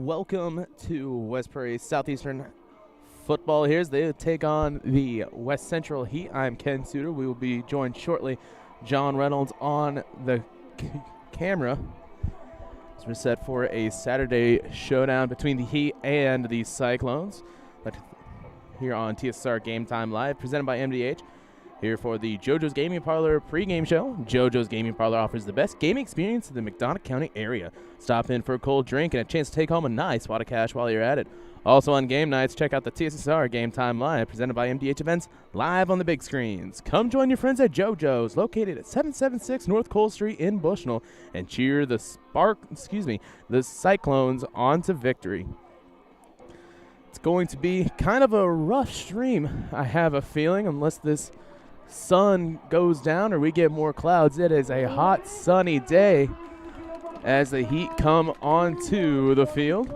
Welcome to West Prairie Southeastern football here as they take on the West Central Heat. I'm Ken Suter. We will be joined shortly. John Reynolds on the camera. As we're set for a Saturday showdown between the Heat and the Cyclones. But here on TSSR Game Time Live, presented by MDH. Here for the JoJo's Gaming Parlor pregame show. JoJo's Gaming Parlor offers the best gaming experience in the McDonough County area. Stop in for a cold drink and a chance to take home a nice wad of cash while you're at it. Also on game nights, check out the TSSR Game Time Live, presented by MDH Events, live on the big screens. Come join your friends at JoJo's, located at 776 North Cole Street in Bushnell, and cheer the Cyclones on to victory. It's going to be kind of a rough stream, I have a feeling, unless this sun goes down or we get more clouds. It is a hot, sunny day as the Heat come onto the field.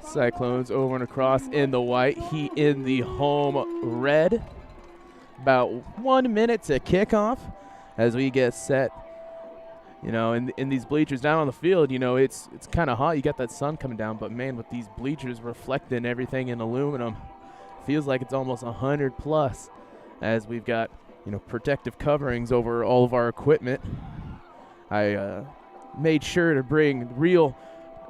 Cyclones over and across in the white, Heat in the home red. About 1 minute to kickoff as we get set. You know, in these bleachers down on the field, you know, it's kind of hot. You got that sun coming down, but man, with these bleachers reflecting everything in aluminum, feels like it's almost 100 plus. As we've got, you know, protective coverings over all of our equipment. I made sure to bring real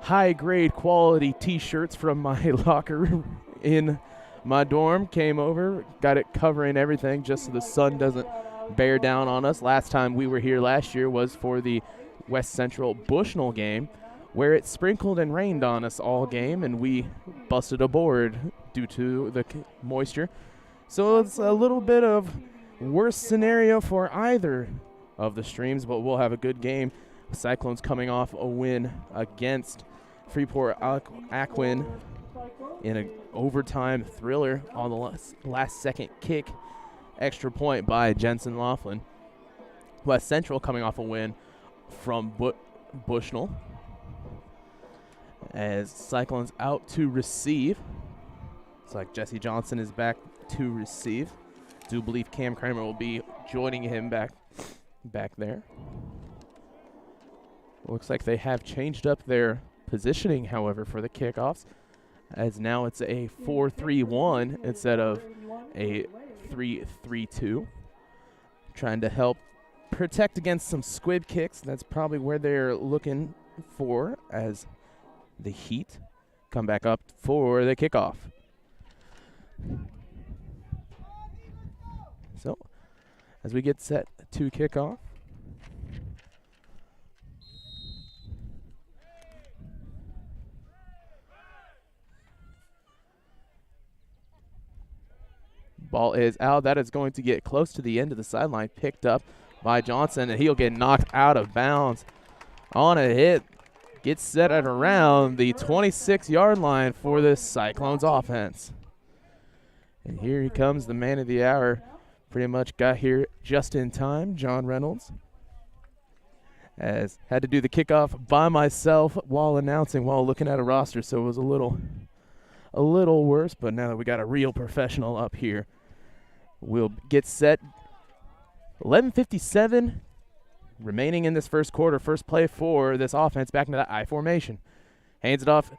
high-grade quality T-shirts from my locker in my dorm. Came over, got it covering everything just so the sun doesn't bear down on us. Last time we were here last year was for the West Central Bushnell game, where it sprinkled and rained on us all game, and we busted a board due to the moisture. So it's a little bit of worse scenario for either of the streams, but we'll have a good game. Cyclones coming off a win against Freeport-Acquin in an overtime thriller on the last second kick. Extra point by Jensen Laughlin. West Central coming off a win from Bushnell. As Cyclones out to receive. It's like Jesse Johnson is back to receive. Do believe Cam Kramer will be joining him back there. Looks like they have changed up their positioning, however, for the kickoffs, as now it's a 4-3-1 instead of a 3-3-2. Trying to help protect against some squib kicks. That's probably where they're looking for as the Heat come back up for the kickoff. So, as we get set to kick off, ball is out. That is going to get close to the end of the sideline, picked up by Johnson, and he'll get knocked out of bounds on a hit. Gets set at around the 26-yard line for this Cyclones offense. And here he comes, the man of the hour. Pretty much got here just in time, John Reynolds. As had to do the kickoff by myself while looking at a roster, so it was a little worse. But now that we got a real professional up here, we'll get set. 11:57 remaining in this first quarter. First play for this offense back into that I formation. Hands it off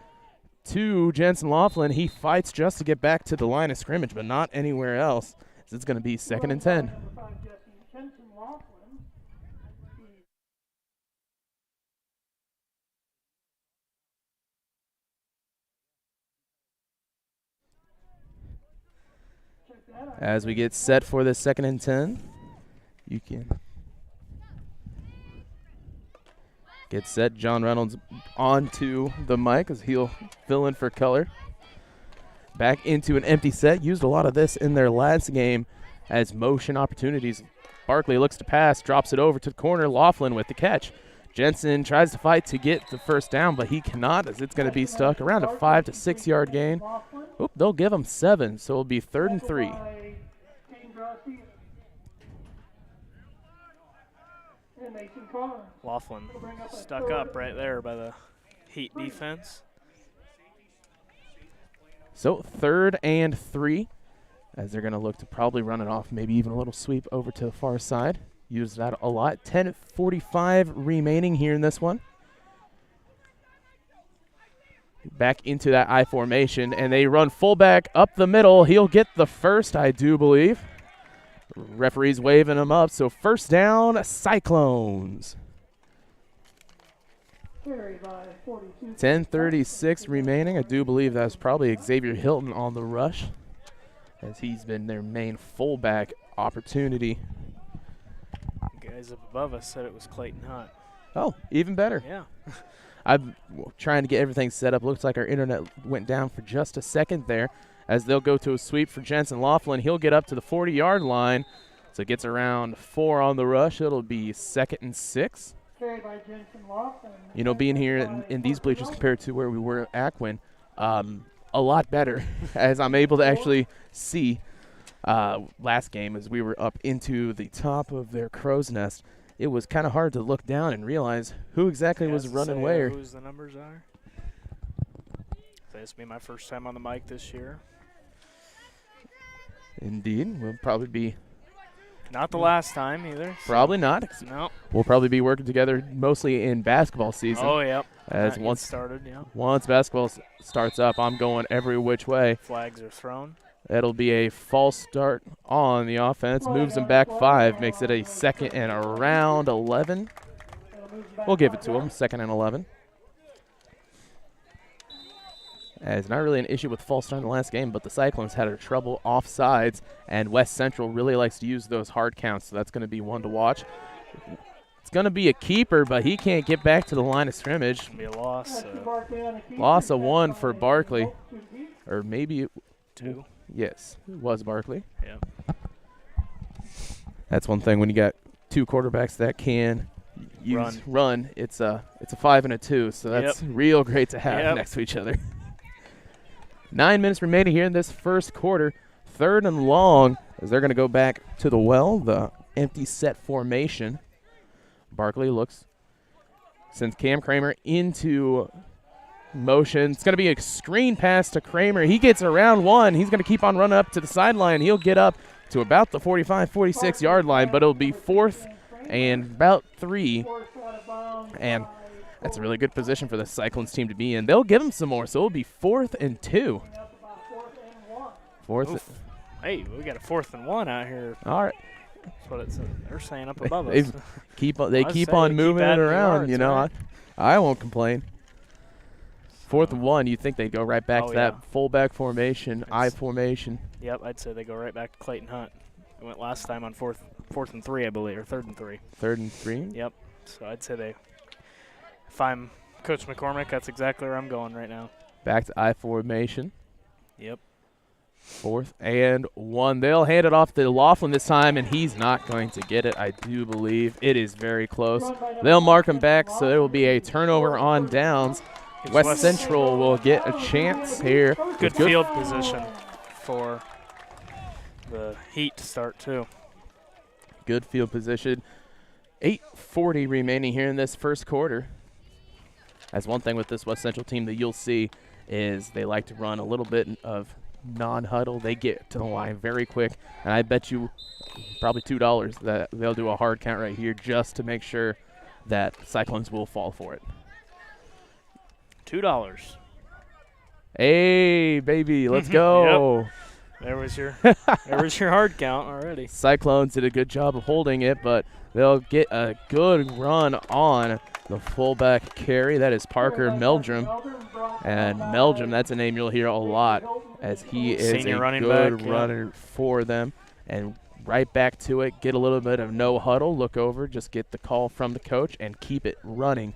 to Jensen Laughlin. He fights just to get back to the line of scrimmage, but not anywhere else. So it's going to be 2nd and 10. As we get set for the 2nd and 10, you can get set. John Reynolds onto the mic as he'll fill in for color. Back into an empty set. Used a lot of this in their last game as motion opportunities. Barkley looks to pass, drops it over to the corner. Laughlin with the catch. Jensen tries to fight to get the first down, but he cannot as it's going to be stuck around a 5 to 6 yard gain. Oop, they'll give him 7, so it'll be 3rd and 3. Laughlin stuck up right there by the Heat defense. So 3rd and 3 as they're going to look to probably run it off, maybe even a little sweep over to the far side. Use that a lot. 10:45 remaining here in this one. back into that I formation, and they run fullback up the middle. He'll get the first, I do believe. Referee's waving him up, so first down, Cyclones. 10:36 remaining. I do believe that's probably Xavier Hilton on the rush, as he's been their main fullback opportunity. Guys up above us said it was Clayton Hunt. Oh, even better. Yeah. I'm trying to get everything set up. Looks like our internet went down for just a second there, as they'll go to a sweep for Jensen Laughlin. He'll get up to the 40-yard line, so it gets around 4 on the rush. It'll be 2nd and 6. You know, being here in these bleachers compared to where we were at Aquin, a lot better, as I'm able to actually see. Last game, as we were up into the top of their crow's nest, it was kind of hard to look down and realize who exactly was running where. Whose the numbers are. This will be my first time on the mic this year. Indeed. We'll probably be. Not the last time either. So. Probably not. No. We'll probably be working together mostly in basketball season. Oh, yep. As once started, yeah. Once basketball starts up, I'm going every which way. Flags are thrown. It'll be a false start on the offense. Moves them back 5. Makes it a 2nd and around 11. We'll give it to them. 2nd and 11. It's not really an issue with false start in the last game, but the Cyclones had a trouble offsides, and West Central really likes to use those hard counts, so that's going to be one to watch. It's going to be a keeper, but he can't get back to the line of scrimmage. It's going to be a loss. Loss of 1 for Barkley, or maybe 2. Yes, it was Barkley. Yeah. That's one thing when you got 2 quarterbacks that can run. It's a 5 and a 2, so that's real great to have next to each other. 9 minutes remaining here in this first quarter. 3rd and long, as they're going to go back to the well, the empty set formation. Barkley sends Cam Kramer into motion. It's going to be a screen pass to Kramer. He gets around 1. He's going to keep on running up to the sideline. He'll get up to about the 45, 46-yard line, but it'll be 4th and about 3. And that's a really good position for the Cyclones team to be in. They'll give him some more, so it'll be 4th and 2. Hey, we got a 4th and 1 out here. All right. That's what they're saying up above us. They keep on moving it around, you know. Right? I won't complain. 4th and 1, you think they'd go right back to that fullback formation, I formation. Yep, I'd say they go right back to Clayton Hunt. We went last time on 4th and 3, I believe, or 3rd and 3. 3rd and 3? Yep. So I'd say if I'm Coach McCormick, that's exactly where I'm going right now. Back to I formation. Yep. 4th and 1. They'll hand it off to Laughlin this time, and he's not going to get it, I do believe. It is very close. They'll mark him back, so there will be a turnover on downs. West Central will get a chance here. Good field position for the Heat to start, too. Good field position. 8:40 remaining here in this first quarter. That's one thing with this West Central team that you'll see is they like to run a little bit of non-huddle. They get to the line very quick, and I bet you probably $2 that they'll do a hard count right here just to make sure that Cyclones will fall for it. $2. Hey, baby, let's go. Yep. There was your hard count already. Cyclones did a good job of holding it, but they'll get a good run on the fullback carry. That is Parker Meldrum. And Meldrum, that's a name you'll hear a lot, as he is Senior a good runner for them. And right back to it, get a little bit of no huddle, look over, just get the call from the coach, and keep it running.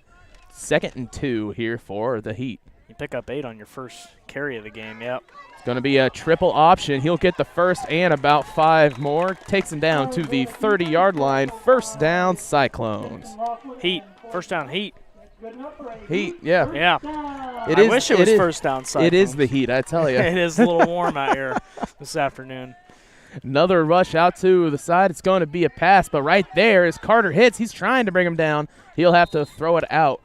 2nd and 2 here for the Heat. You pick up 8 on your first carry of the game, yep. It's going to be a triple option. He'll get the first and about 5 more. Takes him down to the 30-yard line. First down, Cyclones. Heat. First down, Heat. Heat, yeah. Yeah. I wish it was first down Cyclones. It is the Heat, I tell you. It is a little warm out here this afternoon. Another rush out to the side. It's going to be a pass, but right there is Carter Hitz. He's trying to bring him down. He'll have to throw it out.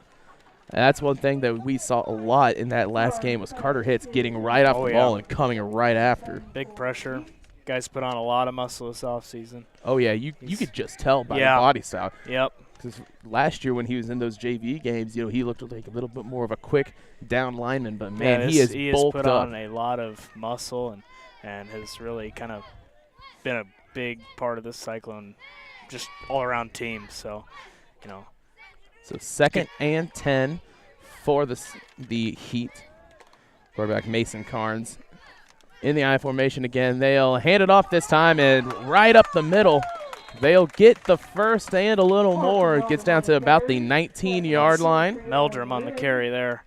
That's one thing that we saw a lot in that last game was Carter Hitz getting right off the ball and coming right after. Big pressure. Guys put on a lot of muscle this offseason. Oh, yeah. You could just tell by the body style. Yep. Because Because last year when he was in those JV games, he looked like a little bit more of a quick down lineman. But, man, he has bulked put up. on a lot of muscle and has really kind of been a big part of this Cyclone, just all-around team. So, So 2nd and 10 for the Heat. Quarterback Mason Carnes in the I formation again. They'll hand it off this time, and right up the middle, they'll get the first and a little more. It gets down to about the 19-yard line. Meldrum on the carry there.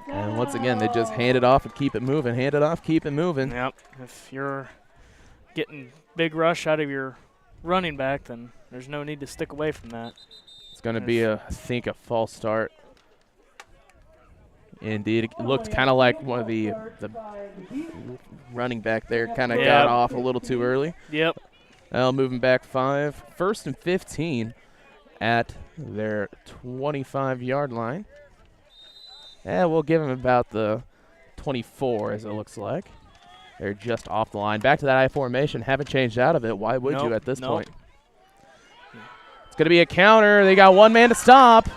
And once again, they just hand it off and keep it moving. Hand it off, keep it moving. Yep. If you're getting big rush out of your running back, then there's no need to stick away from that. It's going to be, I think, a false start. Indeed, it looked kind of like one of the running back there kind of got off a little too early. Yep. Now moving back 5. 1st and 15 at their 25-yard line. And we'll give them about the 24, as it looks like. They're just off the line. Back to that I formation. Haven't changed out of it. Why would you at this point? It's going to be a counter. They got one man to stop.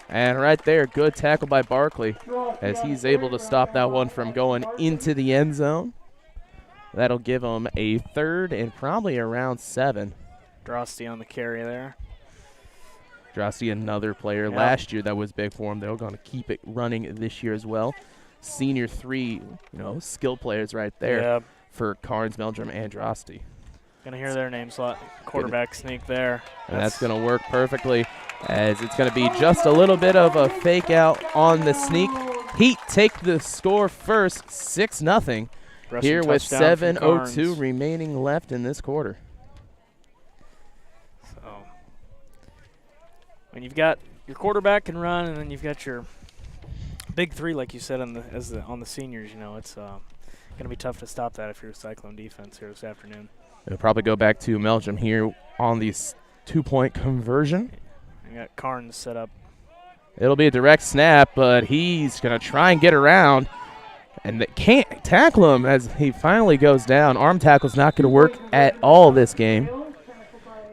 And right there, good tackle by Barkley as he's able to stop that one from going into the end zone. That'll give them a 3rd and probably around 7. Drosty on the carry there. Drosty, another player last year that was big for him. They're going to keep it running this year as well. Senior 3, skill players right there for Carnes, Meldrum, and Drosty. Going to hear their names a lot. Quarterback sneak there. And that's going to work perfectly as it's going to be just a little bit of a fake out on the sneak. Heat take the score first, 6-0, here with 7:02 remaining left in this quarter. So when you've got your quarterback can run, and then you've got your big 3, like you said, on the seniors, it's going to be tough to stop that if you're a Cyclone defense here this afternoon. They'll probably go back to Meldrum here on the 2-point conversion. You got Carnes set up. It'll be a direct snap, but he's going to try and get around, and they can't tackle him as he finally goes down. Arm tackle's not going to work at all this game.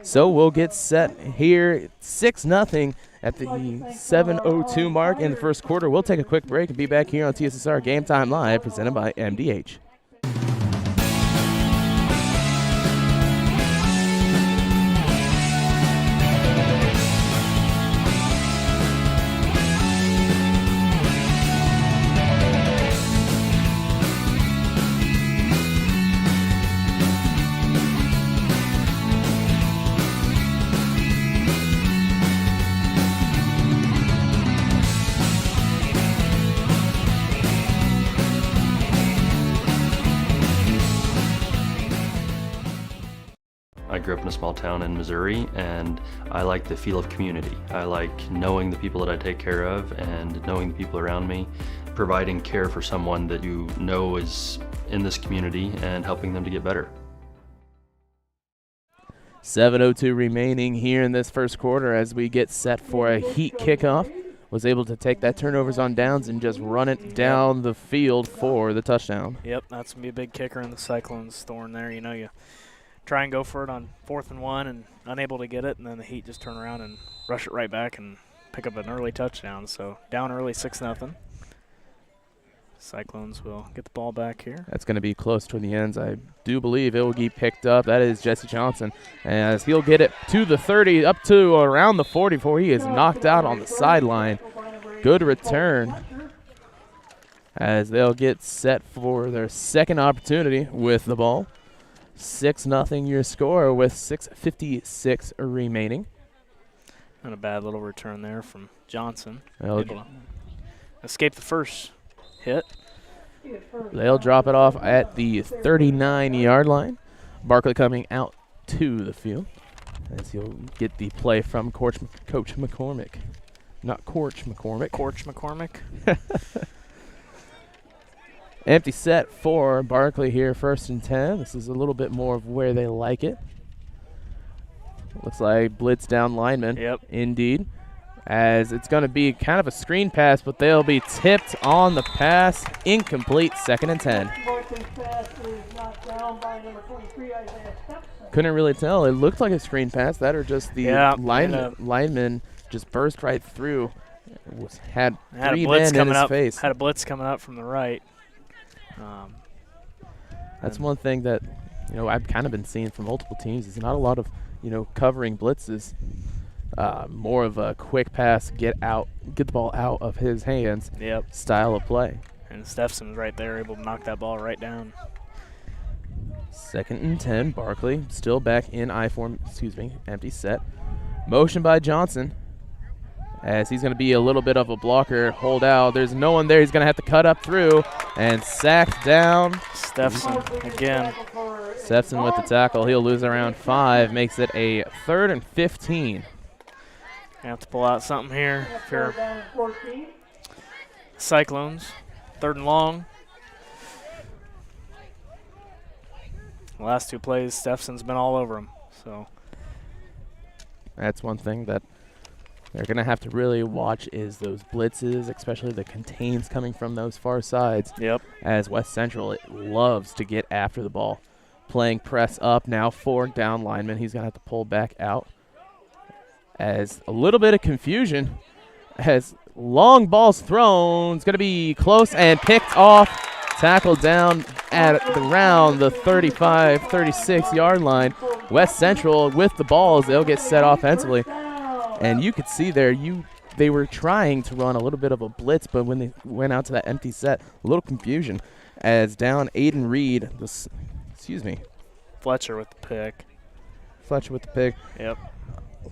So we'll get set here 6-0 at the 7:02 mark in the first quarter. We'll take a quick break and be back here on TSSR Game Time Live, presented by MDH. I grew up in a small town in Missouri, and I like the feel of community. I like knowing the people that I take care of and knowing the people around me, providing care for someone that you know is in this community and helping them to get better. 7:02 remaining here in this first quarter as we get set for a Heat kickoff. Was able to take that turnovers on downs and just run it down the field for the touchdown. Yep, that's going to be a big kicker in the Cyclones' thorn there. You try and go for it on 4th and 1 and unable to get it, and then the Heat just turn around and rush it right back and pick up an early touchdown. So down early 6-0. Cyclones will get the ball back here. That's going to be close to the ends. I do believe it will get picked up. That is Jesse Johnson, as he'll get it to the 30, up to around the 40 before he is knocked out on the sideline. Good return as they'll get set for their second opportunity with the ball. 6-0 your score with 6:56 remaining. And a bad little return there from Johnson. Able to escape the first hit. They'll drop it off at the 39-yard line. Barkley coming out to the field as he'll get the play from Coach McCormick. Not Coach McCormick. Coach McCormick. Empty set for Barkley here, 1st and 10. This is a little bit more of where they like it. Looks like blitz down lineman. Yep. Indeed. As it's going to be kind of a screen pass, but they'll be tipped on the pass. Incomplete, 2nd and 10. couldn't really tell. It looked like a screen pass. That or just the lineman just burst right through. Had three men in his face. Had a blitz coming up from the right. That's one thing that I've kind of been seeing from multiple teams. Is not a lot of covering blitzes. More of a quick pass, get the ball out of his hands. Yep. Style of play. And Steffen's right there, able to knock that ball right down. 2nd and 10. Barkley still back in I form. Empty set. Motion by Johnson. As he's going to be a little bit of a blocker, hold out. There's no one there. He's going to have to cut up through and sacked down. Steffen's again. Steffen's with the tackle. He'll lose around 5. Makes it a 3rd and 15. Have to pull out something here if you're Cyclones. 3rd and long. The last 2 plays, Steffen's been all over him. So that's one thing that they're going to have to really watch is those blitzes, especially the contains coming from those far sides. Yep. As West Central, it loves to get after the ball. Playing press up now, 4 down linemen. He's going to have to pull back out. As a little bit of confusion as long balls thrown. It's going to be close and picked off. Tackled down at around the 35, 36-yard line. West Central with the balls. They'll get set offensively. And you could see there they were trying to run a little bit of a blitz, but when they went out to that empty set, a little confusion as down Aiden Reed. Fletcher with the pick. Fletcher with the pick. Yep.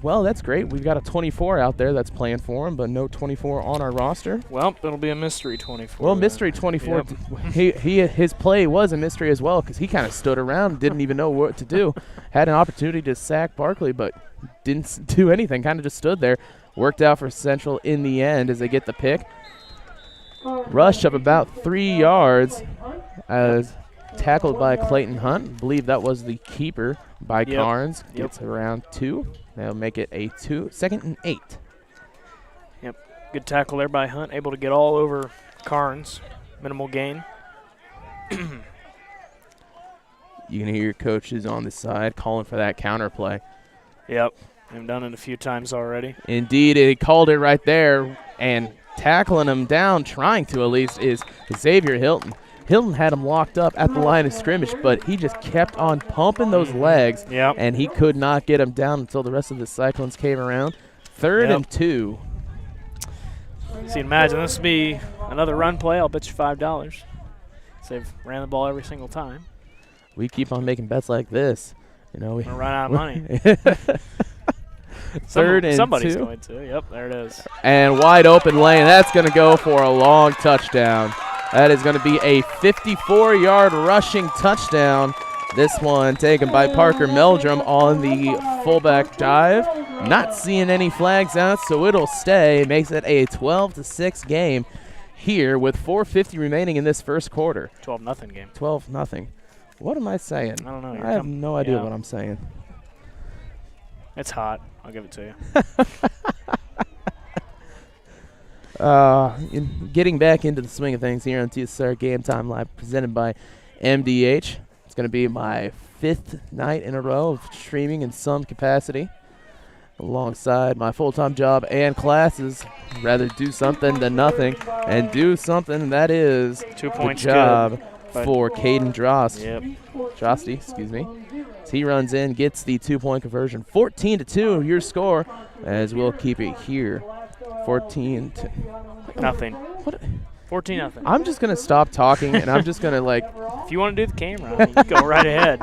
Well, that's great. We've got a 24 out there that's playing for him, but no 24 on our roster. Well, it'll be a mystery 24. Well, mystery 24. Yep. His play was a mystery as well because he kind of stood around, didn't even know what to do. Had an opportunity to sack Barkley, but didn't do anything. Kind of just stood there. Worked out for Central in the end as they get the pick. Rush up about 3 yards as tackled by Clayton Hunt. I believe that was the keeper by Carnes. Gets around 2. They'll make it a 2nd and 8. Yep. Good tackle there by Hunt. Able to get all over Carnes. Minimal gain. You can hear your coaches on the side calling for that counter play. Yep. I've done it a few times already. Indeed, he called it right there. And tackling him down, trying to at least, is Xavier Hilton. Hilton had him locked up at the line of scrimmage, but he just kept on pumping those legs, and he could not get him down until the rest of the Cyclones came around. 3rd and 2. So imagine this would be another run play. I'll bet you $5. So they've ran the ball every single time. We keep on making bets like this. We're run out of money. 3rd and 2. Somebody's going to. Yep, there it is. And wide open lane. That's going to go for a long touchdown. That is going to be a 54-yard rushing touchdown. This one taken by Parker Meldrum on the fullback dive. Not seeing any flags out, so it'll stay. Makes it a 12-6 game here with 4:50 remaining in this first quarter. 12-0 game. 12-0. What am I saying? I don't know. I have no idea what I'm saying. It's hot. I'll give it to you. Getting back into the swing of things here on TSSR Game Time Live, presented by MDH. It's going to be my 5th night in a row of streaming in some capacity, alongside my full-time job and classes. Rather do something than nothing, and do something that is 2 points the job good, for Caden Drost. Yep. Drosty, excuse me. As he runs in, gets the 2-point conversion. 14-2, your score, as we'll keep it here. 14-0. 14-0. I'm just going to stop talking, and I'm just going to, If you want to do the camera, you go right ahead.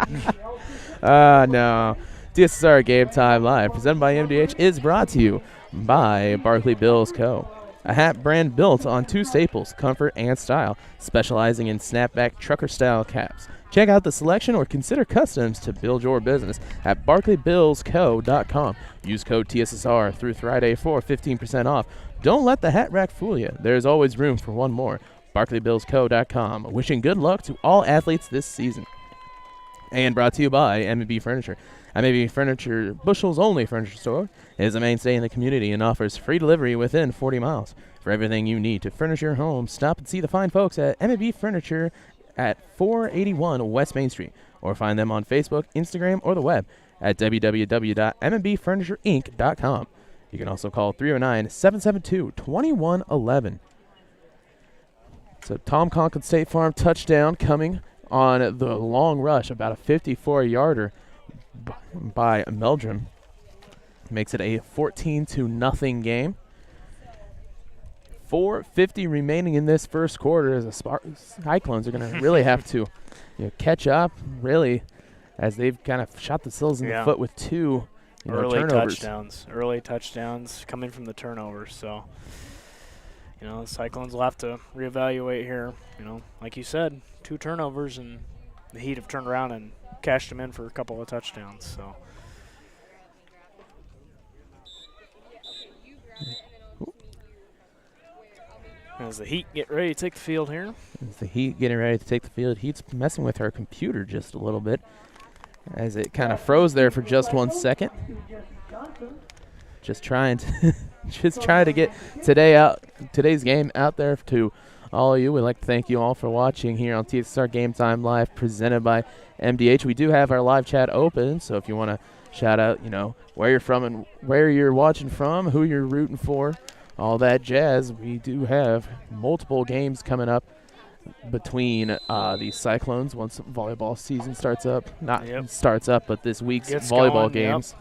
No. TSSR Game Time Live, presented by MDH, is brought to you by Barkley Bills Co., a hat brand built on 2 staples, comfort and style, specializing in snapback trucker-style caps. Check out the selection or consider customs to build your business at barkleybillsco.com. Use code TSSR through Friday for 15% off. Don't let the hat rack fool you. There's always room for one more. barkleybillsco.com. Wishing good luck to all athletes this season. And brought to you by M&B Furniture. M&B Furniture, Bushnell's only furniture store, is a mainstay in the community and offers free delivery within 40 miles. For everything you need to furnish your home, stop and see the fine folks at M&B Furniture at 481 West Main Street, or find them on Facebook, Instagram, or the web at www.mmbfurniturinc.com. You can also call 309-772-2111. So Tom Conklin State Farm touchdown coming on the long rush, about a 54-yarder by Meldrum. Makes it a 14-0 game. 4:50 remaining in this first quarter as the Cyclones are going to really have to catch up, really, as they've kind of shot themselves in the foot with two turnovers. Early touchdowns coming from the turnovers. So, the Cyclones will have to reevaluate here. Like you said, 2 turnovers, and the Heat have turned around and cashed them in for a couple of touchdowns. So. As the Heat get ready to take the field here. As the Heat getting ready to take the field, Heat's messing with our computer just a little bit, as it kind of froze there for just 1 second. Just trying to get today's game out there to all of you. We'd like to thank you all for watching here on TSSR Game Time Live, presented by MDH. We do have our live chat open, so if you want to shout out, where you're from and where you're watching from, who you're rooting for, all that jazz. We do have multiple games coming up between the Cyclones once volleyball season starts up. Starts up, but this week's volleyball games.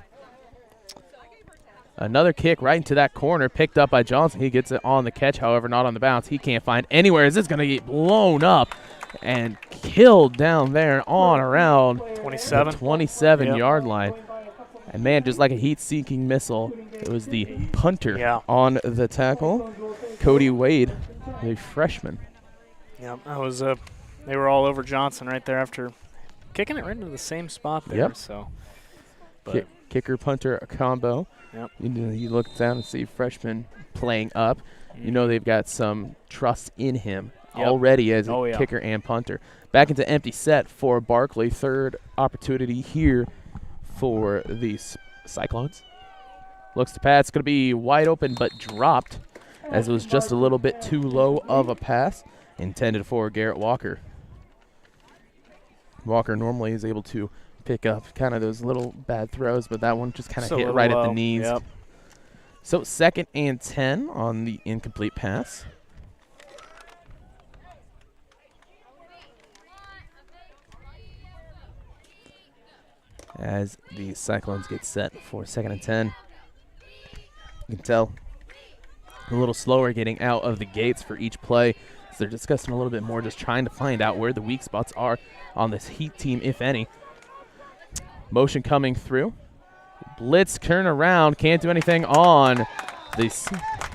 Another kick right into that corner, picked up by Johnson. He gets it on the catch, however, not on the bounce. He can't find anywhere. Is this going to get blown up and killed down there on around 27-yard line? And, man, just like a heat-seeking missile, it was the punter on the tackle, Cody Wade, the freshman. Yeah, that was they were all over Johnson right there after kicking it right into the same spot there. Yep. So, kicker-punter combo. Yep. You look down and see freshman playing up. They've got some trust in him already as a kicker and punter. Back into empty set for Barkley. Third opportunity here for the Cyclones. Looks to pass. It's going to be wide open but dropped, as it was just a little bit too low of a pass intended for Garrett Walker. Walker normally is able to pick up kind of those little bad throws, but that one just kind of hit right at the knees. Yep. So 2nd and 10 on the incomplete pass. As the Cyclones get set for 2nd and 10. You can tell a little slower getting out of the gates for each play. So they're discussing a little bit more, just trying to find out where the weak spots are on this Heat team, if any. Motion coming through. Blitz turn around. Can't do anything on the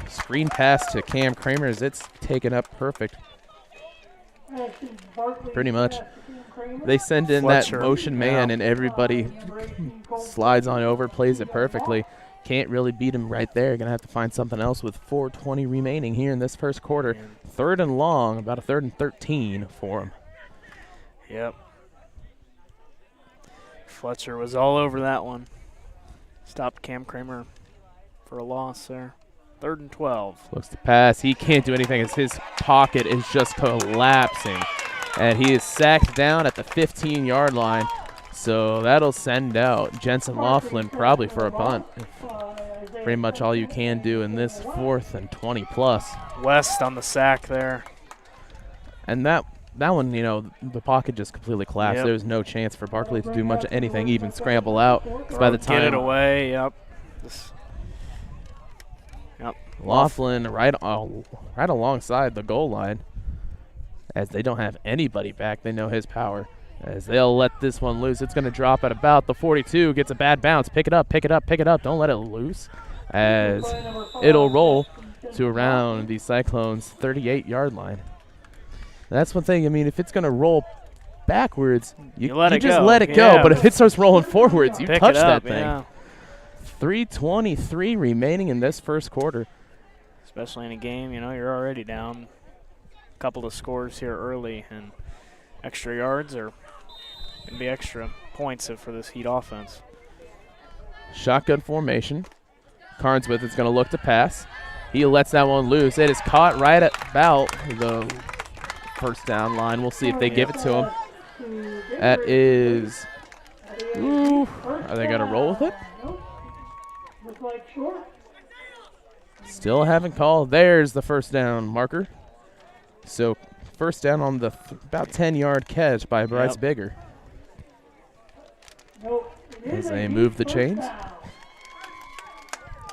screen pass to Cam Kramer as it's taken up perfect. Pretty much. They send in that motion man and everybody slides on over, plays it perfectly. Can't really beat him right there. Going to have to find something else with 4:20 remaining here in this first quarter. 3rd and long, about a 3rd and 13 for him. Yep. Fletcher was all over that one. Stopped Cam Kramer for a loss there. 3rd and 12. Looks to pass. He can't do anything as his pocket is just collapsing. And he is sacked down at the 15-yard line. So that'll send out Jensen Laughlin probably for a punt. Pretty much all you can do in this 4th and 20 plus. West on the sack there. And that one, the pocket just completely collapsed. There was no chance for Barkley to do much of anything, even scramble out. By the time get it away, Laughlin right alongside the goal line, as they don't have anybody back. They know his power. As they'll let this one loose. It's going to drop at about the 42. Gets a bad bounce. Pick it up, pick it up, pick it up. Don't let it loose, as it'll roll to around the Cyclones' 38-yard line. That's one thing. I mean, if it's going to roll backwards, you just let it go. But if it starts rolling forwards, you touch that thing. Yeah. 3:23 remaining in this first quarter. Especially in a game, you're already down a couple of scores here early, and extra yards are going to be extra points for this Heat offense. Shotgun formation. Carnsmith is going to look to pass. He lets that one loose. It is caught right at about the first down line. We'll see if they give it to him. That is, ooh, are they going to roll with it? Still haven't called. There's the first down marker. So first down on the about 10-yard catch by Bryce Bigger. As they move the chains.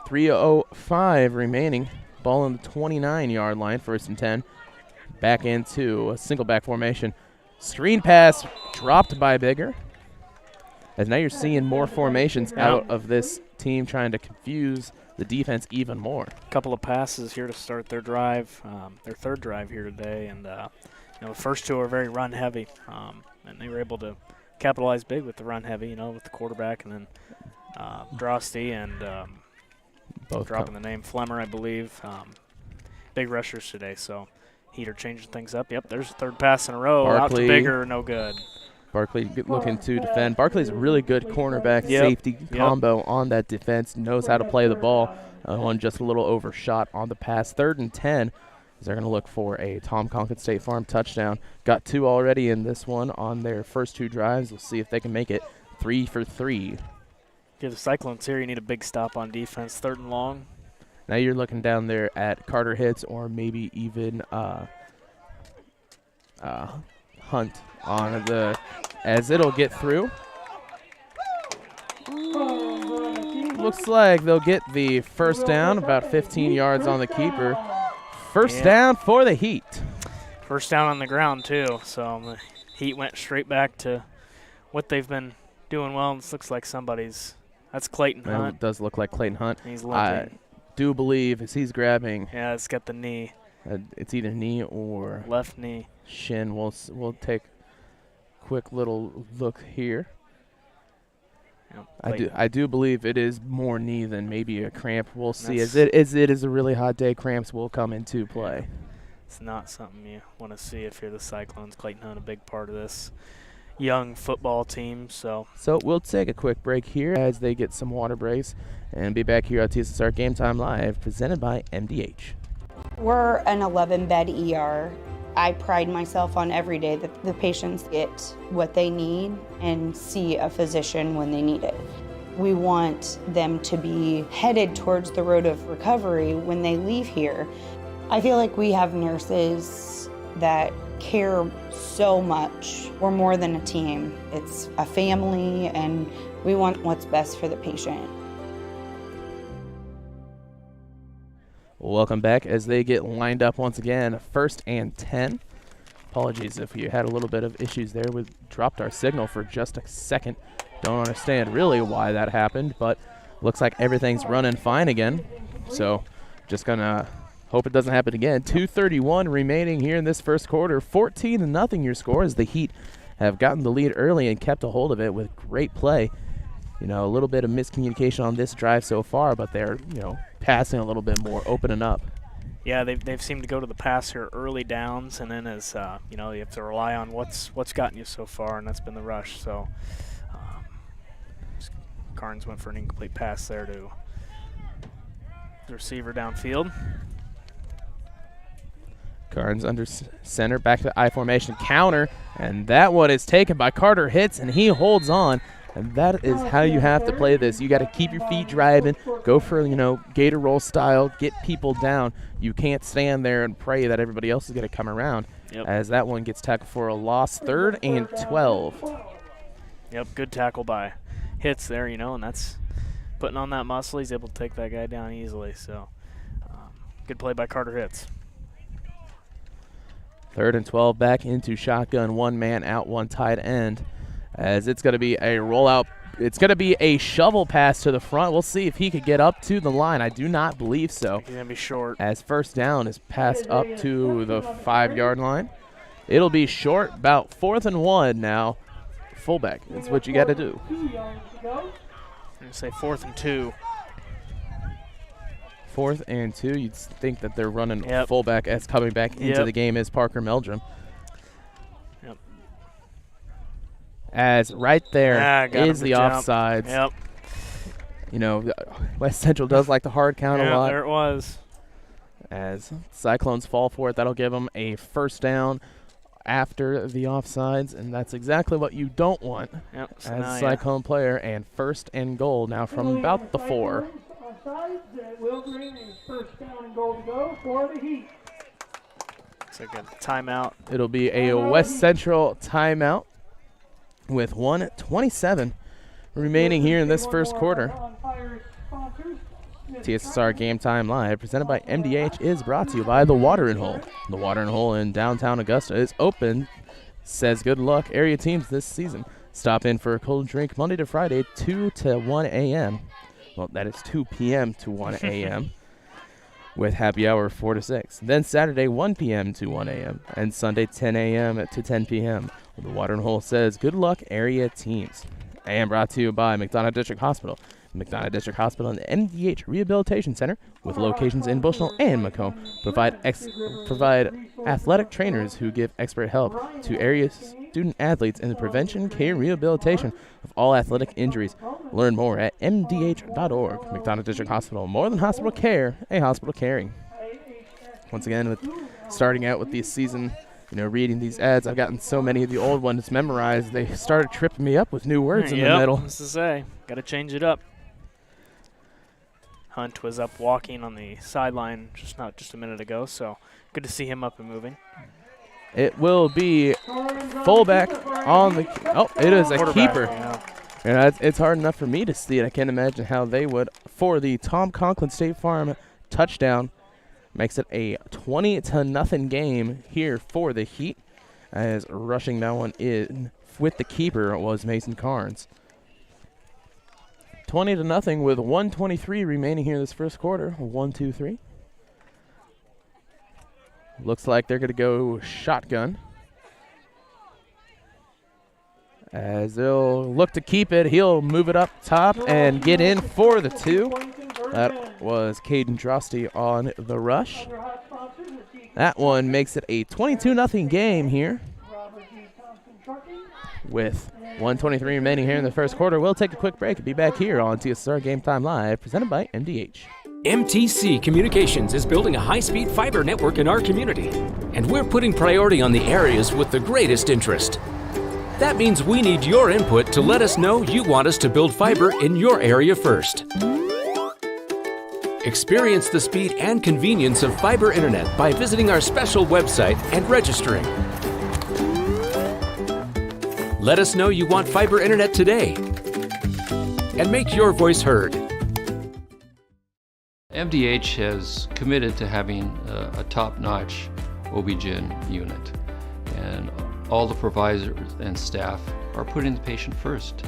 3:05 remaining. Ball on the 29-yard line, 1st and 10. Back into a single back formation. Screen pass dropped by Bigger. As now you're seeing more formations out of this team trying to confuse the defense even more. A couple of passes here to start their drive, their third drive here today, and the first two are very run heavy, and they were able to capitalize big with the run heavy, with the quarterback, and then Drosty and both dropping the name Flemmer, I believe. Big rushers today, so Heater changing things up. Yep, there's a third pass in a row. Barkley, out to Bigger, no good. Barkley looking to defend. Barkley's a really good cornerback safety combo on that defense, knows how to play the ball. One just a little overshot on the pass. 3rd and 10. They're going to look for a Tom Conklin State Farm touchdown. Got 2 already in this one on their first 2 drives. We'll see if they can make it 3 for 3. Give the Cyclones here. You need a big stop on defense. 3rd and long. Now you're looking down there at Carter Hitz or maybe even Hunt on the, as it'll get through. Looks like they'll get the first down, about 15 yards on the keeper. First down for the Heat. First down on the ground, too. So the Heat went straight back to what they've been doing well. And this looks like somebody's. That's Clayton Hunt. It does look like Clayton Hunt. He's limping. I do believe as he's grabbing. Yeah, it's got the knee. It's either knee or left knee. Shin. We'll take a quick little look here. Yep, I do believe it is more knee than maybe a cramp. We'll see. As it is a really hot day, cramps will come into play. It's not something you want to see if you're the Cyclones. Clayton Hunt, a big part of this young football team. So we'll take a quick break here as they get some water breaks and be back here at TSSR Game Time Live, presented by MDH. We're an 11-bed ER. I pride myself on every day that the patients get what they need and see a physician when they need it. We want them to be headed towards the road of recovery when they leave here. I feel like we have nurses that care so much. We're more than a team. It's a family, and we want what's best for the patient. Welcome back as they get lined up once again. 1st and 10. Apologies if you had a little bit of issues there. We dropped our signal for just a second. Don't understand really why that happened, but looks like everything's running fine again. So just going to hope it doesn't happen again. 2:31 remaining here in this first quarter. 14-0 your score as the Heat have gotten the lead early and kept a hold of it with great play. A little bit of miscommunication on this drive so far, but they're, passing a little bit more, opening up. Yeah, they've seemed to go to the pass here early downs, and then as you have to rely on what's gotten you so far, and that's been the rush. So Carnes went for an incomplete pass there to the receiver downfield. Carnes under center, back to I formation, counter, and that one is taken by Carter Hitz, and he holds on. And that is how you have to play this. You got to keep your feet driving, go for, gator roll style, get people down. You can't stand there and pray that everybody else is going to come around. Yep. As that one gets tackled for a loss. 3rd and 12. Yep, good tackle by Hitz there, and that's putting on that muscle. He's able to take that guy down easily. So good play by Carter Hitz. 3rd and 12 back into shotgun. 1 man out, 1 tight end. As it's going to be a rollout. It's going to be a shovel pass to the front. We'll see if he could get up to the line. I do not believe so. He's going to be short. As first down is passed up to the 5-yard line. It'll be short, about 4th and 1 now. Fullback, that's what you got to do. I'm going to say 4th and 2. 4th and 2. You'd think that they're running Yep. fullback as coming back into the game is Parker Meldrum. Yep. As right there is the offsides. Yep. West Central does like the hard count a lot. There it was. As Cyclones fall for it, that'll give them a first down after the offsides, and that's exactly what you don't want Yep, so as now, a Cyclone player. And 1st and goal now from about the 4. Will bring a first down and goal to go for the Heat. It's a good timeout. It'll be a West Central timeout with 1:27 remaining here in this first quarter. TSSR Game Time Live, presented by MDH, is brought to you by The Watering Hole. The Watering Hole in downtown Augusta is open. Says good luck area teams this season. Stop in for a cold drink Monday to Friday, 2 to 1 a.m. Well, that is 2 p.m. to 1 a.m. with happy hour 4 to 6. Then Saturday, 1 p.m. to 1 a.m. and Sunday, 10 a.m. to 10 p.m. The Watering Hole says good luck area teams. And brought to you by McDonough District Hospital. McDonough District Hospital and the MDH Rehabilitation Center, with locations in Bushnell and Macomb, provide athletic trainers who give expert help to area student athletes in the prevention, care, and rehabilitation of all athletic injuries. Learn more at mdh.org. McDonough District Hospital, more than hospital care, a hospital caring. Once again, with starting out with this season, reading these ads, I've gotten so many of the old ones memorized, they started tripping me up with new words in the middle. What's to say? Got to change it up. Hunt was up walking on the sideline just a minute ago, so good to see him up and moving. It will be fullback on the. Oh, it is a keeper. Yeah. And it's hard enough for me to see it. I can't imagine how they would. For the Tom Conklin State Farm touchdown, makes it a 20-0 game here for the Heat. As rushing that one in with the keeper was Mason Carnes. 20-0 with 1:23 remaining here in this first quarter. 1, 2, 3. Looks like they're going to go shotgun. As they'll look to keep it, he'll move it up top and get in for the 2. That was Caden Drosty on the rush. That one makes it a 22-0 game here. With 1:23 remaining here in the first quarter, we'll take a quick break and be back here on TSSR Game Time Live, presented by MDH. MTC Communications is building a high-speed fiber network in our community, and we're putting priority on the areas with the greatest interest. That means we need your input to let us know you want us to build fiber in your area first. Experience the speed and convenience of fiber internet by visiting our special website and registering. Let us know you want fiber internet today and make your voice heard. MDH has committed to having a top-notch OB-GYN unit, and all the providers and staff are putting the patient first.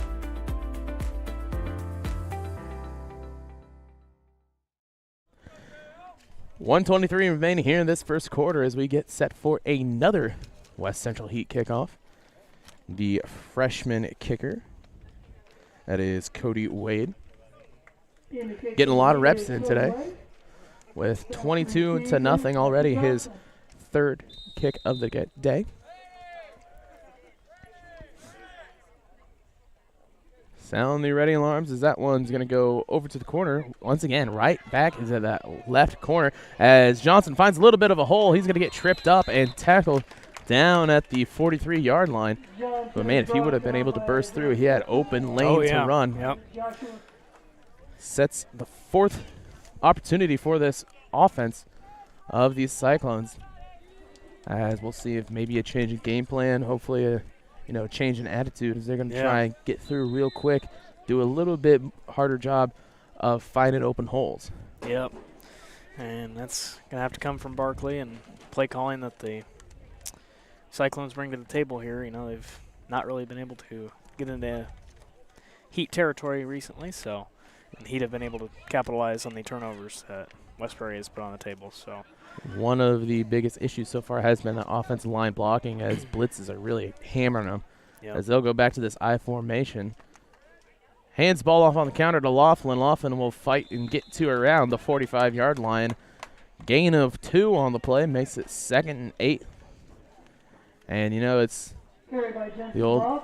.123 remaining here in this first quarter as we get set for another West Central Heat kickoff. The freshman kicker, that is Cody Wade, getting a lot of reps in today with 22-0 already, his third kick of the day. Sound the ready alarms as that one's going to go over to the corner. Once again, right back into that left corner as Johnson finds a little bit of a hole. He's going to get tripped up and tackled down at the 43-yard line. But, man, if he would have been able to burst through, he had open lane to run. Yep. Sets the fourth opportunity for this offense of these Cyclones. As we'll see if maybe a change in game plan, hopefully a change in attitude as they're going to try and get through real quick, do a little bit harder job of finding open holes. Yep. And that's going to have to come from Barkley and play calling that the Cyclones bring to the table here. They've not really been able to get into Heat territory recently, so and Heat have been able to capitalize on the turnovers that West Prairie has put on the table. So one of the biggest issues so far has been the offensive line blocking, as blitzes are really hammering them. Yep. As they'll go back to this I formation. Hands ball off on the counter to Laughlin. Laughlin will fight and get to around the 45-yard line. Gain of 2 on the play makes it 2nd and 8. And, it's the old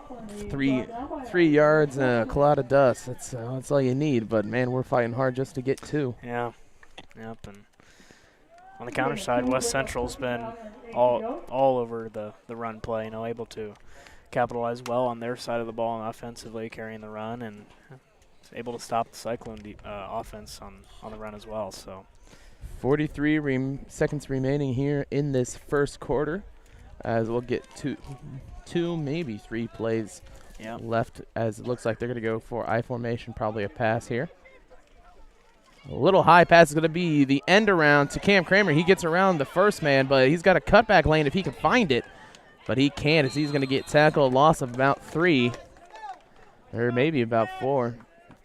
3 yards and a cloud of dust. That's all you need. But, man, we're fighting hard just to get 2. Yeah. Yep. And on the counter side, West Central's been all over the run play, able to capitalize well on their side of the ball and offensively carrying the run, and able to stop the Cyclone offense on the run as well. So 43 seconds remaining here in this first quarter, as we'll get two, maybe 3 plays left, as it looks like they're going to go for I formation, probably a pass here. A little high pass is going to be the end around to Cam Kramer. He gets around the first man, but he's got a cutback lane if he can find it. But he can't, as he's going to get tackled. A loss of about 3, or maybe about 4.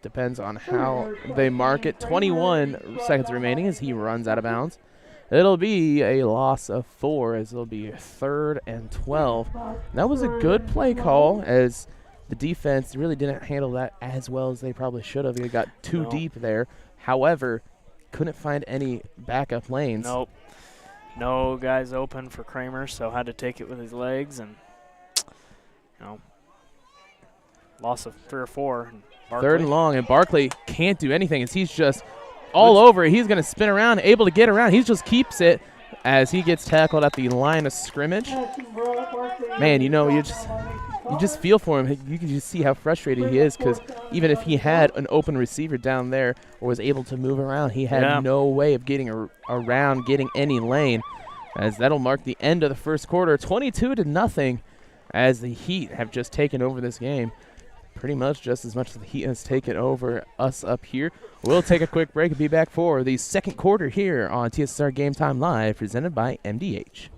Depends on how they mark it. 21 seconds remaining as he runs out of bounds. It'll be a loss of 4, as it'll be 3rd and 12. That was a good play call, as the defense really didn't handle that as well as they probably should have. They got too deep there. However, couldn't find any backup lanes. Nope. No guys open for Kramer, so had to take it with his legs, and loss of 3 or 4. And 3rd and long, and Barkley can't do anything as he's just all over it. He's going to spin around, able to get around. He just keeps it as he gets tackled at the line of scrimmage. Man, you just feel for him. You can just see how frustrated he is, because even if he had an open receiver down there or was able to move around, he had no way of getting around, getting any lane, as that'll mark the end of the first quarter. 22-0, as the Heat have just taken over this game. Pretty much just as much as the Heat has taken over us up here. We'll take a quick break and be back for the second quarter here on TSSR Game Time Live, presented by MDH.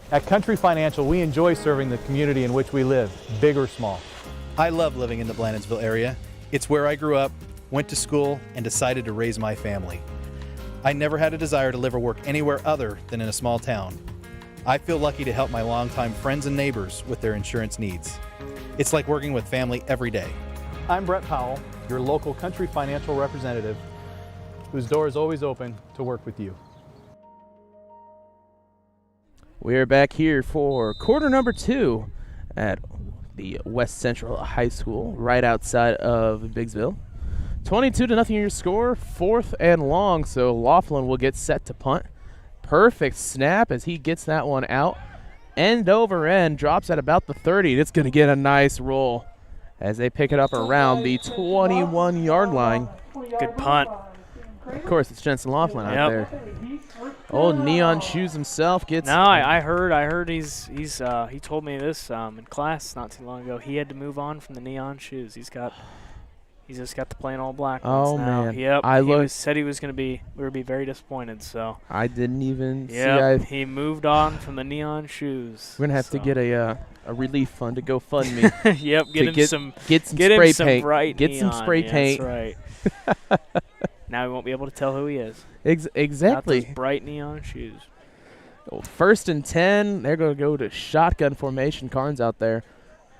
At Country Financial, we enjoy serving the community in which we live, big or small. I love living in the Blandonsville area. It's where I grew up, went to school, and decided to raise my family. I never had a desire to live or work anywhere other than in a small town. I feel lucky to help my longtime friends and neighbors with their insurance needs. It's like working with family every day. I'm Brett Powell, your local Country Financial representative, whose door is always open to work with you. We are back here for quarter number 2 at the West Central High School, right outside of Biggsville. 22-0 your score, 4th and long, so Laughlin will get set to punt. Perfect snap as he gets that one out. End over end, drops at about the 30. It's going to get a nice roll as they pick it up around the 21-yard line. Good punt. Of course, it's Jensen Laughlin out there. Old Neon Shoes himself gets. No, I heard he told me this in class not too long ago. He had to move on from the Neon Shoes. He's just got the plain all black ones now. Man. Yep. Said he was going to be. We would be very disappointed. So I didn't even see. He moved on from the Neon Shoes. We're gonna have to get a relief fund to GoFundMe. Yep. Get some spray paint. Bright get neon. some spray paint. That's right. Now he won't be able to tell who he is. Exactly. Got those bright neon shoes. 1st and 10. They're going to go to shotgun formation. Carnes out there.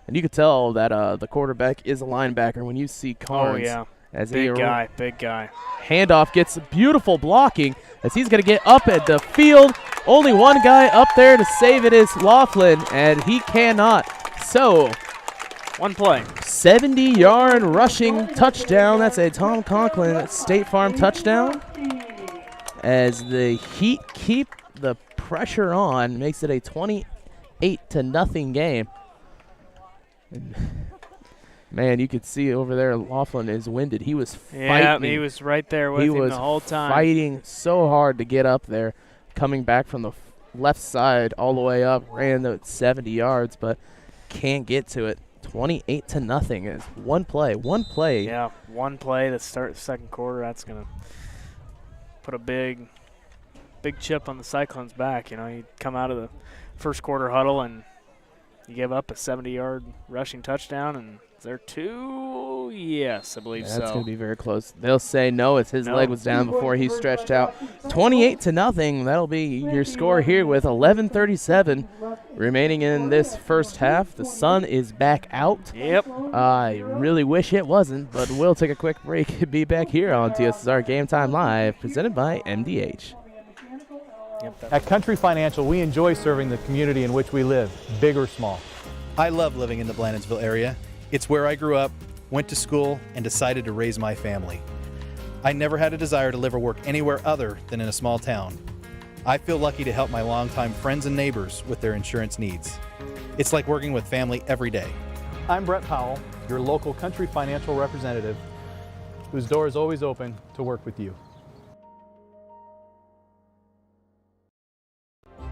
And you could tell that the quarterback is a linebacker when you see Carnes. Oh, yeah. As big guy. Handoff gets beautiful blocking as he's going to get up at the field. Only one guy up there to save it is Laughlin, and he cannot. So, one play. 70-yard rushing touchdown. That's a Tom Conklin State Farm touchdown. As the Heat keep the pressure on, makes it a 28-0 game. Man, you could see over there Laughlin is winded. He was fighting. Yeah, he was right there with him the whole time. Fighting so hard to get up there, coming back from the left side all the way up, ran the 70 yards, but can't get to it. 28-0 is one play. Yeah, one play to start the second quarter. That's going to put a big chip on the Cyclones' back. You come out of the first quarter huddle and You give up a 70-yard rushing touchdown, and is there 2? Yes, I believe so. That's going to be very close. They'll say no as his No. leg was down before he stretched out. 28-0. That'll be your score here with 11:37 remaining in this first half. The sun is back out. Yep. I really wish it wasn't, but we'll take a quick break and be back here on TSSR Game Time Live, presented by MDH. At Country Financial, we enjoy serving the community in which we live, big or small. I love living in the Blandonsville area. It's where I grew up, went to school, and decided to raise my family. I never had a desire to live or work anywhere other than in a small town. I feel lucky to help my longtime friends and neighbors with their insurance needs. It's like working with family every day. I'm Brett Powell, your local Country Financial representative, whose door is always open to work with you.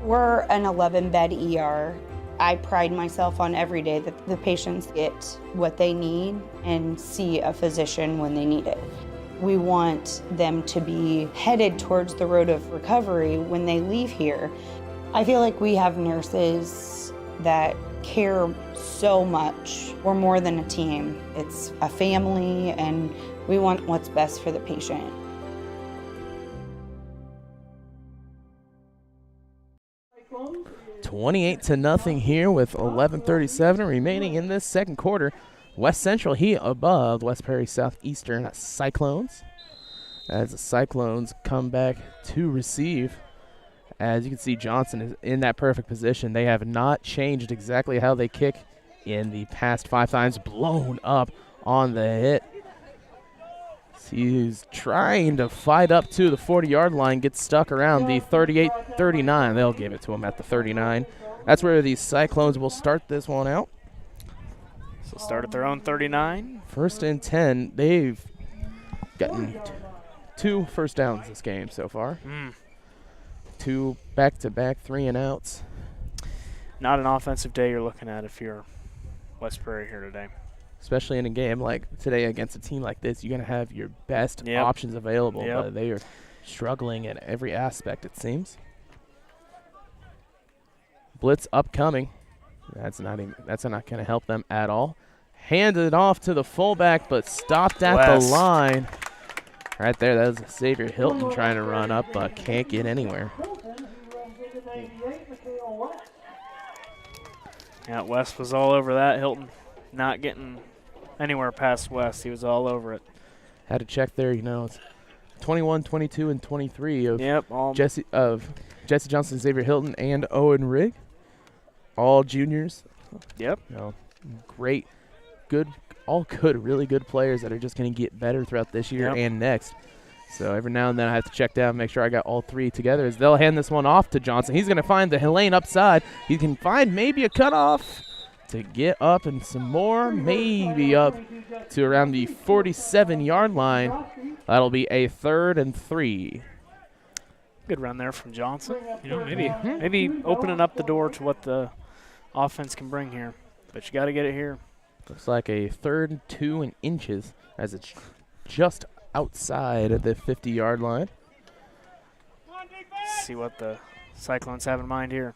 We're an 11-bed ER. I pride myself on every day that the patients get what they need and see a physician when they need it. We want them to be headed towards the road of recovery when they leave here. I feel like we have nurses that care so much. We're more than a team. It's a family, and we want what's best for the patient. Cyclones. 28-0 here with 11:37 remaining in this second quarter. West Central Heat above West Prairie Southeastern Cyclones, as the Cyclones come back to receive. As you can see, Johnson is in that perfect position. They have not changed exactly how they kick in the past 5 times. Blown up on the hit. He's trying to fight up to the 40-yard line, gets stuck around the 38-39. They'll give it to him at the 39. That's where the Cyclones will start this one out. So start at their own 39. 1st and 10. They've gotten 2 first downs this game so far. 2 back-to-back 3-and-outs. Not an offensive day you're looking at if you're West Prairie here today. Especially in a game like today against a team like this, you're going to have your best options available. Yep. But they are struggling in every aspect, it seems. Blitz upcoming. That's not going to help them at all. Handed off to the fullback, but stopped at the line. Right there, that was Xavier Hilton trying to run up, but can't get anywhere. Yeah, West was all over that. Hilton not getting anywhere past West. He was all over it. Had to check there, it's 21, 22, and 23 of Jesse Johnson, Xavier Hilton, and Owen Rigg. All juniors. Yep. Great, good, all good, really good players that are just going to get better throughout this year and next. So every now and then I have to check down, make sure I got all 3 together, as they'll hand this one off to Johnson. He's going to find the lane upside. He can find maybe a cutoff to get up and some more, maybe up to around the 47-yard line. That'll be a 3rd and 3. Good run there from Johnson. Maybe opening up the door to what the offense can bring here. But you got to get it here. Looks like a 3rd and 2 in inches, as it's just outside of the 50-yard line. See what the Cyclones have in mind here.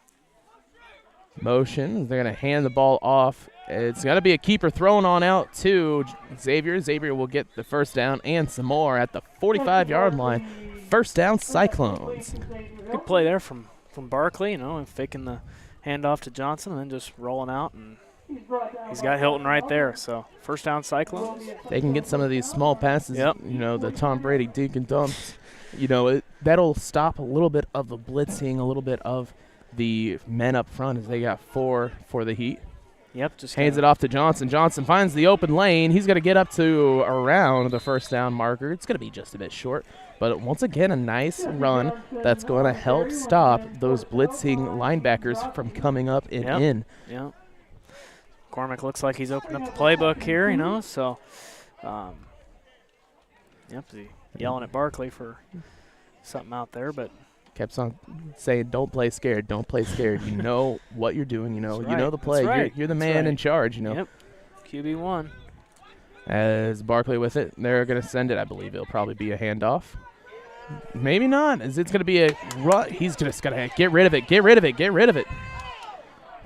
Motion. They're going to hand the ball off. It's going to be a keeper thrown on out to Xavier. Xavier will get the first down and some more at the 45-yard line. First down, Cyclones. Good play there from Barkley, and faking the handoff to Johnson and then just rolling out, and he's got Hilton right there. So first down, Cyclones. They can get some of these small passes, the Tom Brady dink and dumps. That'll stop a little bit of the blitzing, a little bit of the men up front, as they got 4 for the Heat. Yep, just hands it off to Johnson. Johnson finds the open lane. He's going to get up to around the first down marker. It's going to be just a bit short, but once again, a nice run that's going to help stop those blitzing linebackers from coming up and in. Yeah. Cormac looks like he's opened up the playbook here, so yelling at Barkley for something out there, but kept on saying, "Don't play scared. Don't play scared. You know what you're doing. You know the play. Right. You're the man in charge. Yep. QB1. As Barkley with it, they're going to send it. I believe it'll probably be a handoff. Maybe not. As it's going to be a run. He's just going to get rid of it. Get rid of it. Get rid of it.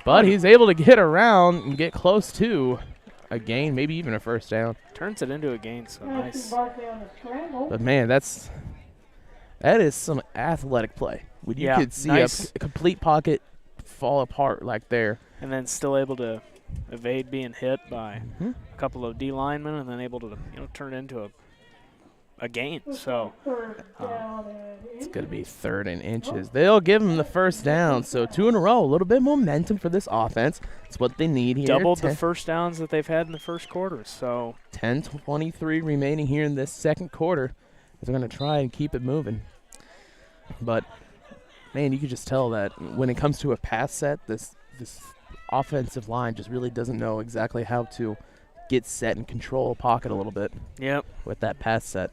But he's able to get around and get close to a gain, maybe even a first down. Turns it into a gain, so nice. But, man, that is some athletic play. When you could see a complete pocket fall apart like there. And then still able to evade being hit by a couple of D linemen, and then able to turn it into a gain. So it's going to be 3rd and inches. They'll give him the first down. So 2 in a row, a little bit of momentum for this offense. It's what they need here. Doubled the first downs that they've had in the first quarter. So 10:23 remaining here in this second quarter. They're going to try and keep it moving. But, man, you can just tell that when it comes to a pass set, this offensive line just really doesn't know exactly how to get set and control a pocket a little bit. Yep. With that pass set.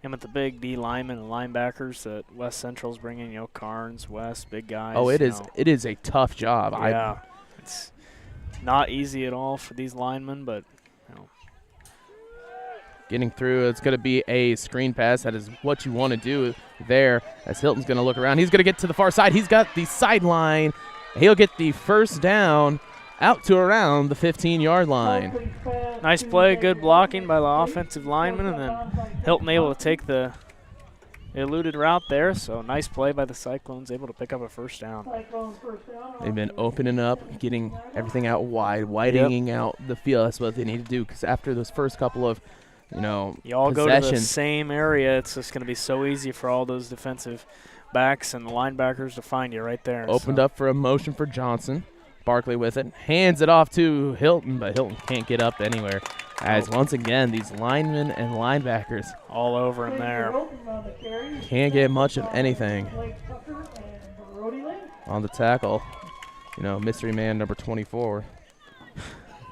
And with the big D linemen and linebackers that West Central's bringing, Carnes, West, big guys. Oh, it is a tough job. Yeah. It's not easy at all for these linemen, but getting through, it's going to be a screen pass. That is what you want to do there, as Hilton's going to look around. He's going to get to the far side. He's got the sideline. He'll get the first down out to around the 15-yard line. Nice play, good blocking by the offensive lineman, and then Hilton able to take the eluded route there. So nice play by the Cyclones, able to pick up a first down. They've been opening up, getting everything out wide, widening out the field. That's what they need to do, because after those first couple of you all go to the same area, it's just going to be so easy for all those defensive backs and the linebackers to find you right there. Opened up for a motion for Johnson. Barkley with it. Hands it off to Hilton, but Hilton can't get up anywhere. As once again, these linemen and linebackers all over him there. Can't get much of anything on the tackle. Mystery man number 24.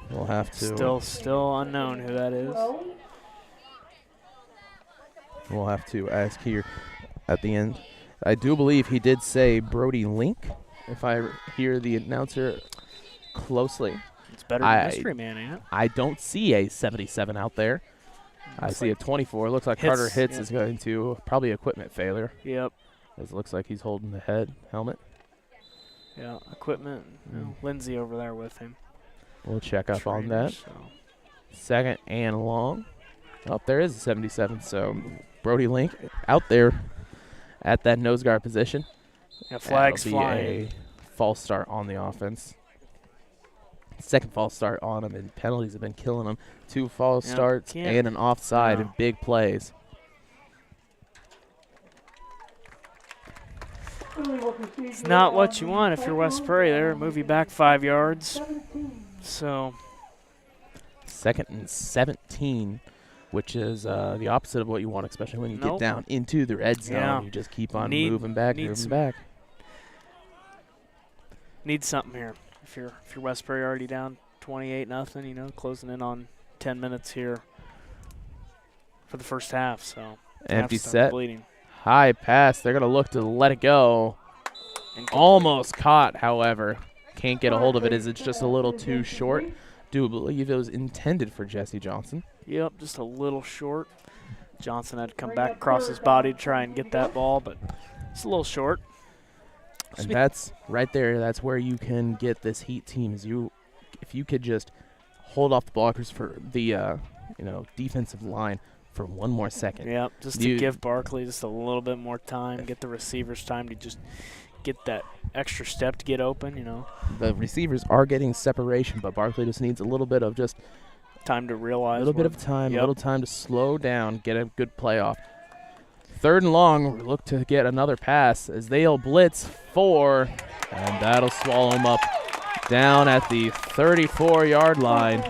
We'll have to. Still unknown who that is. We'll have to ask here at the end. I do believe he did say Brody Link, if I hear the announcer closely. It's better than Mystery Man, ain't it? I don't see a 77 out there. I see a 24. Looks like Carter Hitz is going to probably equipment failure. Yep. It looks like he's holding the helmet. Yeah, equipment. Lindsay over there with him. We'll check up on that. Second and long. Oh, there is a 77. So Brody Link out there at that nose guard position. Yeah, flags flying. A false start on the offense. Second false start on him, and penalties have been killing him. 2 false starts and an offside and big plays. It's not what you want if you're West Prairie there. Move you back 5 yards. So 2nd and 17, which is the opposite of what you want, especially when you get down into the red zone. Yeah. You just keep on moving back. Need something here. If you're West Prairie already down 28-0, closing in on 10 minutes here for the first half. So empty set, bleeding. High pass. They're gonna look to let it go. Almost caught, however, can't get a hold of it as it's just a little too short. Do believe it was intended for Jesse Johnson. Yep, just a little short. Johnson had to come back across his body to try and get that ball, but it's a little short. And that's right there. That's where you can get this Heat team. If you could just hold off the blockers for the defensive line for one more second. Yeah, just to give Barkley just a little bit more time, get the receivers time to just get that extra step to get open. The receivers are getting separation, but Barkley just needs a little bit of just time to realize. A little bit of time, a little time to slow down, get a good play off. 3rd and long, look to get another pass as they'll blitz 4, and that'll swallow them up down at the 34-yard line.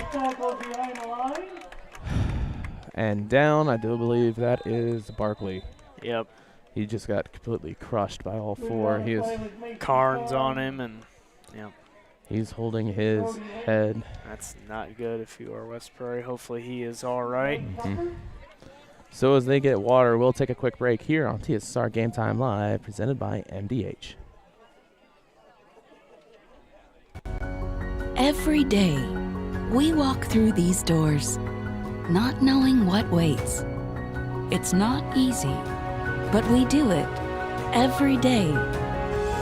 And down, I do believe that is Barkley. Yep. He just got completely crushed by all 4. He is Carnes on him, and he's holding his head. That's not good if you are West Prairie. Hopefully he is all right. So as they get water, we'll take a quick break here on TSSR Game Time Live, presented by MDH. Every day, we walk through these doors, not knowing what waits. It's not easy, but we do it every day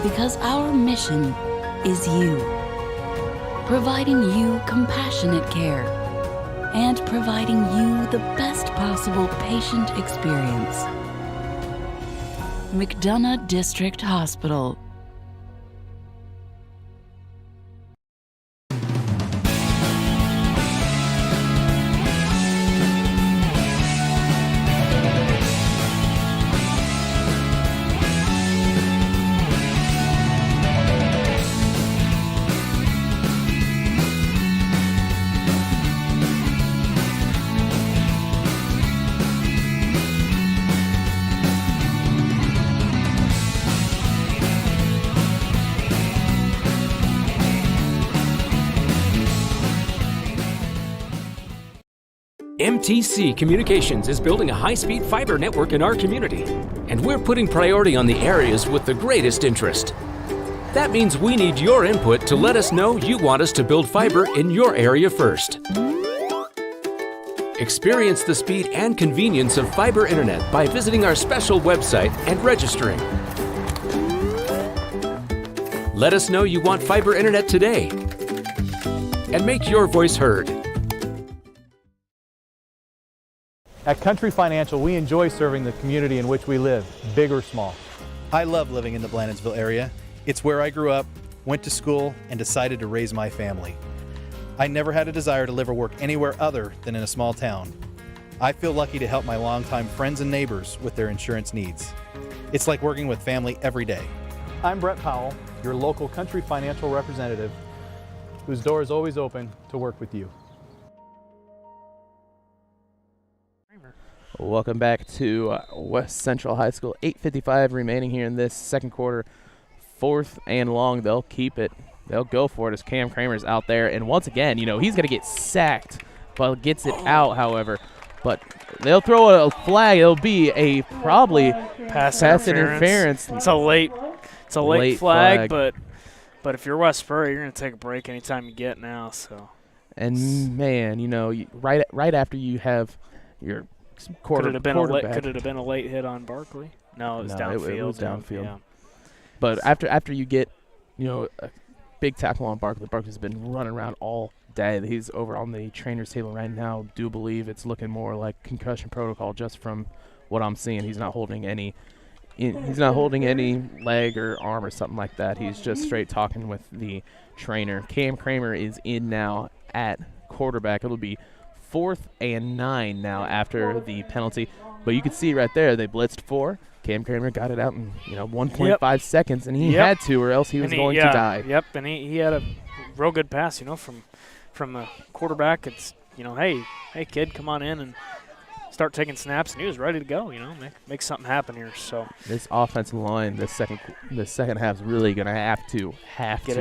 because our mission is you. providing you compassionate care and providing you the best possible patient experience. McDonough District Hospital. MTC Communications is building a high-speed fiber network in our community, and we're putting priority on the areas with the greatest interest. That means we need your input to let us know you want us to build fiber in your area first. Experience the speed and convenience of fiber internet by visiting our special website and registering. Let us know you want fiber internet today, and make your voice heard. At Country Financial, we enjoy serving the community in which we live, big or small. I love living in the Blandonsville area. It's where I grew up, went to school, and decided to raise my family. I never had a desire to live or work anywhere other than in a small town. I feel lucky to help my longtime friends and neighbors with their insurance needs. It's like working with family every day. I'm Brett Powell, your local Country Financial representative, whose door is always open to work with you. Welcome back to West Central High School. 8:55 remaining here in this second quarter. 4th and long. They'll keep it. They'll go for it as Cam Kramer's out there. And once again, you know, he's going to get sacked, but gets it out, however. But they'll throw a flag. It'll be a probably pass interference. It's a late flag, but if you're West Prairie, you're going to take a break anytime you get now. So. And, man, you know, right after you have your could it have been a late hit on Barkley? No, it was downfield. It was downfield. Yeah. But after you get, you know, a big tackle on Barkley, Barkley's been running around all day. He's over on the trainer's table right now. Do believe it's looking more like concussion protocol just from what I'm seeing. He's not holding any leg or arm or something like that. He's just straight talking with the trainer. Cam Kramer is in now at quarterback. It'll be 4th and 9 now after the penalty. But you can see right there, they blitzed 4. Cam Kramer got it out in 1.5 seconds, and he had to, or else he was going to die. Yep, and he had a real good pass, from the quarterback. It's, hey kid, come on in and start taking snaps, and he was ready to go. Make something happen here. So this offensive line, the second half is really going to have to get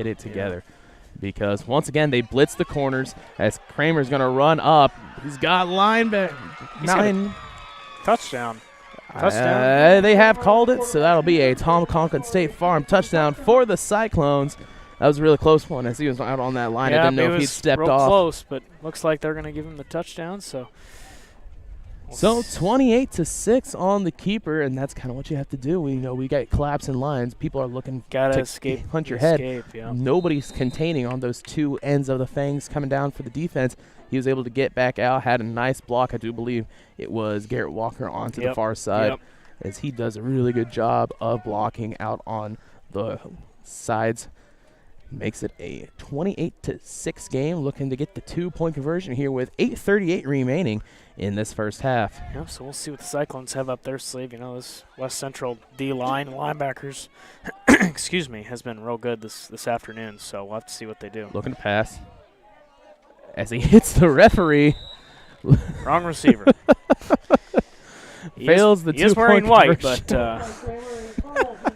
it together. Yeah. Because once again they blitz the corners as Kramer's going to run up. He's got linebacker. Touchdown. They have called it, so that'll be a Tom Conklin State Farm touchdown for the Cyclones. That was a really close one as he was out on that line. I didn't know if he'd stepped off. Close, but looks like they're going to give him the touchdown. So 28-6 on the keeper, and that's kind of what you have to do. We got collapsing lines. People are looking to hunt your head. Yeah. Nobody's containing on those two ends of the fangs coming down for the defense. He was able to get back out, had a nice block. I do believe it was Garrett Walker onto the far side, as he does a really good job of blocking out on the sides. Makes it a 28-6 game, looking to get the 2-point conversion here with 8:38 remaining in this first half. Yep, so we'll see what the Cyclones have up their sleeve. This West Central D-line linebackers, has been real good this afternoon, so we'll have to see what they do. Looking to pass as he hits the referee. Wrong receiver. Fails the 2-point He is wearing white, conversion. but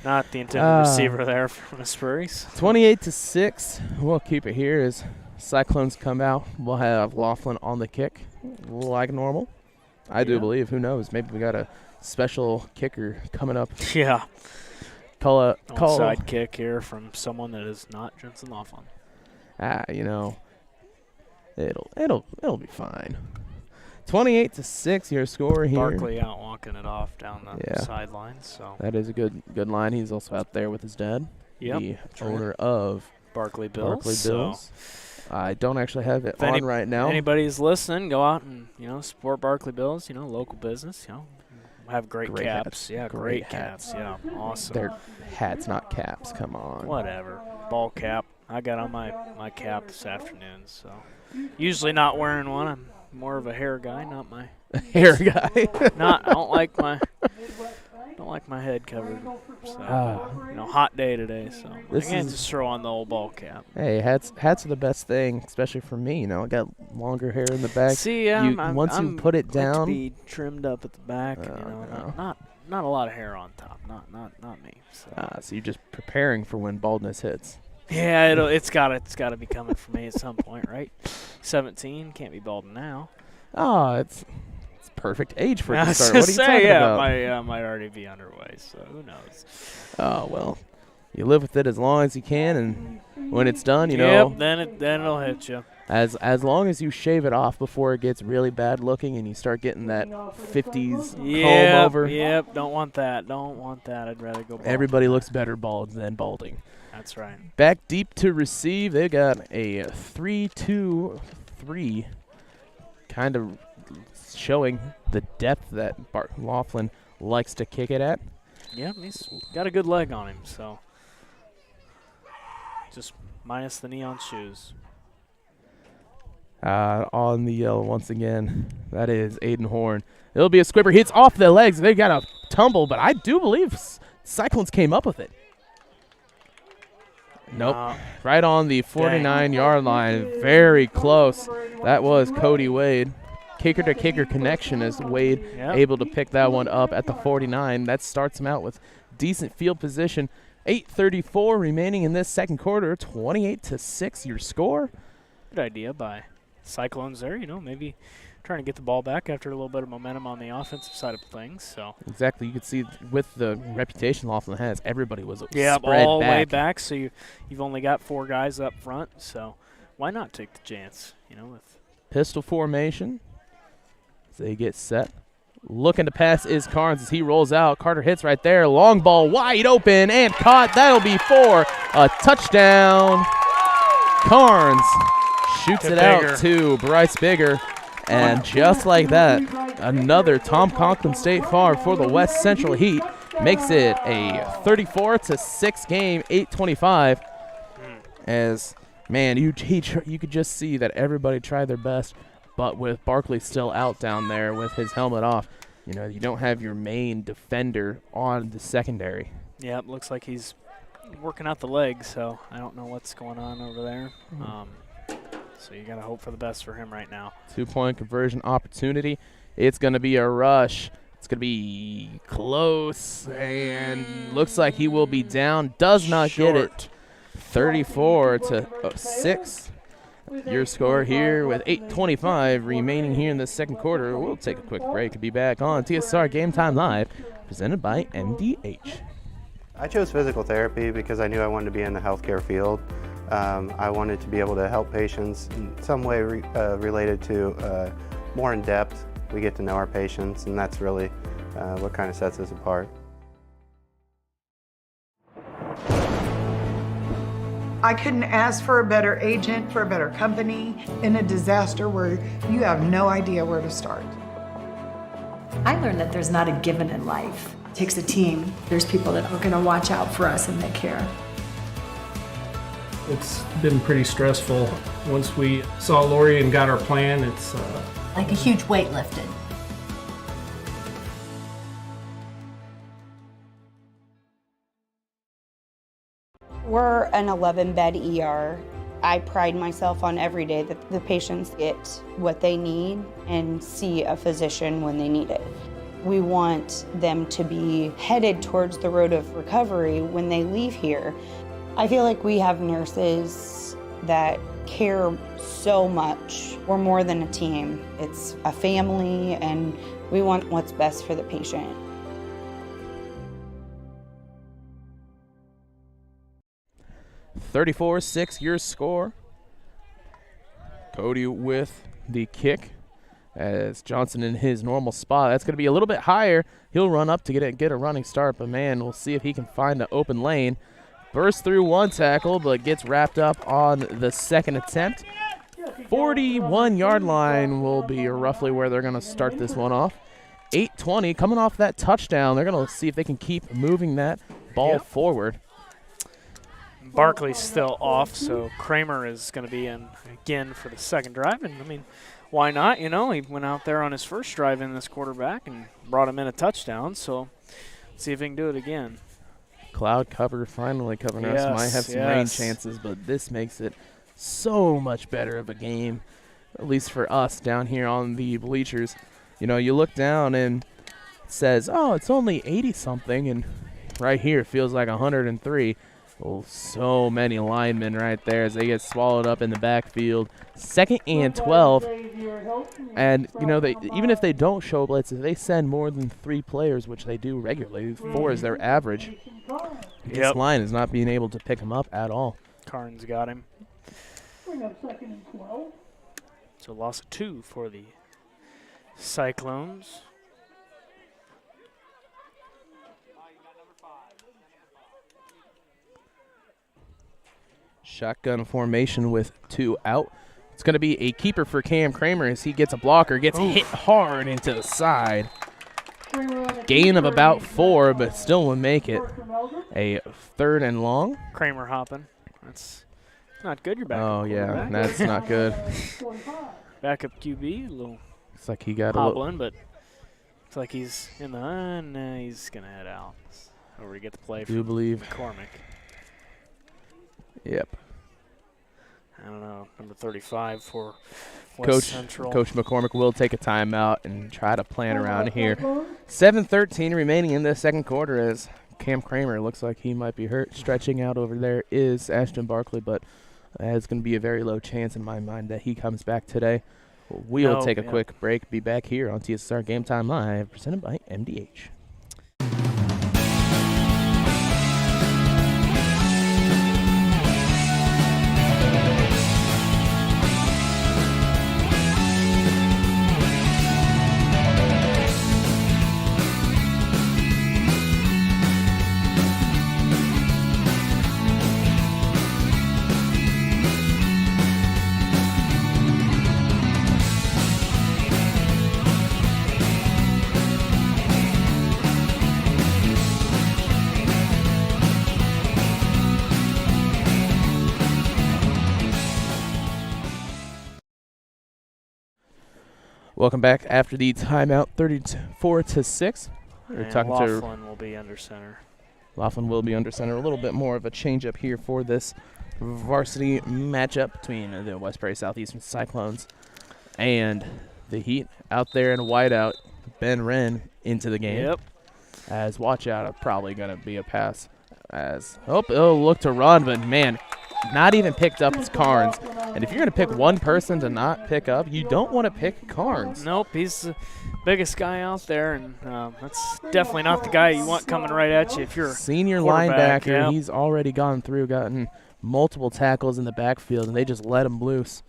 not the intended receiver there from the Spurries. 28-6. We'll keep it here as Cyclones come out. We'll have Laughlin on the kick like normal. I do believe. Who knows? Maybe we got a special kicker coming up. Yeah. Call side kick here from someone that is not Jensen Laughlin. It'll be fine. 28-6, your score here. Barkley out walking it off down the sideline. So that is a good line. He's also out there with his dad, the owner of Barkley Bills. Barkley Bills. I don't actually have it If on right now. anybody's listening, go out and, support Barkley Bills, local business, have great caps. Hats. Yeah, Great great caps. Yeah, awesome. They're hats, not caps. Come on. Whatever. Ball cap. I got on my cap this afternoon, so usually not wearing one. I'm more of a hair guy, not my Hair guy. I don't like my head covered. So, hot day today, so I can't just throw on the old ball cap. Hey, hats are the best thing, especially for me. I got longer hair in the back. See, once you put it down, like to be trimmed up at the back, and, not a lot of hair on top. Not me. So you're just preparing for when baldness hits. Yeah, it's gotta be coming for me at some point, right? 17, can't be balding now. Oh, it's perfect age for it to start. What What are you talking about? Might already be underway, so who knows? Oh, well, you live with it as long as you can, and when it's done, then it'll hit you. As long as you shave it off before it gets really bad looking and you start getting that 50s comb over. Yep, don't want that. I'd rather go bald. Everybody looks better bald than balding. That's right. Back deep to receive. They got a 3-2-3, kind of showing the depth that Laughlin likes to kick it at. Yep, he's got a good leg on him, so just minus the neon shoes. On the yellow once again. That is Aiden Horn. It'll be a squibber. Hits off the legs. They got a tumble, but I do believe Cyclones came up with it. Nope. Right on the 49-yard line. Very close. That was Cody Wade. Kicker-to-kicker connection as Wade able to pick that one up at the 49. That starts him out with decent field position. 8:34 remaining in this second quarter. 28-6 your score. Good idea by Cyclones there, maybe trying to get the ball back after a little bit of momentum on the offensive side of things. So exactly, you could see with the reputation Laughlin has, everybody was spread all the back. way back. So you've only got 4 guys up front. So why not take the chance? With pistol formation. As they get set, looking to pass is Carnes as he rolls out. Carter hits right there. Long ball wide open and caught. That'll be for a touchdown. Carnes shoots it out to Bryce Bigger. And just like that, another Tom Conklin State Farm for the West Central Heat makes it a 34-6 game, 8:25. As, man, you could just see that everybody tried their best, but with Barkley still out down there with his helmet off, you don't have your main defender on the secondary. Yeah, it looks like he's working out the legs, so I don't know what's going on over there. So you got to hope for the best for him right now. 2-point conversion opportunity. It's going to be a rush. It's going to be close, and looks like he will be down. Does not get it. 34-6. Your score here with 8:25 remaining here in the second quarter. We'll take a quick break and be back on TSSR Game Time Live, presented by MDH. I chose physical therapy because I knew I wanted to be in the healthcare field. I wanted to be able to help patients in some way related to more in depth. We get to know our patients, and that's really what kind of sets us apart. I couldn't ask for a better agent, for a better company in a disaster where you have no idea where to start. I learned that there's not a given in life. It takes a team. There's people that are going to watch out for us and they care. It's been pretty stressful. Once we saw Lori and got our plan, it's like a huge weight lifted. We're an 11-bed ER. I pride myself on every day that the patients get what they need and see a physician when they need it. We want them to be headed towards the road of recovery when they leave here. I feel like we have nurses that care so much. We're more than a team. It's a family, and we want what's best for the patient. (34-6) your score. Cody with the kick as Johnson in his normal spot. That's going to be a little bit higher. He'll run up to get a running start, but man, we'll see if he can find an open lane. Bursts through one tackle, but gets wrapped up on the second attempt. 41-yard line will be roughly where they're going to start this one off. 8:20 coming off that touchdown. They're going to see if they can keep moving that ball forward. Barkley's still off, so Kramer is going to be in again for the second drive. And, I mean, why not? You know, he went out there on his first drive in this quarterback and brought him in a touchdown. So let's see if he can do it again. Cloud cover finally covering us. Might have some rain chances, but this makes it so much better of a game, at least for us down here on the bleachers. You know, you look down and it says, oh, it's only 80-something, and right here it feels like 103. Oh, so many linemen right there as they get swallowed up in the backfield. 2nd and 12. And, you know, even if they don't show blitz, if they send more than 3 players, which they do regularly, 4 is their average, this line is not being able to pick them up at all. Karn's got him. So loss of 2 for the Cyclones. Shotgun formation with 2 out. It's going to be a keeper for Cam Kramer as he gets a blocker, gets hit hard into the side. Gain of about 4, but still will make it a 3rd and long. Kramer hopping. That's not good. You're back. Oh, yeah, that's not good. Backup QB, a little it's like he got hobbling, but it's like he's in the no, he's going to head out. Over to get the play from McCormick. Yep. I don't know, number 35 for West Central. Coach McCormick will take a timeout and try to plan around here. 7:13 remaining in the second quarter as Cam Kramer looks like he might be hurt. Stretching out over there is Ashton Barkley, but it's going to be a very low chance in my mind that he comes back today. We'll take a quick break. Be back here on TSSR Game Time Live, presented by MDH. Welcome back after the timeout, 34-6. We're talking Laughlin will be under center. Laughlin will be under center. A little bit more of a change up here for this varsity matchup between the West Prairie Southeastern Cyclones and the Heat. Out there in whiteout, Ben Wren into the game. Yep. As watch out, probably going to be a pass. As it'll look to run, but man, not even picked up as Carnes. And if you're going to pick one person to not pick up, you don't want to pick Carnes. Nope, he's the biggest guy out there, and that's definitely not the guy you want coming right at you if you're senior linebacker. He's already gone through, gotten multiple tackles in the backfield, and they just let him loose.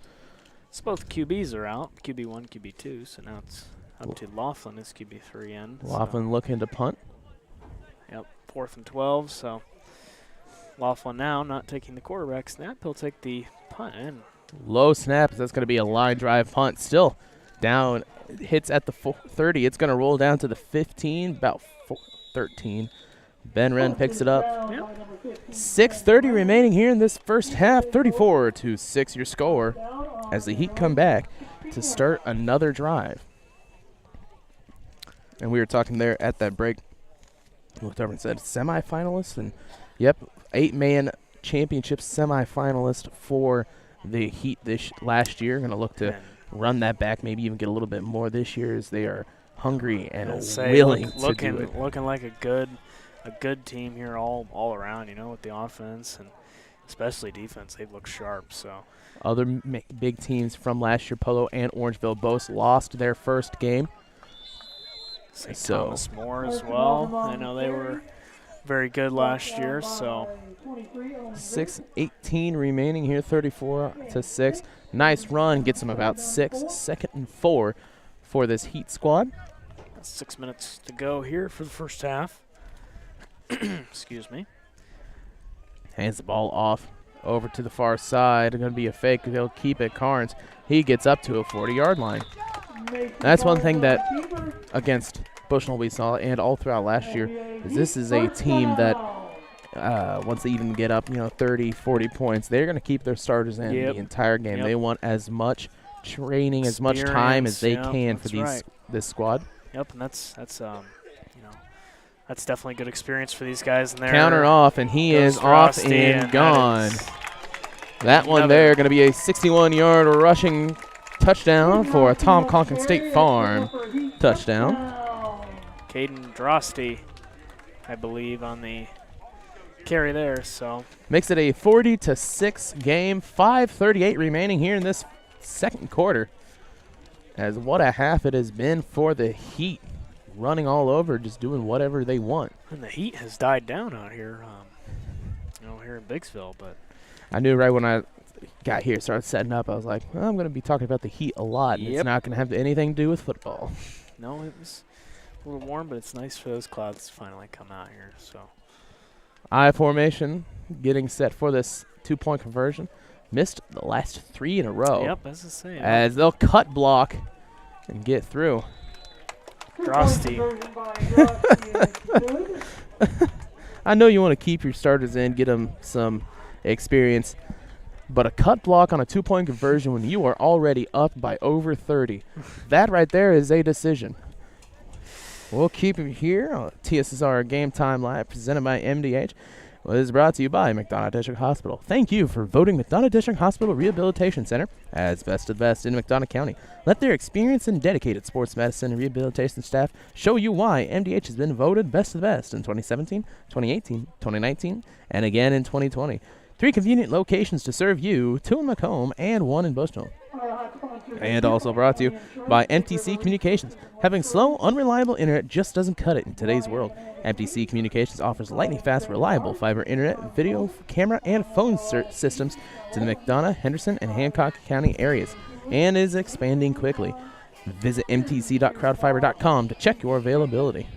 So both QBs are out, QB1, QB2, so now it's up to Laughlin as QB3 end. Laughlin looking to punt. Yep, 4th and 12, so Laughlin now not taking the quarterback snap. He'll take the punt in. Low snaps. That's going to be a line drive punt. Still down. Hits at the 30. It's going to roll down to the 15, about 13. Ben Wren picks it up. 6:30 remaining here in this first half. 34-6 your score as the Heat come back to start another drive. And we were talking there at that break. Looked over and said semifinalist, and yep, 8-man championship semifinalist for the Heat this last year. Going to look to run that back, maybe even get a little bit more this year as they are hungry and willing to do it. Looking like a good team here all around, you know, with the offense and especially defense. They look sharp. So other big teams from last year, Polo and Orangeville, both lost their first game. St. Thomas More as well. I know they were very good last year. So 6:18 remaining here, 34-6. Nice run, gets them about 6. 2nd and 4 for this Heat squad. 6 minutes to go here for the first half. Excuse me. Hands the ball off over to the far side. Going to be a fake. They'll keep it. Carnes, he gets up to a 40-yard line. That's one thing that against Bushnell we saw, and all throughout last year, is this is a team that once they even get up, 30, 40 points, they're going to keep their starters in the entire game. They want as much training, as much time as they can for this squad. Yep, and that's definitely good experience for these guys in there. Counter off, and he is off and gone. That one there going to be a 61-yard rushing touchdown for a Tom Conklin State Farm touchdown. Caden Drosty, I believe, on the carry there. So makes it a 40-6 game. 5:38 remaining here in this second quarter. As what a half it has been for the Heat, running all over, just doing whatever they want. And the heat has died down out here, here in Biggsville. But I knew right when I got here, started setting up, I was like, well, I'm going to be talking about the Heat a lot. And it's not going to have anything to do with football. No, it was a little warm, but it's nice for those clouds to finally come out here. So I formation getting set for this 2-point conversion. Missed the last 3 in a row. Yep, as I say. As they'll cut block and get through. Drosty. I know you want to keep your starters in, get them some experience, but a cut block on a 2-point conversion when you are already up by over 30, that right there is a decision. We'll keep him here on TSSR Game Time Live, presented by MDH. Well, this is brought to you by McDonough District Hospital. Thank you for voting McDonough District Hospital Rehabilitation Center as best of the best in McDonough County. Let their experienced and dedicated sports medicine and rehabilitation staff show you why MDH has been voted best of the best in 2017, 2018, 2019, and again in 2020. 3 convenient locations to serve you, 2 in Macomb and 1 in Bushnell. And also brought to you by MTC Communications. Having slow, unreliable internet just doesn't cut it in today's world. MTC Communications offers lightning-fast, reliable fiber internet, video, camera, and phone systems to the McDonough, Henderson, and Hancock County areas, and is expanding quickly. Visit mtc.crowdfiber.com to check your availability.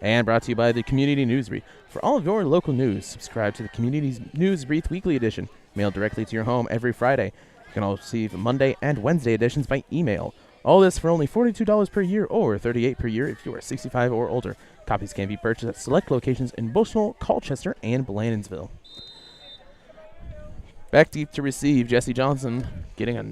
And brought to you by the Community News Brief. For all of your local news, subscribe to the Community News Brief Weekly Edition, mailed directly to your home every Friday. You can also receive Monday and Wednesday editions by email. All this for only $42 per year or $38 per year if you are 65 or older. Copies can be purchased at select locations in Bushnell, Colchester, and Blandonsville. Back deep to receive, Jesse Johnson getting a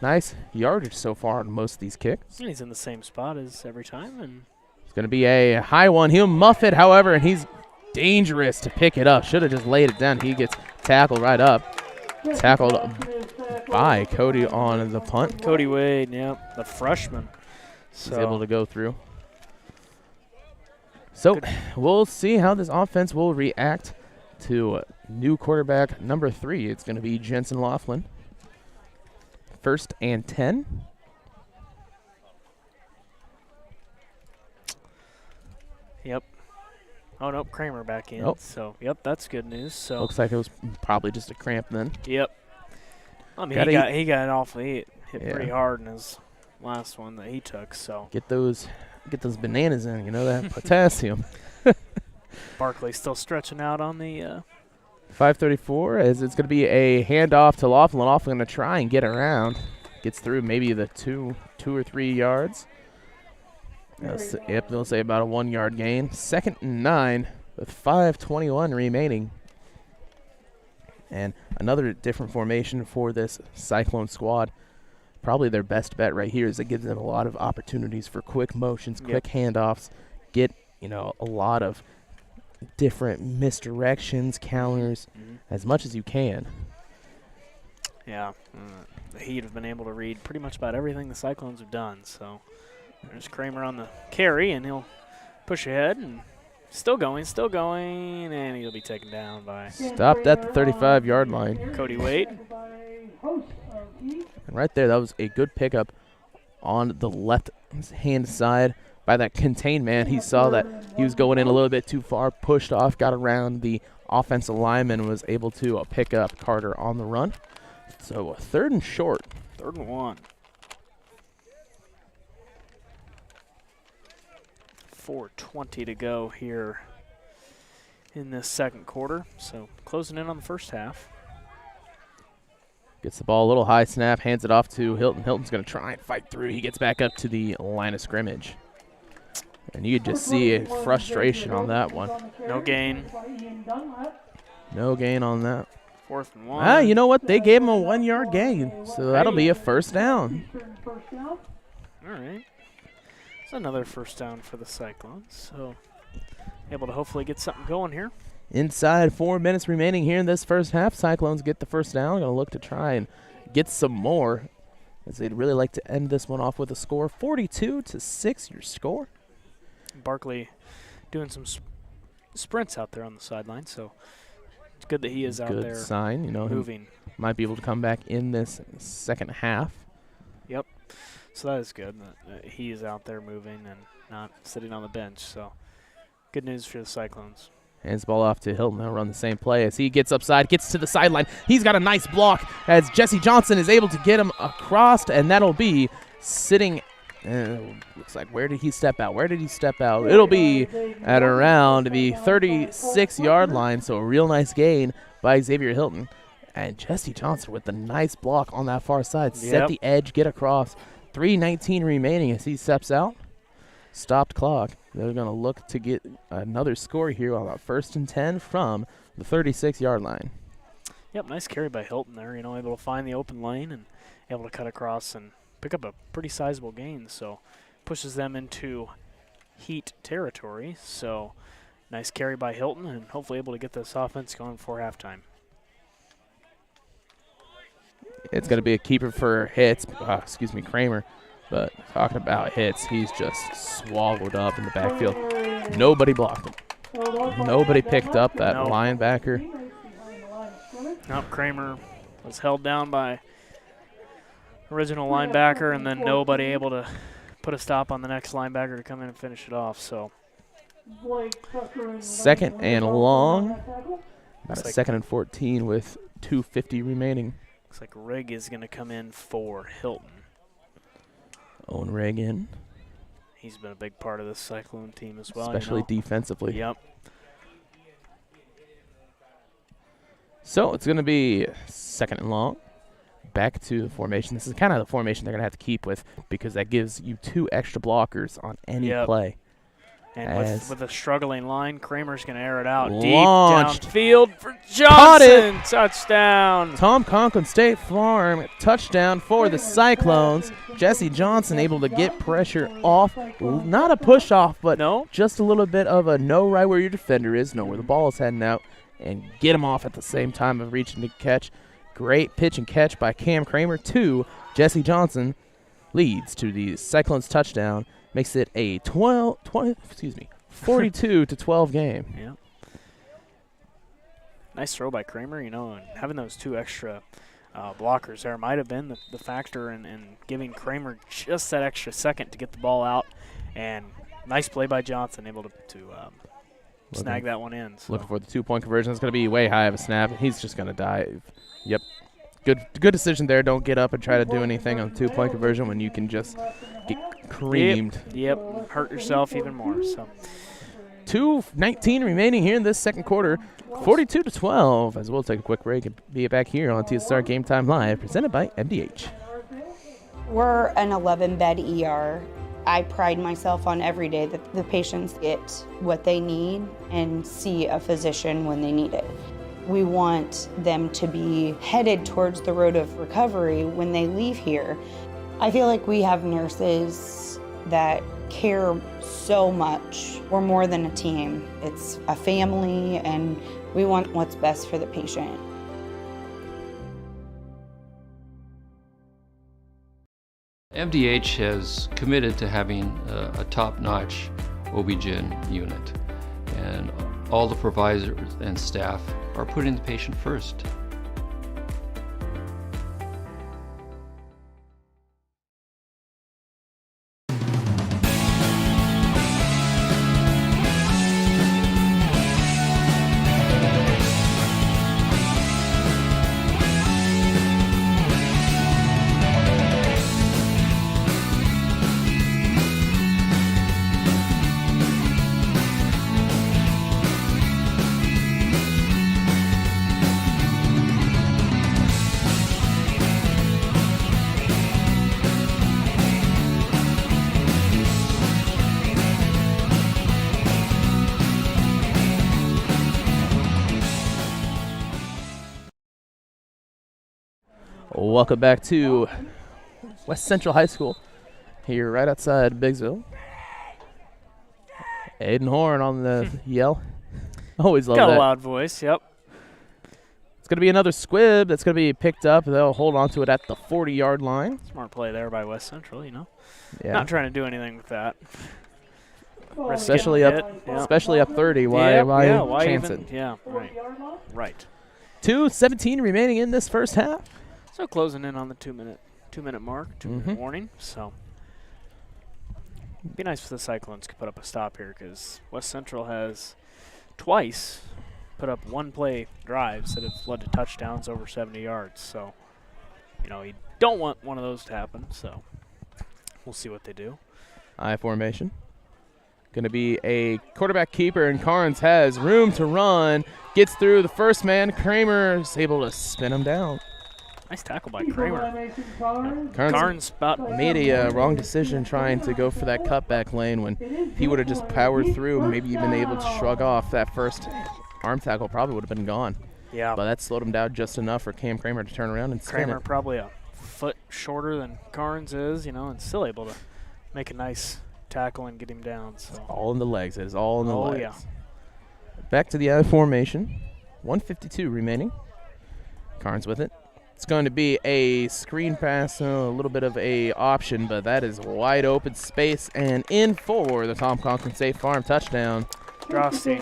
nice yardage so far on most of these kicks. He's in the same spot as every time. And it's going to be a high one. He'll muff it, however, and he's dangerous to pick it up. Should have just laid it down. He gets tackled right up. Tackled by Cody on the punt. Cody Wade, the freshman. So he's able to go through. So we'll see how this offense will react to new quarterback number 3. It's going to be Jensen Laughlin. 1st and 10. Yep. Oh, nope, Kramer back in. So, yep, that's good news. So looks like it was probably just a cramp then. Yep. I mean, he got awfully hit pretty hard in his last one that he took. So get those bananas in, that potassium. Barkley still stretching out on the 5:34 as it's going to be a handoff to Laughlin. Laughlin going to try and get around. Gets through maybe the 2 or 3 yards. Yep, they'll say about a 1-yard gain. 2nd and 9 with 5:21 remaining. And another different formation for this Cyclone squad. Probably their best bet right here is it gives them a lot of opportunities for quick motions, quick handoffs, get, a lot of different misdirections, counters, as much as you can. Yeah, the Heat have been able to read pretty much about everything the Cyclones have done. So there's Kramer on the carry, and he'll push ahead and still going, and he'll be taken down by. Stopped at the 35-yard line. Cody Wade. And right there, that was a good pickup on the left-hand side by that contained man. He saw that he was going in a little bit too far, pushed off, got around the offensive lineman, and was able to pick up Carter on the run. So 3rd and short. 3rd and 1. 4:20 to go here in this second quarter. So closing in on the first half. Gets the ball a little high snap, hands it off to Hilton. Hilton's going to try and fight through. He gets back up to the line of scrimmage. And you could just see frustration on that one. No gain. No gain on that. 4th and 1. You know what? They gave him a 1-yard gain, so that'll be a first down. All right. It's another first down for the Cyclones. So able to hopefully get something going here. Inside 4 minutes remaining here in this first half. Cyclones get the first down. Going to look to try and get some more, as they'd really like to end this one off with a score. 42-6 your score. Barkley doing some sprints out there on the sideline, so it's good that he is out there. Good sign, you know, moving. Might be able to come back in this second half. Yep. So that is good that he is out there moving and not sitting on the bench. So good news for the Cyclones. Hands the ball off to Hilton. They'll run the same play as he gets upside, gets to the sideline. He's got a nice block as Jesse Johnson is able to get him across, and that'll be sitting. Looks like, where did he step out? Where did he step out? It'll be at around the 36-yard line, so a real nice gain by Xavier Hilton. And Jesse Johnson with the nice block on that far side. Set the edge, get across. 3:19 remaining as he steps out. Stopped clock. They're going to look to get another score here on that 1st and 10 from the 36-yard line. Yep, nice carry by Hilton there. You know, able to find the open lane and able to cut across and pick up a pretty sizable gain. So pushes them into heat territory. So nice carry by Hilton and hopefully able to get this offense going for halftime. It's going to be a keeper for Hits. Kramer. But talking about Hits, he's just swallowed up in the backfield. Nobody blocked him. Nobody picked up that linebacker. Nope, Kramer was held down by original linebacker, and then nobody able to put a stop on the next linebacker to come in and finish it off. So 2nd and long. About a 2nd and 14 with 2:50 remaining. Looks like Rigg is going to come in for Hilton. Owen Rigg in. He's been a big part of this Cyclone team as well. Especially defensively. Yep. So it's going to be 2nd and long. Back to the formation. This is kind of the formation they're going to have to keep with because that gives you 2 extra blockers on any play. And with a struggling line, Kramer's going to air it out launched. Deep downfield for Johnson. Touchdown. Tom Conklin State Farm. Touchdown for the Cyclones. Jesse Johnson able to get pressure off. Not a push off, but just a little bit of a know right where your defender is, know where the ball is heading out, and get him off at the same time of reaching to catch. Great pitch and catch by Cam Kramer to Jesse Johnson. Leads to the Cyclones touchdown. Makes it a 42-12 game. Yeah. Nice throw by Kramer, you know, and having those 2 extra blockers there might have been the factor in giving Kramer just that extra second to get the ball out. And nice play by Johnson, able to snag that one in. So. Looking for the 2-point conversion. It's going to be way high of a snap. He's just going to dive. Yep. Good decision there. Don't get up and try to do anything on 2-point conversion when you can just get creamed. Yep. Hurt yourself even more. So 2:19 remaining here in this second quarter. 42-12. As we'll take a quick break and be back here on TSSR Game Time Live, presented by MDH. We're an 11-bed ER. I pride myself on every day that the patients get what they need and see a physician when they need it. We want them to be headed towards the road of recovery when they leave here. I feel like we have nurses that care so much. We're more than a team. It's a family, and we want what's best for the patient. MDH has committed to having a top-notch OB-GYN unit, and all the providers and staff are putting the patient first. Welcome back to West Central High School here right outside Biggsville. Aiden Horn on the yell. Always love that. Got a loud voice, yep. It's going to be another squib that's going to be picked up. They'll hold on to it at the 40-yard line. Smart play there by West Central, you know. Yeah. Not trying to do anything with that. Especially up 30. Why chance it? Yeah, right. Right. 2:17 remaining in this first half. So closing in on the 2-minute mark, 2-minute warning. So it'd be nice if the Cyclones could put up a stop here, because West Central has twice put up one-play drives that have led to touchdowns over 70 yards. So, you know, you don't want one of those to happen. So we'll see what they do. I formation. Going to be a quarterback keeper, and Carnes has room to run. Gets through the first man. Kramer is able to spin him down. Nice tackle by Kramer. Carnes made a wrong decision trying to go for that cutback lane when he would have just powered through, maybe even able to shrug off that first arm tackle. Probably would have been gone. Yeah. But that slowed him down just enough for Cam Kramer to turn around and spin Kramer it. probably a foot shorter than Carnes is, you know, and still able to make a nice tackle and get him down. So. It's all in the legs. It is all in the legs. Yeah. Back to the I formation. 1:52 remaining. Carnes with it. It's going to be a screen pass, a little bit of a option, but that is wide open space and in for the Tom Conklin State Farm touchdown. Drosty.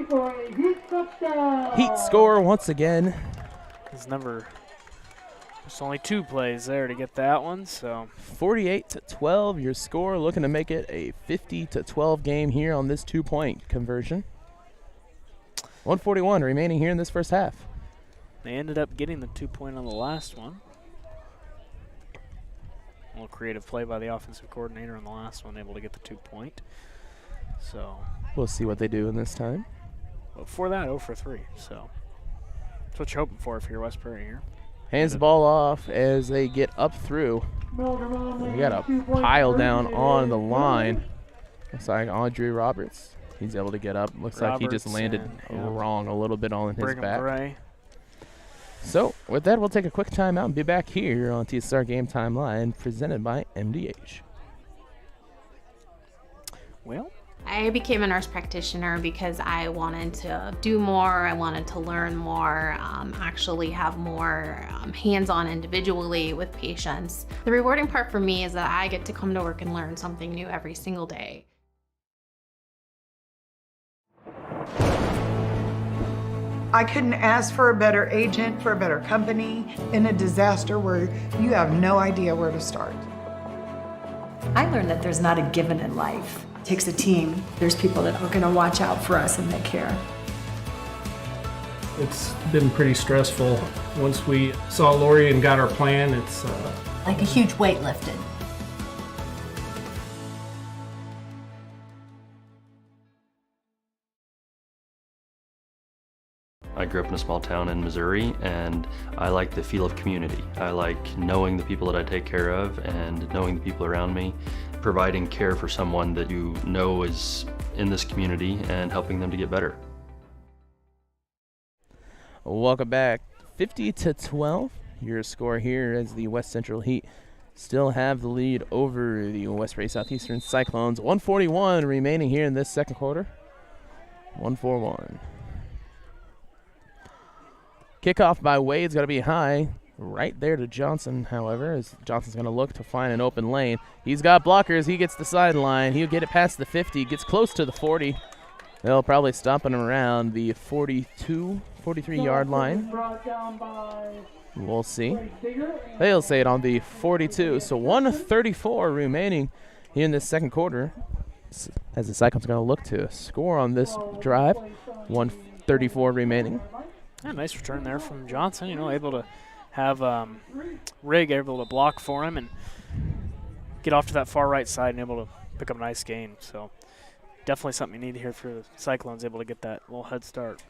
For a Heat touchdown. Heat score once again. There's only 2 plays there to get that one, so 48-12, your score, looking to make it a 50-12 game here on this 2-point conversion. 1:41 remaining here in this first half. They ended up getting the 2-point on the last one. A little creative play by the offensive coordinator on the last one, able to get the 2-point. So we'll see what they do in this time. But before that, 0 for 3. So that's what you're hoping for if you're West Prairie here. Hands the ball off as they get up through. We got a pile down on the line. Looks like Andre Roberts. He's able to get up. Looks like he just landed wrong a little bit on his back. Bray. So with that, we'll take a quick timeout and be back here on TSSR Game Time Live, presented by MDH. Well, I became a nurse practitioner because I wanted to do more, I wanted to learn more, actually have more hands-on individually with patients. The rewarding part for me is that I get to come to work and learn something new every single day. I couldn't ask for a better agent, for a better company in a disaster where you have no idea where to start. I learned that there's not a given in life. It takes a team. There's people that are going to watch out for us and that care. It's been pretty stressful. Once we saw Lori and got our plan, it's like a huge weight lifted. I grew up in a small town in Missouri, and I like the feel of community. I like knowing the people that I take care of and knowing the people around me, providing care for someone that you know is in this community and helping them to get better. Welcome back. 50-12, your score here as the West Central Heat still have the lead over the West Prairie Southeastern Cyclones. 1:41 remaining here in this second quarter. 1-4-1. Kickoff by Wade's got to be high. Right there to Johnson, however, as Johnson's going to look to find an open lane. He's got blockers. He gets the sideline. He'll get it past the 50. Gets close to the 40. They'll probably stop him around the 43-yard line. We'll see. They'll say it on the 42. So 1:34 remaining here in this second quarter. As the Cyclones are going to look to score on this drive. 1:34 remaining. Yeah, nice return there from Johnson, you know, able to have Rigg able to block for him and get off to that far right side and able to pick up a nice gain. So definitely something you need here for the Cyclones, able to get that little head start.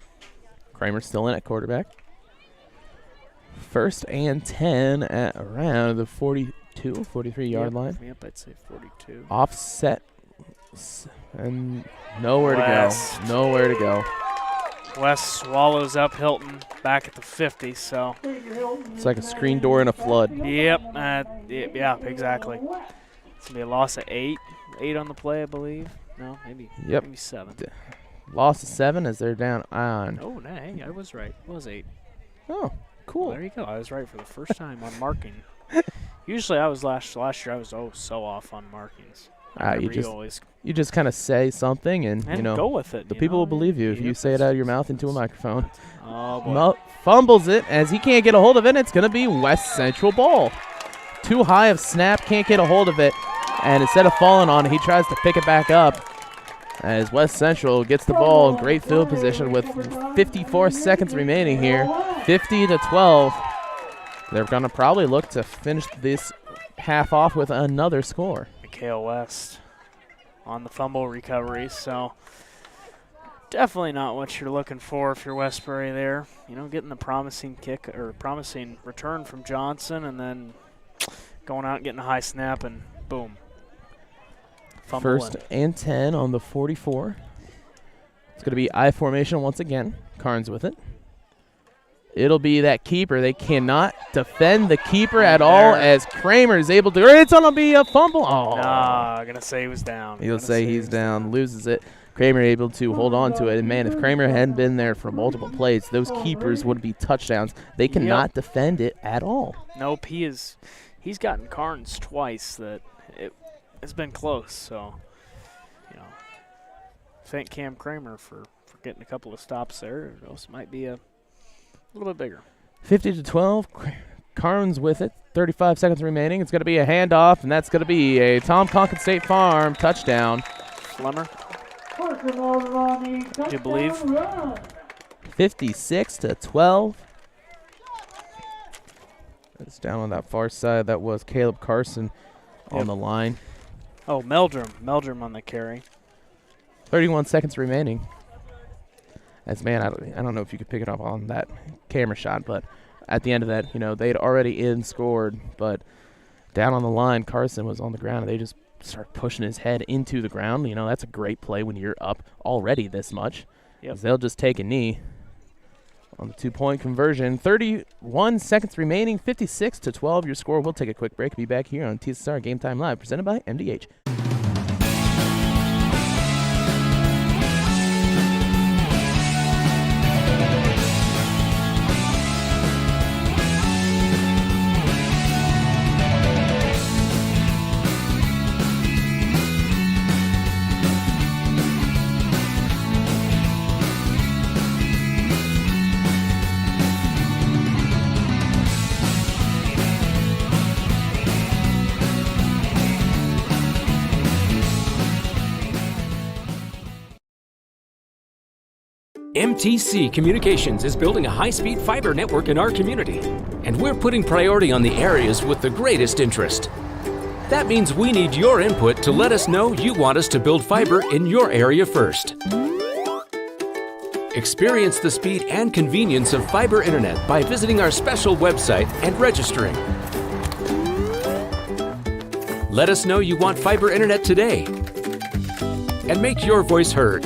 Kramer's still in at quarterback. 1st and 10 at around the 43-yard line. Yep, I'd say 42. Offset and nowhere to go. Nowhere to go. West swallows up Hilton back at the 50, so. It's like a screen door in a flood. Yep, yeah, exactly. It's going to be a loss of 8. 8 on the play, I believe. No, maybe 7. Loss of 7 as they're down on. Oh, no, hey, I was right. It was 8. Oh, cool. Well, there you go. I was right for the first time on marking. Usually I was last year I was so off on markings. You just kind of say something and you know go with it. The people will believe you if you say it out of your mouth into a microphone. Oh boy. Fumbles it as he can't get a hold of it. It's going to be West Central ball. Too high of snap, can't get a hold of it. And instead of falling on it, he tries to pick it back up as West Central gets the ball in great field position with 54 seconds remaining here. 50-12. They're going to probably look to finish this half off with another score. Mikhail West on the fumble recovery, so definitely not what you're looking for if you're Westbury there. You know, getting the promising kick or promising return from Johnson and then going out and getting a high snap and boom. Fumble. First and 10 on the 44. It's going to be I formation once again. Carnes with it. It'll be that keeper. They cannot defend the keeper at all as Kramer is able to. It's going to be a fumble. Oh. Nah, I'm going to say he was down. He'll say he's down, loses it. Kramer able to hold on to it. And, man, if Kramer hadn't been there for multiple plays, those keepers would be touchdowns. They cannot defend it at all. Nope, he's gotten Carnes twice that it's been close. So, you know, thank Cam Kramer for getting a couple of stops there. It also might be a little bit bigger. 50-12. Carnes with it. 35 seconds remaining. It's going to be a handoff, and that's going to be a Tom Conkin State Farm touchdown. Flemmer. Do you believe? 56-12. It's down on that far side. That was Caleb Carson on the line. Oh, Meldrum on the carry. 31 seconds remaining. As man, I don't know if you could pick it up on that camera shot, but at the end of that, you know, they'd already scored, but down on the line, Carson was on the ground, and they just start pushing his head into the ground. You know, that's a great play when you're up already this much. Yep. They'll just take a knee on the 2-point conversion. 31 seconds remaining, 56-12 your score. We'll take a quick break. Be back here on TSSR Game Time Live, presented by MDH. MTC Communications is building a high-speed fiber network in our community, and we're putting priority on the areas with the greatest interest. That means we need your input to let us know you want us to build fiber in your area first. Experience the speed and convenience of fiber internet by visiting our special website and registering. Let us know you want fiber internet today, and make your voice heard.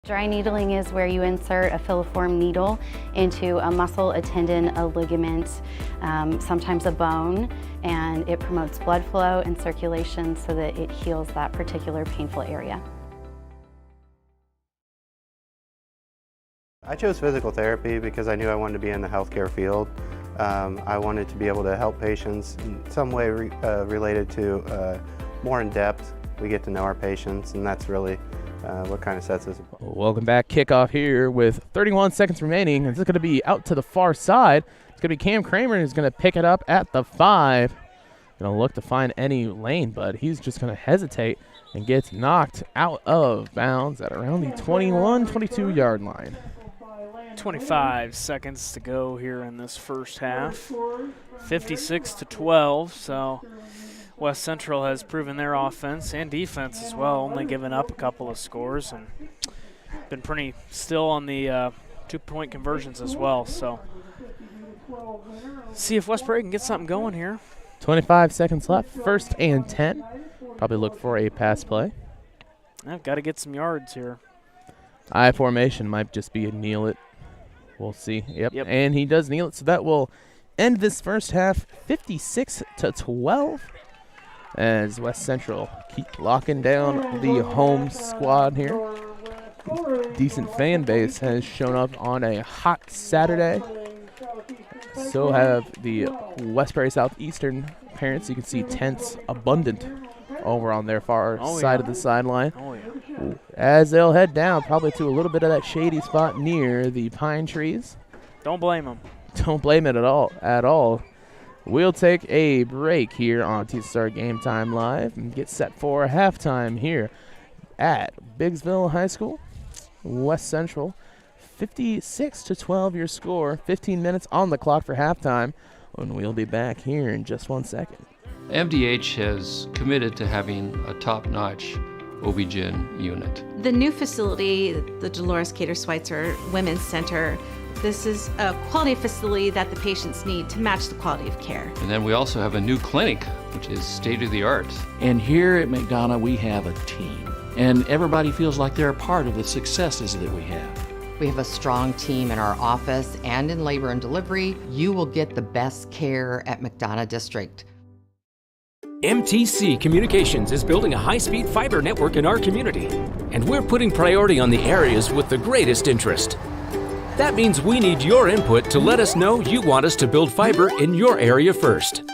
Dry needling is where you insert a filiform needle into a muscle, a tendon, a ligament, sometimes a bone, and it promotes blood flow and circulation so that it heals that particular painful area. I chose physical therapy because I knew I wanted to be in the healthcare field. I wanted to be able to help patients in some way related to more in depth. We get to know our patients, and that's really what kind of sets us apart. Welcome back. Kickoff here with 31 seconds remaining. This is going to be out to the far side. It's going to be Cam Kramer who's going to pick it up at the 5. Going to look to find any lane, but he's just going to hesitate and gets knocked out of bounds at around the 21, 22-yard line. 25 seconds to go here in this first half. 56-12, so West Central has proven their offense and defense as well, only giving up a couple of scores and been pretty still on the 2-point conversions as well. So see if Westbury can get something going here. 25 seconds left, first and 10. Probably look for a pass play. I've got to get some yards here. I formation might just be a kneel it. We'll see. Yep. And he does kneel it, so that will end this first half 56-12 as West Central keep locking down the home squad here. Decent fan base has shown up on a hot Saturday. So have the West Prairie Southeastern parents. You can see tents abundant over on their far side of the sideline. As they'll head down probably to a little bit of that shady spot near the pine trees. Don't blame them. Don't blame it at all. We'll take a break here on TSSR Game Time Live and get set for halftime here at Biggsville High School. West Central, 56-12 your score, 15 minutes on the clock for halftime, and we'll be back here in just 1 second. MDH has committed to having a top-notch OB-GYN unit. The new facility, the Dolores Cater Schweitzer Women's Center, this is a quality facility that the patients need to match the quality of care. And then we also have a new clinic, which is state-of-the-art. And here at McDonough, we have a team. And everybody feels like they're a part of the successes that we have. We have a strong team in our office and in labor and delivery. You will get the best care at McDonough District. MTC Communications is building a high-speed fiber network in our community, and we're putting priority on the areas with the greatest interest. That means we need your input to let us know you want us to build fiber in your area first.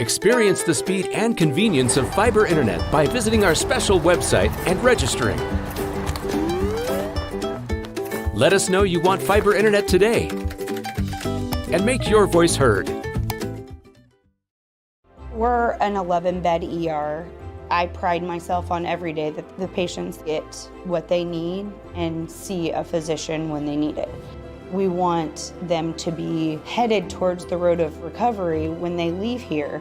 Experience the speed and convenience of fiber internet by visiting our special website and registering. Let us know you want fiber internet today and make your voice heard. We're an 11-bed ER. I pride myself on every day that the patients get what they need and see a physician when they need it. We want them to be headed towards the road of recovery when they leave here.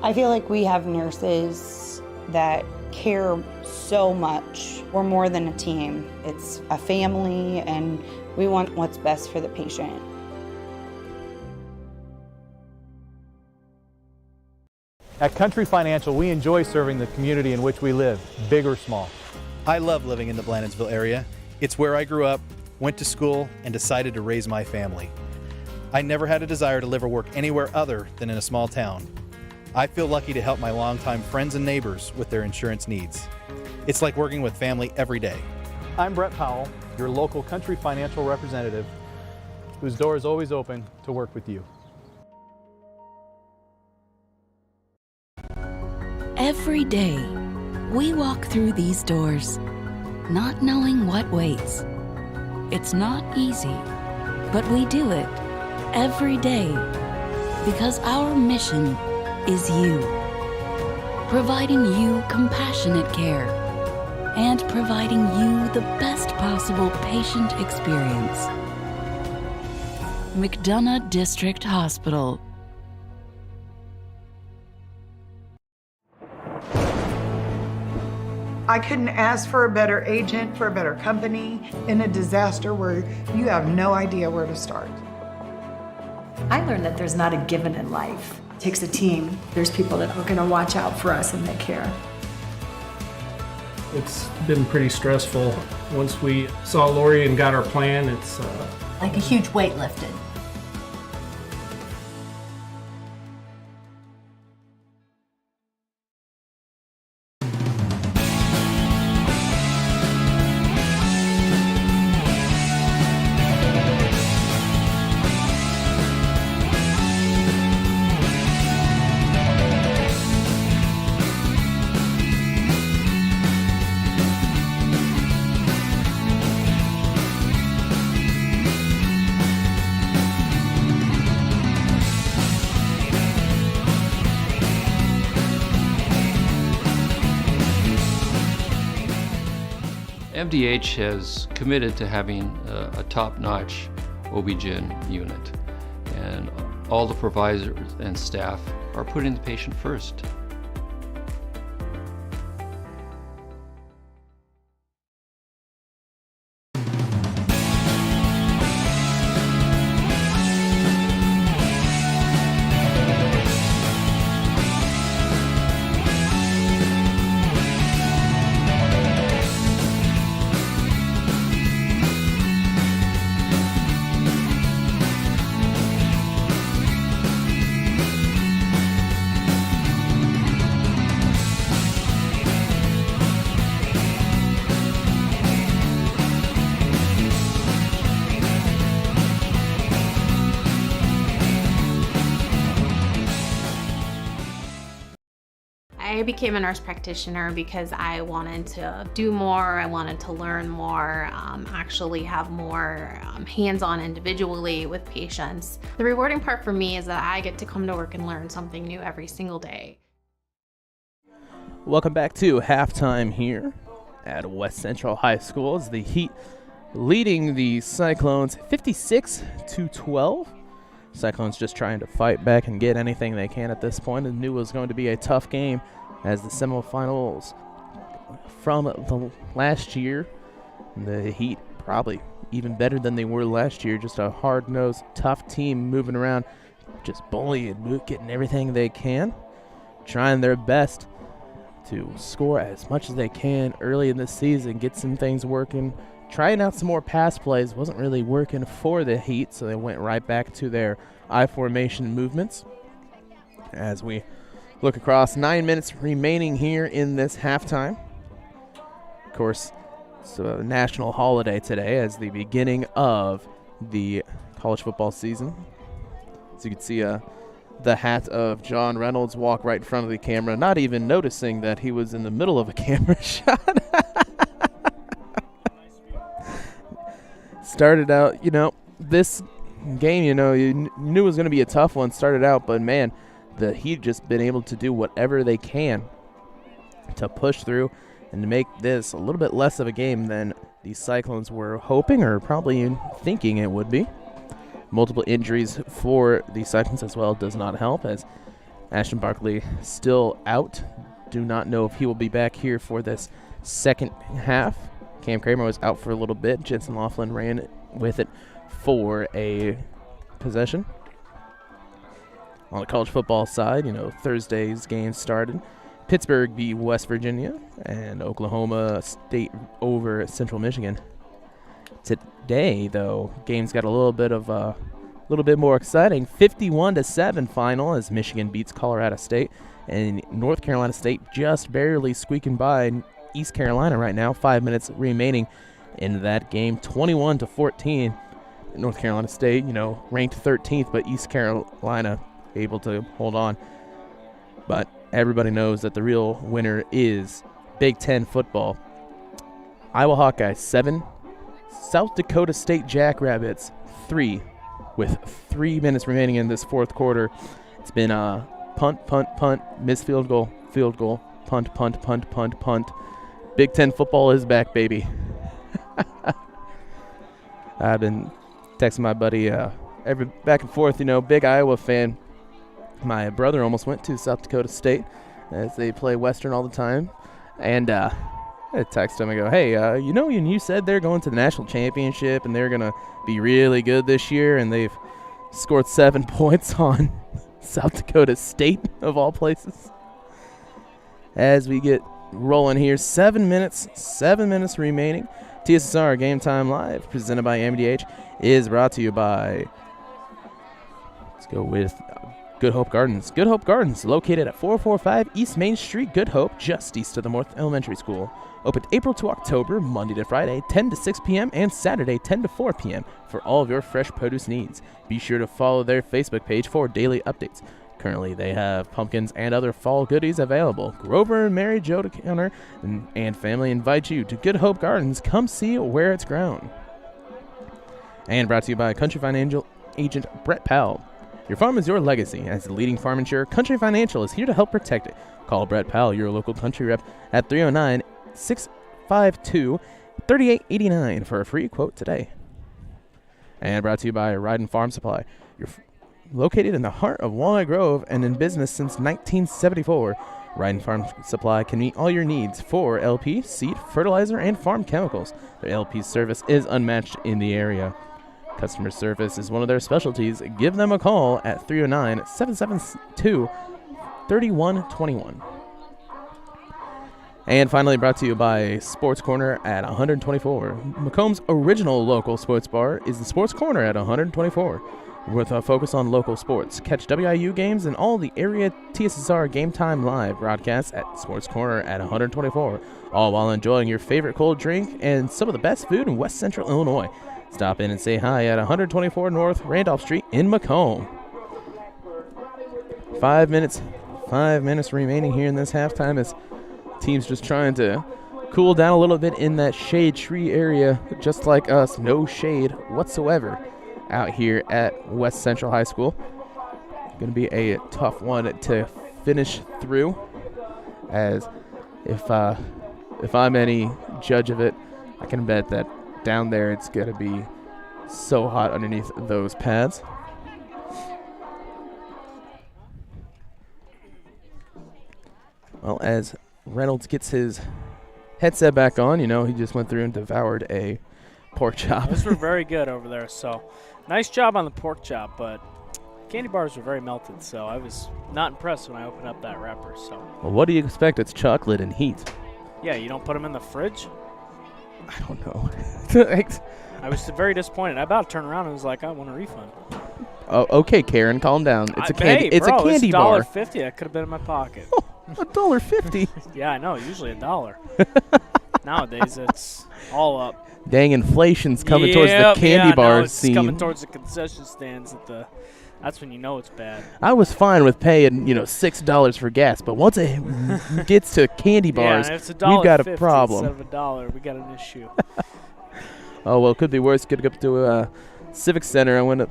I feel like we have nurses that care so much. We're more than a team. It's a family, and we want what's best for the patient. At Country Financial, we enjoy serving the community in which we live, big or small. I love living in the Blandonsville area. It's where I grew up, went to school, and decided to raise my family. I never had a desire to live or work anywhere other than in a small town. I feel lucky to help my longtime friends and neighbors with their insurance needs. It's like working with family every day. I'm Brett Powell, your local Country Financial representative, whose door is always open to work with you. Every day, we walk through these doors, not knowing what waits. It's not easy, but we do it every day because our mission is you, providing you compassionate care and providing you the best possible patient experience. McDonough District Hospital. I couldn't ask for a better agent, for a better company in a disaster where you have no idea where to start. I learned that there's not a given in life. It takes a team. There's people that are going to watch out for us and they care. It's been pretty stressful. Once we saw Lori and got our plan, it's like a huge weight lifted. MDH has committed to having a top-notch OB-GYN unit, and all the providers and staff are putting the patient first. I became a nurse practitioner because I wanted to do more, I wanted to learn more, actually have more hands-on individually with patients. The rewarding part for me is that I get to come to work and learn something new every single day. Welcome back to halftime here at West Central High School as the Heat leading the Cyclones 56-12. Cyclones just trying to fight back and get anything they can at this point, and knew it was going to be a tough game as the semifinals from the last year. The Heat probably even better than they were last year, just a hard-nosed, tough team moving around, just bullying, getting everything they can, trying their best to score as much as they can early in the season, get some things working. Trying out some more pass plays wasn't really working for the Heat, so they went right back to their I formation movements. As we look across, 9 minutes remaining here in this halftime. Of course, it's a national holiday today as the beginning of the college football season. So you can see the hat of John Reynolds walk right in front of the camera, not even noticing that he was in the middle of a camera shot. Started out, this game, you knew it was going to be a tough one. Started out, but man, the Heat just been able to do whatever they can to push through and to make this a little bit less of a game than the Cyclones were hoping or probably thinking it would be. Multiple injuries for the Cyclones as well does not help, as Ashton Barkley still out. Do not know if he will be back here for this second half. Cam Kramer was out for a little bit. Jensen Laughlin ran with it for a possession. On the college football side, Thursday's game started. Pittsburgh beat West Virginia and Oklahoma State over Central Michigan. Today, though, games got a little bit more exciting. 51-7 final as Michigan beats Colorado State, and North Carolina State just barely squeaking by East Carolina right now. 5 minutes remaining in that game. 21-14. North Carolina State, ranked 13th, but East Carolina able to hold on. But everybody knows that the real winner is Big Ten football. Iowa Hawkeyes 7. South Dakota State Jackrabbits 3, with 3 minutes remaining in this fourth quarter. It's been punt, miss field goal, punt. Big Ten football is back, baby. I've been texting my buddy every back and forth, big Iowa fan. My brother almost went to South Dakota State as they play Western all the time. And I text him and go, hey, and you said they're going to the national championship and they're going to be really good this year, and they've scored 7 points on South Dakota State, of all places. As we get rolling here, 7 minutes remaining. TSSR Game Time Live, presented by MDH, is brought to you by, let's go with Good Hope Gardens. Good Hope Gardens, located at 445 East Main Street, Good Hope, just east of the North Elementary School. Open April to October, Monday to Friday, 10 to 6 p.m. and Saturday, 10 to 4 p.m. for all of your fresh produce needs. Be sure to follow their Facebook page for daily updates. Currently, they have pumpkins and other fall goodies available. Grover and Mary Jo DeCounter and family invite you to Good Hope Gardens. Come see where it's grown. And brought to you by Country Financial Agent Brett Powell. Your farm is your legacy. As the leading farm insurer, Country Financial is here to help protect it. Call Brett Powell, your local country rep, at 309-652-3889 for a free quote today. And brought to you by Ryden Farm Supply. You're located in the heart of Walnut Grove and in business since 1974. Ryden Farm Supply can meet all your needs for LP, seed, fertilizer, and farm chemicals. Their LP service is unmatched in the area. Customer service is one of their specialties. Give them a call at 309-772-3121. And finally brought to you by Sports Corner at 124. Macomb's original local sports bar is the Sports Corner at 124. With a focus on local sports. Catch WIU games and all the area TSSR Game Time Live broadcasts at Sports Corner at 124, all while enjoying your favorite cold drink and some of the best food in West Central Illinois. Stop in and say hi at 124 North Randolph Street in Macomb. 5 minutes, 5 minutes remaining here in this halftime as teams just trying to cool down a little bit in that shade tree area, just like us. No shade whatsoever out here at West Central High School. Going to be a tough one to finish through, as if I'm any judge of it, I can bet that down there it's going to be so hot underneath those pads. Well, as Reynolds gets his headset back on, you know, he just went through and devoured a pork chop. Those were very good over there, so nice job on the pork chop, but candy bars were very melted, so I was not impressed when I opened up that wrapper. So. Well, what do you expect? It's chocolate and heat. Yeah, you don't put them in the fridge? I don't know. I was very disappointed. I about turned around and was like, I want a refund. Oh, okay, Karen, calm down. It's a candy. Hey, it's bro, a candy bar. It's $1.50. That could have been in my pocket. $1.50. Yeah, I know. Usually $1. Nowadays, it's all up. Dang, inflation's coming towards the candy bar it's scene. Coming towards the concession stands at the. That's when you know it's bad. I was fine with paying, $6 for gas, but once it gets to candy bars, and if it's we've got a problem. Instead of $1, we got an issue. Oh, well, it could be worse. Could go up to Civic Center. I went up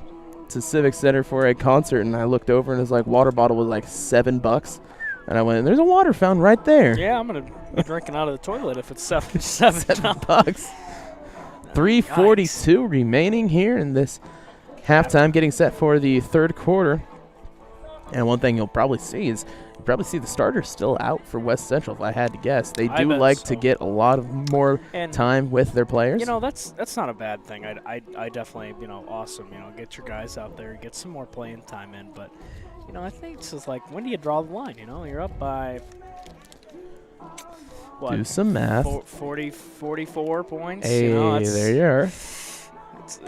to Civic Center for a concert, and I looked over, and it was like water bottle was like $7. And I went, there's a water fountain right there. Yeah, I'm going to be drinking out of the toilet if it's $7. $7. 3:42 remaining here in this halftime, getting set for the third quarter. And one thing you'll probably see is the starters still out for West Central, if I had to guess. They do like to get a lot of more time with their players. That's not a bad thing. I definitely, awesome. Get your guys out there, get some more playing time in. But, I think it's just like, when do you draw the line? You're up by, what? Do some math. 44 points. Hey, there you are.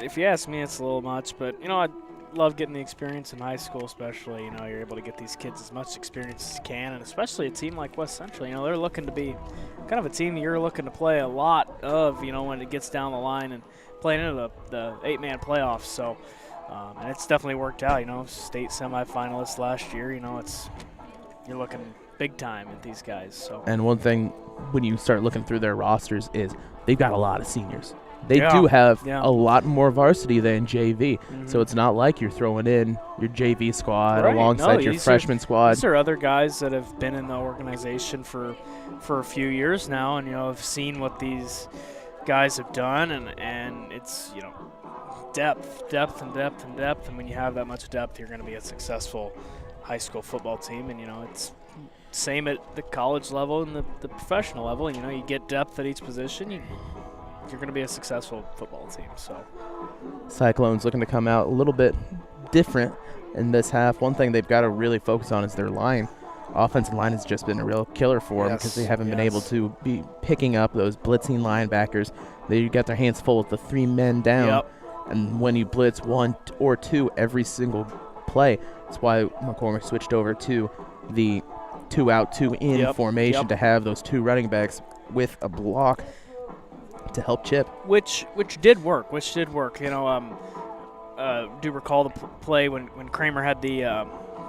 If you ask me, it's a little much. But, I love getting the experience in high school, especially. You're able to get these kids as much experience as you can, and especially a team like West Central. They're looking to be kind of a team you're looking to play a lot of, when it gets down the line and playing into the 8-man playoffs. So, and it's definitely worked out. State semifinalists last year. You're looking big time at these guys. So. And one thing, when you start looking through their rosters, is they've got a lot of seniors. They do have a lot more varsity than JV, so it's not like you're throwing in your JV squad alongside your freshman squad. These are other guys that have been in the organization for a few years now, and have seen what these guys have done, and it's depth. And when you have that much depth, you're going to be a successful high school football team. And it's same at the college level and the professional level. And you get depth at each position. You're going to be a successful football team. So, Cyclones looking to come out a little bit different in this half. One thing they've got to really focus on is their line. Offensive line has just been a real killer for them because they haven't been able to be picking up those blitzing linebackers. They got their hands full with the 3 men down. And when you blitz 1 or 2 every single play, that's why McCormick switched over to the 2 out, 2 in formation to have those 2 running backs with a block to help chip, which did work. Do recall the play when Kramer had the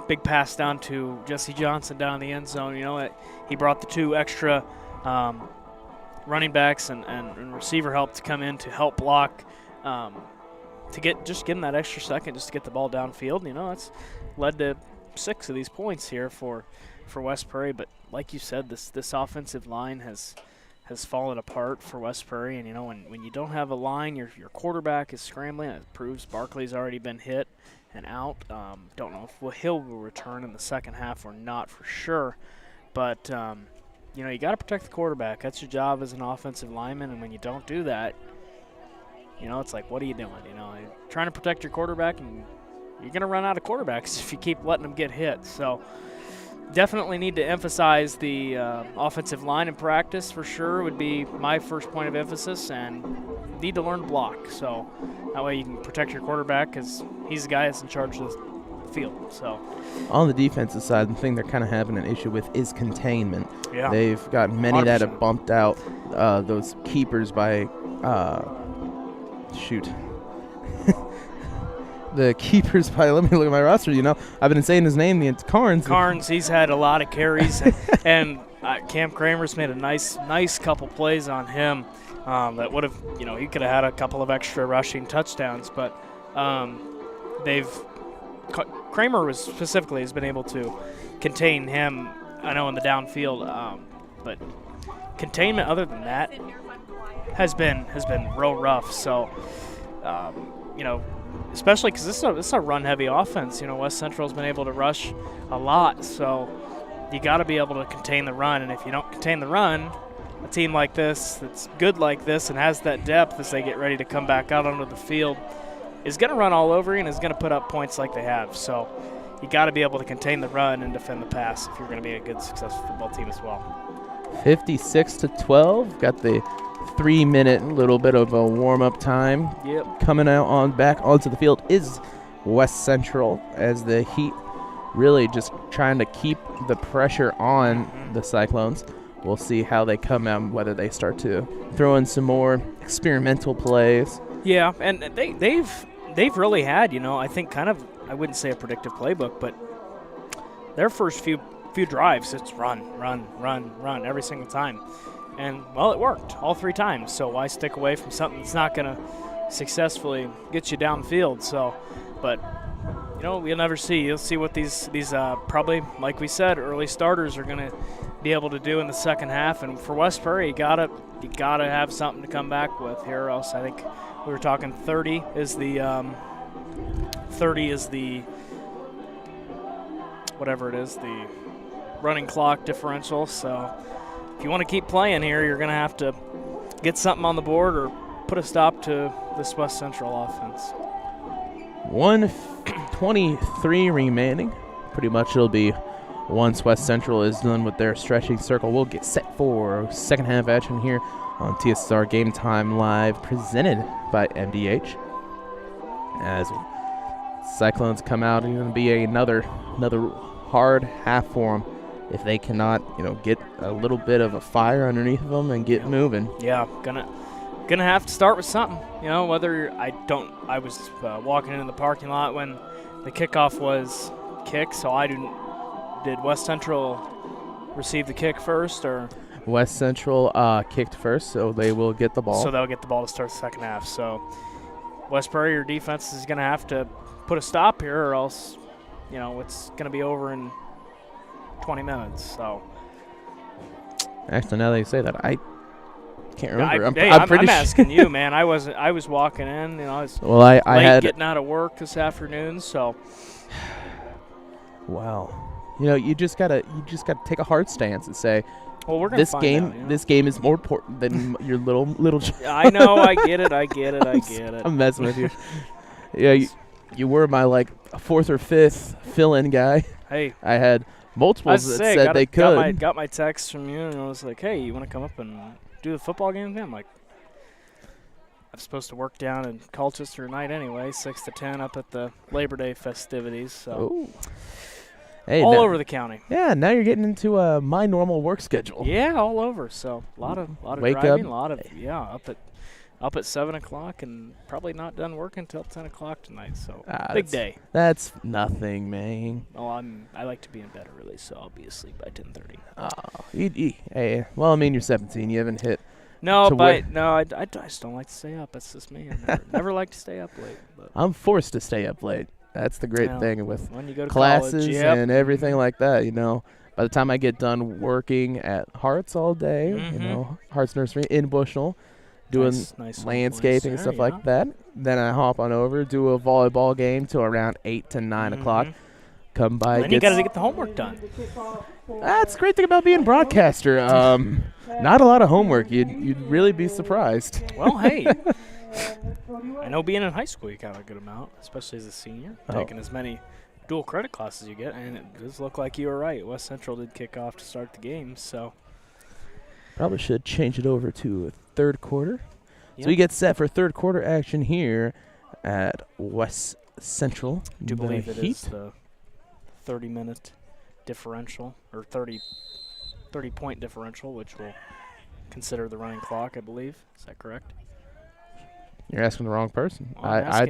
big pass down to Jesse Johnson down in the end zone. He brought the 2 extra running backs and receiver help to come in to help block, to give him that extra second just to get the ball downfield. It's led to 6 of these points here for West Prairie. But like you said, this offensive line has fallen apart for West Prairie, and when you don't have a line, your quarterback is scrambling. It proves Barkley's already been hit and out. Don't know if Hill will return in the second half or not for sure, but you got to protect the quarterback. That's your job as an offensive lineman, and when you don't do that, it's like, what are you doing? You're trying to protect your quarterback, and you're going to run out of quarterbacks if you keep letting them get hit. So. Definitely need to emphasize the offensive line in practice for sure would be my first point of emphasis, and need to learn to block. So that way you can protect your quarterback because he's the guy that's in charge of the field. So on the defensive side, the thing they're kind of having an issue with is containment. Yeah. They've got many 100%. that have bumped out those keepers by the keepers by, let me look at my roster, I've been saying his name, it's Carnes. Carnes, he's had a lot of carries, and Cam Kramer's made a nice couple plays on him that would have, he could have had a couple of extra rushing touchdowns, but Kramer has been able to contain him, I know, in the downfield, but containment other than that has been real rough. So, especially because this is a run-heavy offense. West Central's been able to rush a lot, so you got to be able to contain the run. And if you don't contain the run, a team like this that's good like this and has that depth as they get ready to come back out onto the field is going to run all over you and is going to put up points like they have. So you got to be able to contain the run and defend the pass if you're going to be a good, successful football team as well. 56-12. Got the 3-minute little bit of a warm-up time. Yep. Coming out back onto the field is West Central, as the Heat really just trying to keep the pressure on the Cyclones. We'll see how they come out, whether they start to throw in some more experimental plays. Yeah, and they've really had, I think kind of, I wouldn't say a predictive playbook, but their first few drives, it's run every single time. And, well, it worked all 3 times, so why stick away from something that's not going to successfully get you downfield? So, but, you'll never see. You'll see what these probably, like we said, early starters are going to be able to do in the second half. And for West Prairie, you gotta have something to come back with here, or else I think we were talking 30 is the whatever it is, the running clock differential. So if you want to keep playing here, you're going to have to get something on the board or put a stop to this West Central offense. 1:23 remaining. Pretty much it'll be once West Central is done with their stretching circle. We'll get set for second half action here on TSSR Game Time Live, presented by MDH. As Cyclones come out, it's going to be another hard half for them if they cannot, get a little bit of a fire underneath them and get moving. Yeah, gonna have to start with something. Whether I was walking into the parking lot when the kickoff was kicked, so did West Central receive the kick first, or? West Central kicked first, so they will get the ball. So they'll get the ball to start the second half. So West Prairie, your defense is going to have to put a stop here, or else, it's going to be over in 20 minutes. So. Actually, now that you say that, I can't remember. I'm asking you, man. I was walking in. I was I had getting out of work this afternoon. So. Wow. You just gotta take a hard stance and say, well, we're gonna find out, this game is more important than your little. I know. I get it. I'm messing with you. Yeah, you were my fourth or fifth fill-in guy. Hey, I had multiples that said they could. Got my text from you, and I was like, "Hey, you want to come up and do the football game?" I'm like, I'm supposed to work down in Colchester tonight anyway, 6 to 10 up at the Labor Day festivities. So. Ooh. Hey, all over the county. Yeah, now you're getting into my normal work schedule. Yeah, all over. So a lot of Wake driving, up. up at 7 o'clock and probably not done working until 10 o'clock tonight. So big day. That's nothing, man. Well, I like to be in bed early, so I'll be asleep by 10:30. Oh, hey, well, I mean, you're 17. You haven't hit. No, I just don't like to stay up. That's just me. I never like to stay up late. But. I'm forced to stay up late. That's the great thing with when you go to classes college, and everything like that, By the time I get done working at Hearts all day, Hearts Nursery in Bushnell, doing nice landscaping and stuff like that, then I hop on over, do a volleyball game till around 8 to 9 o'clock. Come by. And then you got to get the homework done. That's the great thing about being a broadcaster. Not a lot of homework. You'd really be surprised. Well, hey. I know being in high school, you got a good amount, especially as a senior, taking as many dual credit classes you get, and it does look like you were right. West Central did kick off to start the game, so. Probably should change it over to a third quarter. Yep. So we get set for third quarter action here at West Central. I do believe it is the 30-minute differential, or 30-point differential, which will consider the running clock, I believe. Is that correct? You're asking the wrong person. Well,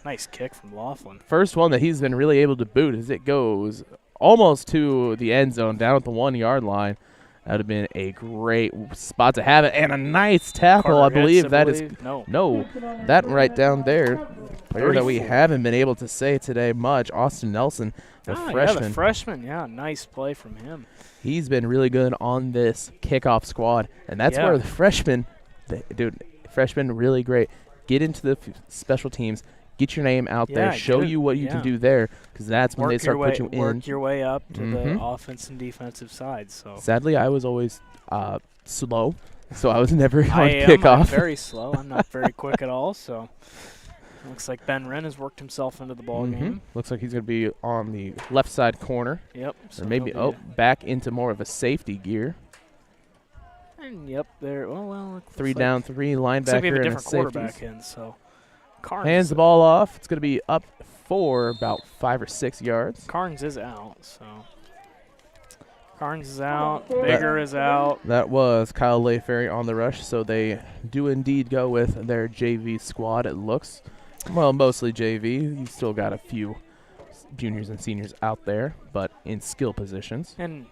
Nice kick from Laughlin. First one that he's been really able to boot as it goes almost to the end zone, down at the 1 yard line. That would have been a great spot to have it, and a nice tackle. I believe that is no, that right down there. Player that we haven't been able to say today much, Austin Nelson, the freshman. Yeah, the freshman. Yeah, nice play from him. He's been really good on this kickoff squad, and that's where the freshmen, freshmen really great. Get into the special teams, get your name out there, show you what you can do there, because that's when they start putting you in. Work your way up to the offense and defensive side. So sadly, I was always slow, so I was never on kickoff. I'm very slow. I'm not very quick at all. So looks like Ben Wren has worked himself into the ball game. Looks like he's going to be on the left side corner. Yep. So or maybe back into more of a safety gear. And there. Well, 3 down, 3 linebacker, like we have a and different quarterback in. So Carnes hands the ball off. It's going to be up for about 5 or 6 yards. Carnes is out. So Carnes is out. Bigger is out. That was Kyle Layferry on the rush. So they do indeed go with their JV squad. It looks. Well, mostly JV. You still got a few juniors and seniors out there, but in skill positions. And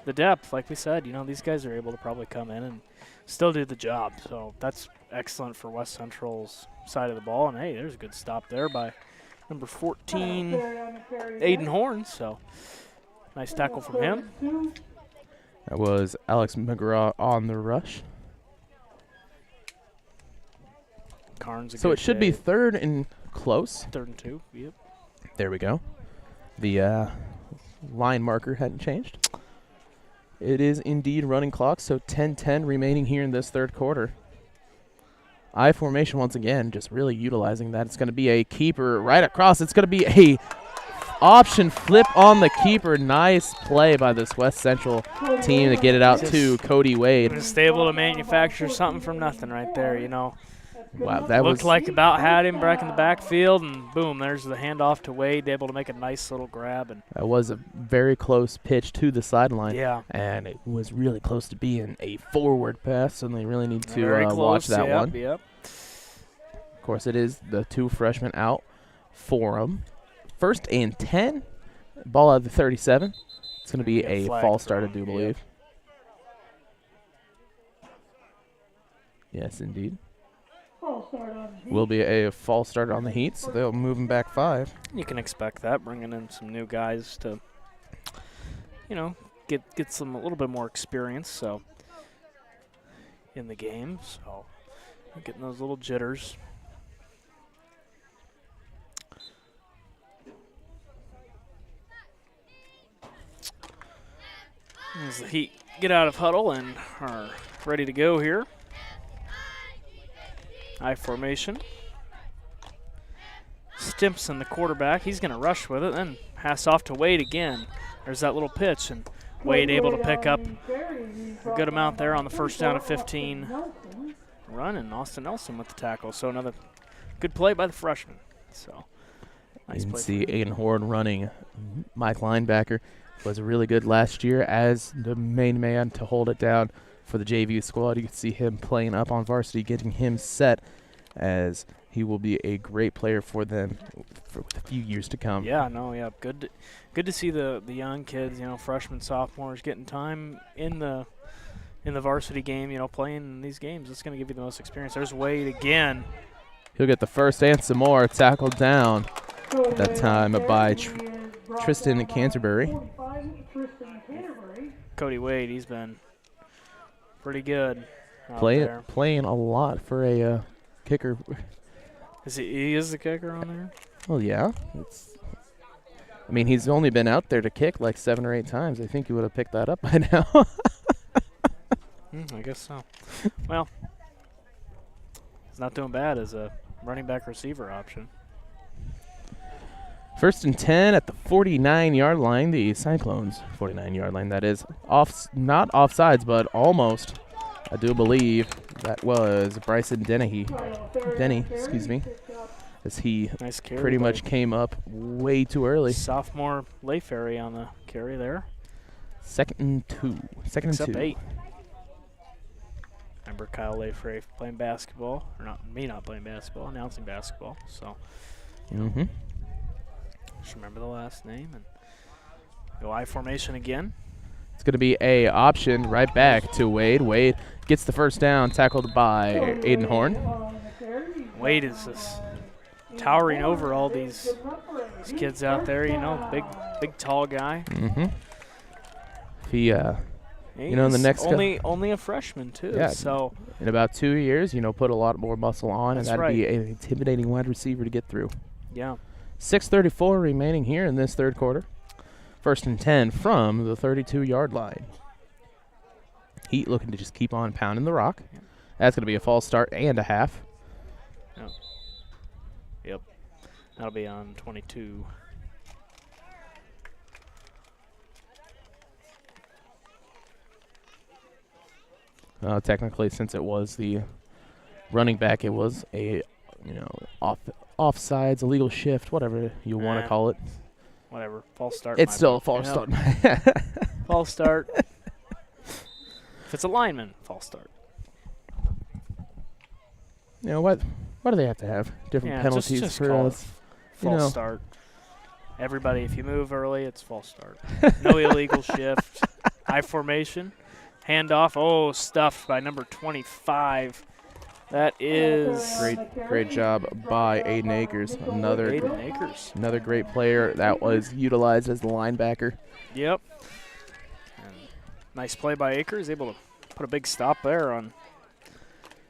the depth, like we said, these guys are able to probably come in and still do the job. So that's excellent for West Central's side of the ball. And, hey, there's a good stop there by number 14, Aiden Horn. So nice tackle from him. That was Alex McGraw on the rush. So it should be 3rd and close. 3rd and 2, yep. There we go. The line marker hadn't changed. It is indeed running clock, so 10-10 remaining here in this 3rd quarter. I formation once again, just really utilizing that. It's going to be a keeper right across. It's going to be a option flip on the keeper. Nice play by this West Central team to get it out to Cody Wade. Just able to manufacture something from nothing right there, Wow, that looked like about had him back in the backfield, and boom, there's the handoff to Wade, able to make a nice little grab. And that was a very close pitch to the sideline. Yeah. And it was really close to being a forward pass, and they really need to watch that one. Yep. Of course, it is the 2 freshmen out for them. 1st and 10, ball out of the 37. It's going to be a false start, I do believe. Yes, indeed. Will be a false start on the Heat, so they'll move them back 5. You can expect that, bringing in some new guys to, get some a little bit more experience. So in the game, so getting those little jitters. As the Heat get out of huddle and are ready to go here. I formation. Stimpson, the quarterback, he's going to rush with it, then pass off to Wade again. There's that little pitch, and Wade able to pick up a good amount there on the 1st down of 15 run, and Austin Nelson with the tackle. So another good play by the freshman. So nice you can play. See Aiden Horn running. Mike linebacker was really good last year as the main man to hold it down for the JV squad. You can see him playing up on varsity, getting him set as he will be a great player for them for a few years to come. Yeah, good to see the young kids, freshmen, sophomores getting time in the varsity game, playing in these games. It's going to give you the most experience. There's Wade again. He'll get the first and some more. Tackled down that time by Tristan Canterbury. Cody Wade, he's been pretty good. Playing a lot for a kicker. He is the kicker on there? Well, yeah. He's only been out there to kick like 7 or 8 times. I think he would have picked that up by now. I guess so. Well, he's not doing bad as a running back receiver option. 1st and 10 at the 49-yard line. The Cyclones 49-yard line. That is not offsides, but almost. I do believe that was Bryson Denny, as he pretty much came up way too early. Sophomore Layferry on the carry there. 2nd and 2. 2nd and 2. 8. remember Kyle Lafray playing basketball, or not playing basketball, announcing basketball. So, just remember the last name and go I formation again. It's going to be a option right back to Wade. Wade gets the first down, tackled by Aiden Horn. Wade is just towering over all these kids out there. You know, big tall guy. He, you know, in the next only a freshman too. Yeah. So in about 2 years, you know, put a lot more muscle on, and That's that'd right. be an intimidating wide receiver to get through. Yeah. 6:34 remaining here in this third quarter. 1st and 10 from the 32-yard line. Heat looking to just keep on pounding the rock. That's going to be a false start and a half. Yep. That'll be on 22. Technically, since it was the running back, it was a, you know, offsides, illegal shift, whatever you want to call it. Whatever. False start. It's still a false start. False start. If it's a lineman, false start. You know what? What do they have to have? Different penalties just for call us. it false start. Everybody, if you move early, it's false start. No illegal shift. I formation. Handoff. Oh, stuffed by number 25. That is great job by Aiden Akers. Another great player that was utilized as the linebacker. Yep. And nice play by Akers, able to put a big stop there on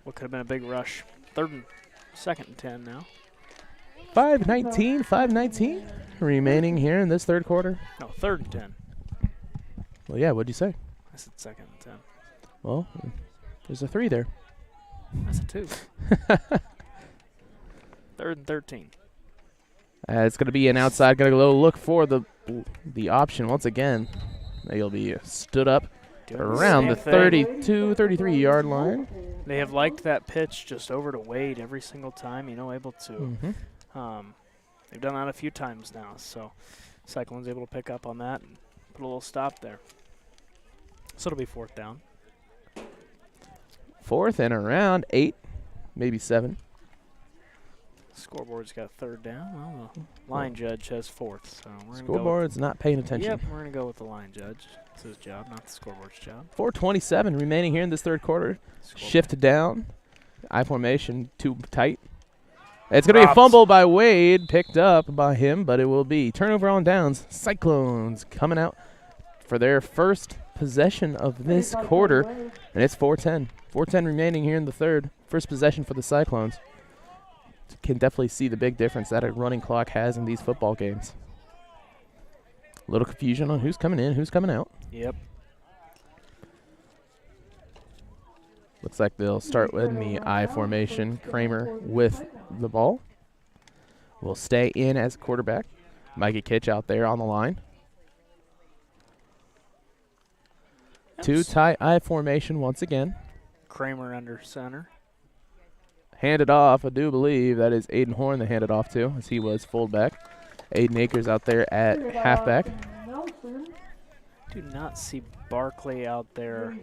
what could have been a big rush. 2nd and 10 now. 5:19 remaining here in this third quarter. No, 3rd and 10. Well, yeah, what'd you say? I said 2nd and 10. Well, there's a 3 there. That's a 2. 3rd and 13. It's going to be an outside. Going to go look for the option once again. They'll be stood up around the 32, 33-yard line. They have liked that pitch just over to Wade every single time, you know, able to. They've done that a few times now, so Cyclones able to pick up on that and put a little stop there. So it'll be 4th down. 4th and around 8, maybe 7. Scoreboard's got 3rd down. Well, the line judge has 4th, so we're going to go. Scoreboard's not paying attention. Yep, we're going to go with the line judge. It's his job, not the scoreboard's job. 4:27 remaining here in this third quarter. Shift down. I formation too tight. It's going to be a fumble by Wade, picked up by him, but it will be turnover on downs. Cyclones coming out for their first possession of this quarter, and it's 4:10. 4:10 remaining here in the third. First possession for the Cyclones. Can definitely see the big difference that a running clock has in these football games. A little confusion on who's coming in, who's coming out. Yep. Looks like they'll start with the I formation. Kramer with the ball. Will stay in as quarterback. Mikey Kitch out there on the line. 2 tight I formation once again. Kramer under center. Handed off, I do believe that is Aiden Horn they handed off to, as he was fullback. Aiden Akers out there at halfback. Do not see Barkley out there.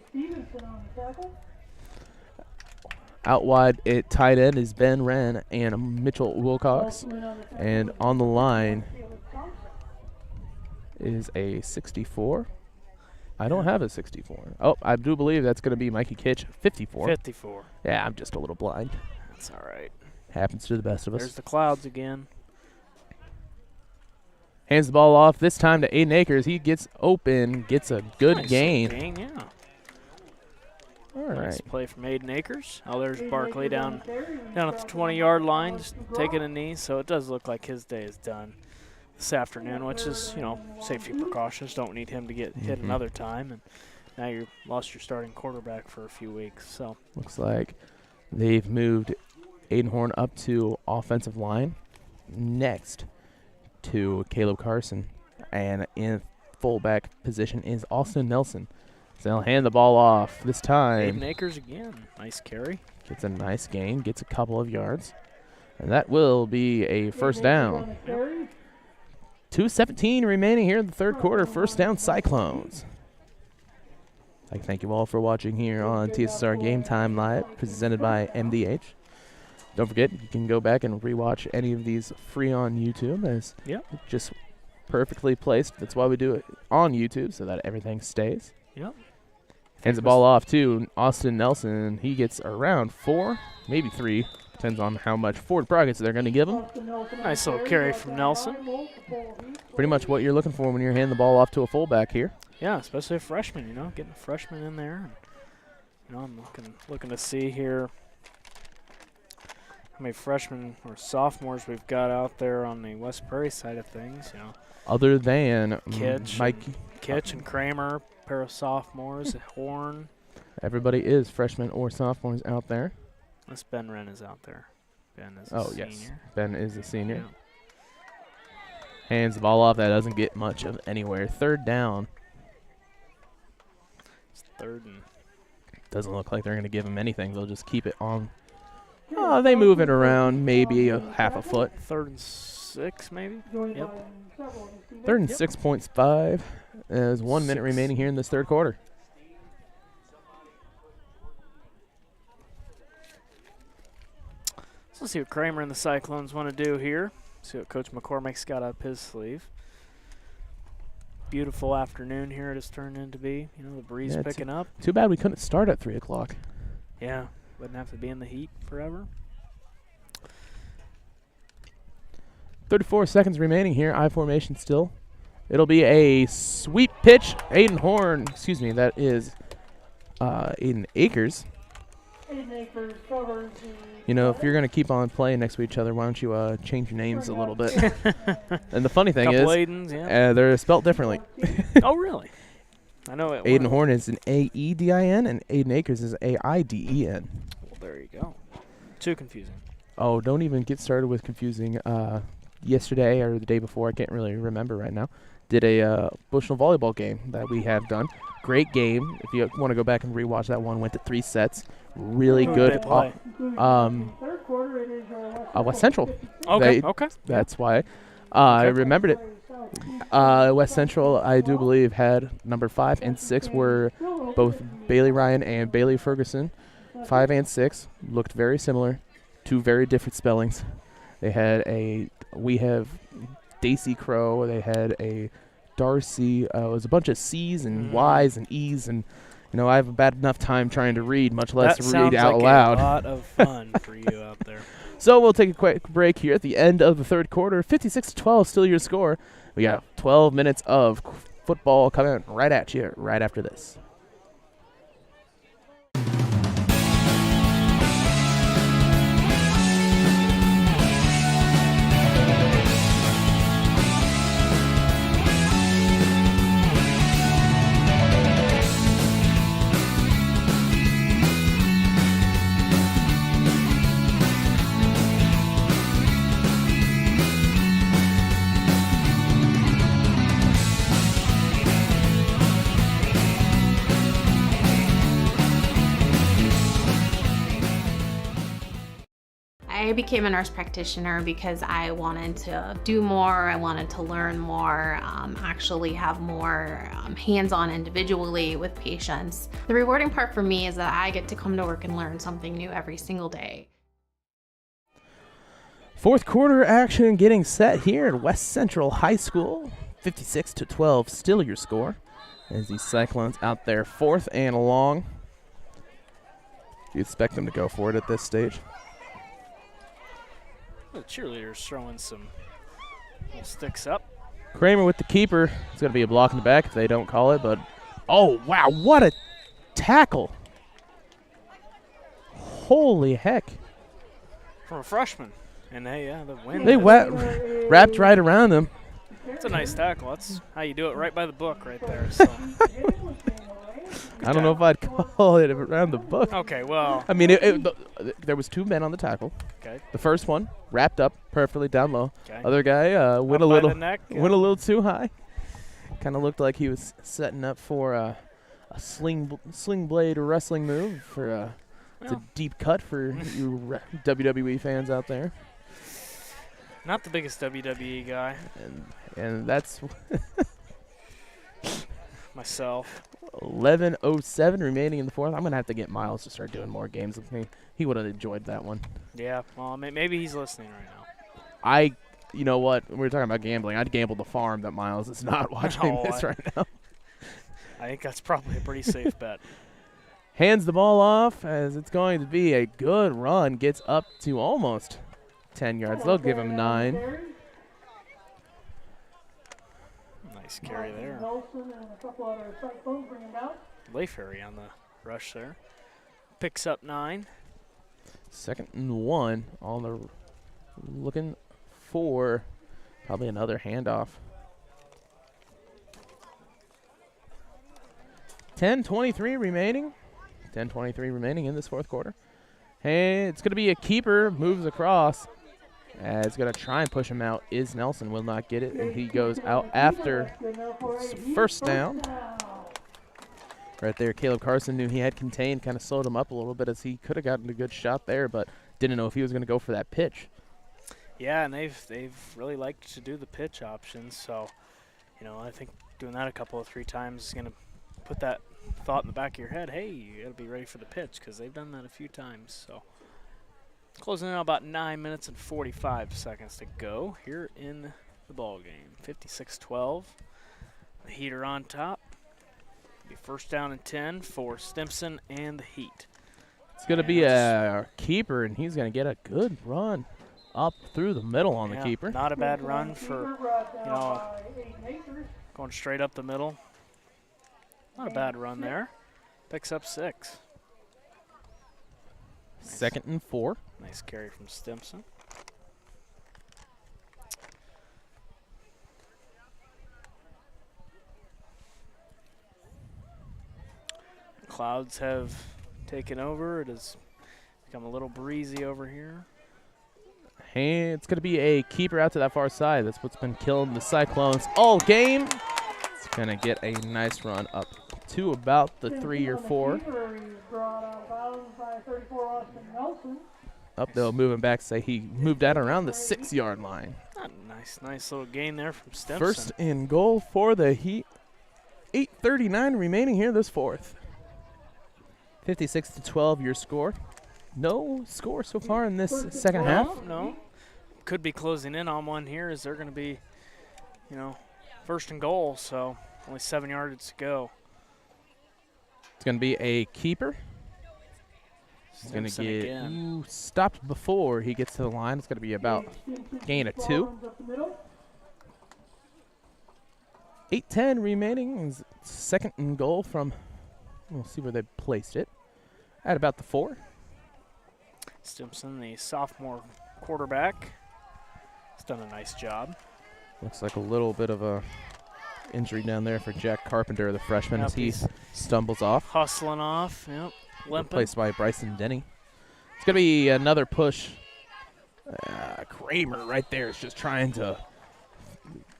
Out wide at tight end is Ben Wren and Mitchell Wilcox. And on the line is a 64. I don't have a 64. Oh, I do believe that's going to be Mikey Kitch, 54. 54. Yeah, I'm just a little blind. That's all right. Happens to the best of us. There's the clouds again. Hands the ball off, this time to Aiden Akers. He gets open, gets a good gain. Yeah. All Nice right. play from Aiden Akers. Oh, there's Barkley down at the 20-yard line, just taking a knee. So it does look like his day is done this afternoon, which is, you know, safety precautions. Don't need him to get hit another time. And now you lost your starting quarterback for a few weeks. So Looks like they've moved Aiden Horn up to offensive line. Next to Caleb Carson. And in fullback position is Austin Nelson. So they'll hand the ball off this time. Aiden Akers again. Nice carry. Gets a nice gain, gets a couple of yards. And that will be a first down. 2:17 remaining here in the third quarter. First down, Cyclones. I thank you all for watching here on TSSR Game Time Live, presented by MDH. Don't forget, you can go back and rewatch any of these free on YouTube. As just perfectly placed. That's why we do it on YouTube, so that everything stays. Yep. Hands the ball off to Austin Nelson. He gets around 4, maybe 3. Depends on how much forward progress they're going to give him. Nice little carry from Nelson. Pretty much what you're looking for when you're handing the ball off to a fullback here. Yeah, especially a freshman, getting a freshman in there. I'm looking to see here how many freshmen or sophomores we've got out there on the West Prairie side of things, Other than Kitch and Kramer, pair of sophomores, Horn. Everybody is freshmen or sophomores out there. Unless Ben Wren is out there. Ben is a senior. Yes, Ben is a senior. Hands the ball off. That doesn't get much of anywhere. 3rd down. It's 3rd and... Doesn't look like they're going to give him anything. They'll just keep it on. Oh, they move it around maybe a half a foot. 3rd and 6 maybe? Yep. 3rd and 6.5. There's 1 minute remaining here in this 3rd quarter. So let's see what Kramer and the Cyclones want to do here. See what Coach McCormick's got up his sleeve. Beautiful afternoon here it has turned into be. The breeze picking up. Too bad we couldn't start at 3 o'clock. Yeah, wouldn't have to be in the heat forever. 34 seconds remaining here. I formation still. It'll be a sweep pitch. Aiden Horn, excuse me, that is Aiden Akers. If you're going to keep on playing next to each other, why don't you change your names a little bit? And the funny thing is, Aidens, they're spelled differently. Oh, really? I know it. Aiden Horn is an A-E-D-I-N, and Aiden Akers is A-I-D-E-N. Well, there you go. Too confusing. Oh, don't even get started with confusing. Yesterday or the day before, I can't really remember right now, did a Bushnell volleyball game that we have done. Great game. If you want to go back and rewatch that one, went to 3 sets. Really good. West Central. Okay. Okay. That's why I remembered it. West Central, I do believe, had number 5 and 6 were both Bailey Ryan and Bailey Ferguson. 5 and 6 looked very similar. 2 very different spellings. They had we have Daisy Crow. They had a Darcy. It was a bunch of C's and Y's and E's, and I have a bad enough time trying to read, much less read out loud. That sounds like a lot of fun for you out there. So we'll take a quick break here at the end of the 3rd quarter. 56-12, still your score. We got 12 minutes of football coming right at you right after this. I became a nurse practitioner because I wanted to do more, I wanted to learn more, actually have more hands-on individually with patients. The rewarding part for me is that I get to come to work and learn something new every single day. 4th quarter action getting set here at West Central High School. 56-12, still your score. As these Cyclones out there 4th and long. Do you expect them to go for it at this stage? The cheerleaders throwing some little sticks up. Kramer with the keeper. It's going to be a block in the back if they don't call it, but oh, wow, what a tackle. Holy heck. From a freshman. And the wind. They wrapped right around him. It's a nice tackle. That's how you do it, right by the book right there. So. I don't know if I'd call it around the book. Okay, well. I mean, there was 2 men on the tackle. Okay. The first one wrapped up perfectly down low. Okay. Other guy went a little neck, went a little too high. Kind of looked like he was setting up for a sling blade wrestling move for it's a deep cut for you WWE fans out there. Not the biggest WWE guy. And that's Myself. 11:07 remaining in the fourth. I'm going to have to get Miles to start doing more games with me. He would have enjoyed that one. Yeah, well, maybe he's listening right now. You know what? We were talking about gambling. I'd gamble the farm that Miles is not watching this right now. I think that's probably a pretty safe bet. Hands the ball off as it's going to be a good run. Gets up to almost 10 yards. They'll give him 9. Nice carry there. Layferry on the rush there. Picks up 9. 2nd and 1 on the looking for probably another handoff. 10:23 remaining. 10:23 remaining in this fourth quarter. Hey, it's going to be a keeper. Moves across. It's going to try and push him out. Is Nelson will not get it, and he goes out after first down. Right there, Caleb Carson knew he had contained, kind of slowed him up a little bit as he could have gotten a good shot there, but didn't know if he was going to go for that pitch. Yeah, and they've really liked to do the pitch options, so I think doing that a couple of 3 times is going to put that thought in the back of your head, hey, you got to be ready for the pitch, because they've done that a few times. So closing in about 9 minutes and 45 seconds to go here in the ball game. 56-12. The Heat are on top. Be first down and 10 for Stimson and the Heat. It's going to be a keeper, and he's going to get a good run up through the middle on the keeper. Not a bad run for, going straight up the middle. Not a bad run there. Picks up 6. 2nd and 4. Nice carry from Stimson. Clouds have taken over. It has become a little breezy over here. Hey, it's going to be a keeper out to that far side. That's what's been killing the Cyclones all game. It's going to get a nice run up to about the 3 or 4. Up, they'll move him back. Say he moved out around the 6-yard line. Nice little gain there from Stimson. First and goal for the Heat. 8:39 remaining here this fourth. 56-12 your score. No score so far in this second half. No. Could be closing in on one here as they're going to be, first and goal, so only 7 yards to go. It's going to be a keeper. He's going to get stopped before he gets to the line. It's going to be about gain of 2. 8:10 remaining. 2nd and goal from, we'll see where they placed it, at about the 4. Stimson, the sophomore quarterback, has done a nice job. Looks like a little bit of a injury down there for Jack Carpenter, the freshman, as he stumbles off. Hustling off, limping. Replaced by Bryson Denny. It's going to be another push. Kramer right there is just trying to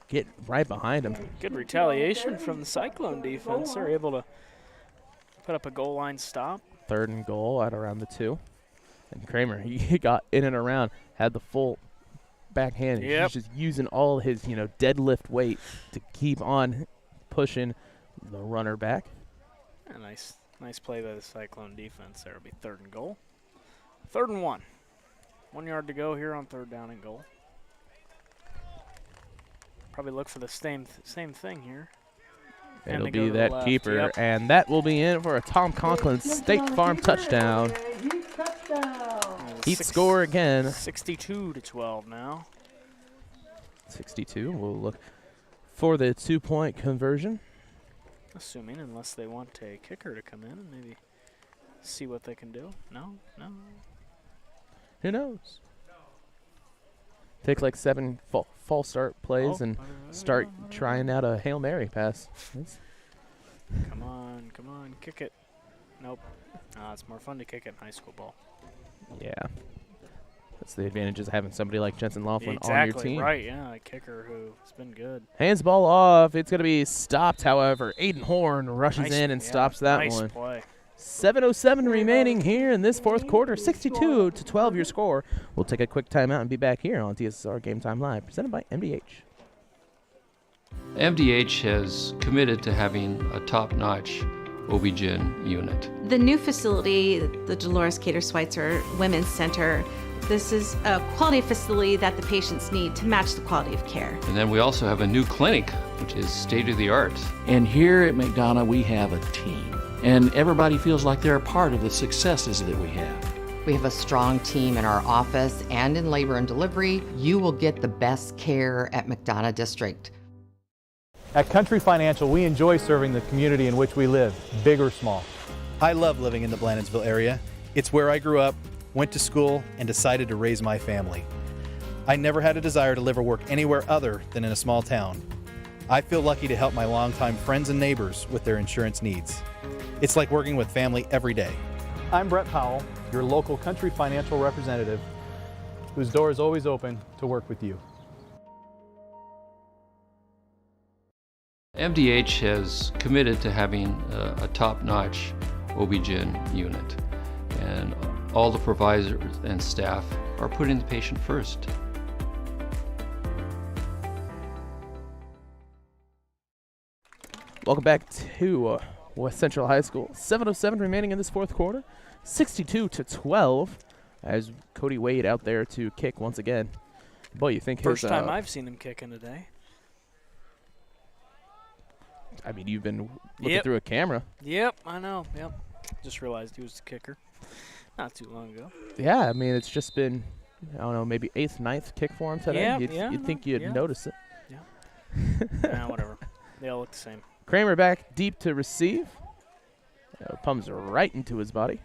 get right behind him. Good retaliation from the Cyclone defense. They're able to put up a goal line stop. 3rd and goal at around the 2. And Kramer, he got in and around, had the full backhand. Yep. He's just using all his, deadlift weight to keep on pushing the runner back. Yeah, nice play by the Cyclone defense there. It'll be 3rd and goal. 3rd and 1. 1 yard to go here on 3rd down and goal. Probably look for the same thing here. It'll be that keeper, and that will be in for a Tom Conklin State Farm touchdown. Heat score again. 62-12 now. 62. We'll look for the 2-point conversion. Assuming, unless they want a kicker to come in and maybe see what they can do. No. Who knows? Take like 7 false start plays and start trying out a Hail Mary pass. Come on, kick it. Nope. It's more fun to kick it in high school ball. Yeah. That's the advantages of having somebody like Jensen Laughlin on your team. Right, yeah, a kicker who's been good. Hands ball off. It's going to be stopped, however. Aiden Horn rushes in and stops that one. Nice play. 7:07 remaining here in this fourth quarter. 62-12 your score. We'll take a quick timeout and be back here on TSSR Game Time Live, presented by MDH. MDH has committed to having a top-notch OB-GYN unit. The new facility, the Dolores Cater Schweitzer Women's Center, this is a quality facility that the patients need to match the quality of care. And then we also have a new clinic, which is state-of-the-art. And here at McDonough, we have a team. And everybody feels like they're a part of the successes that we have. We have a strong team in our office and in labor and delivery. You will get the best care at McDonough District. At Country Financial, we enjoy serving the community in which we live, big or small. I love living in the Blandonsville area. It's where I grew up, went to school, and decided to raise my family. I never had a desire to live or work anywhere other than in a small town. I feel lucky to help my longtime friends and neighbors with their insurance needs. It's like working with family every day. I'm Brett Powell, your local Country Financial representative, whose door is always open to work with you. MDH has committed to having a top-notch OB-GYN unit, and all the providers and staff are putting the patient first. Welcome back to West Central High School. 7:07 remaining in this fourth quarter. 62-12 as Cody Wade out there to kick once again. Boy, you think First time I've seen him kicking today. I mean, you've been looking through a camera. Yep, I know. Yep. Just realized he was the kicker not too long ago. Yeah, I mean, it's just been, I don't know, maybe 8th, 9th kick for him today. Yeah, You'd think you'd notice it. Yeah. Whatever. They all look the same. Kramer back deep to receive. Pumps right into his body.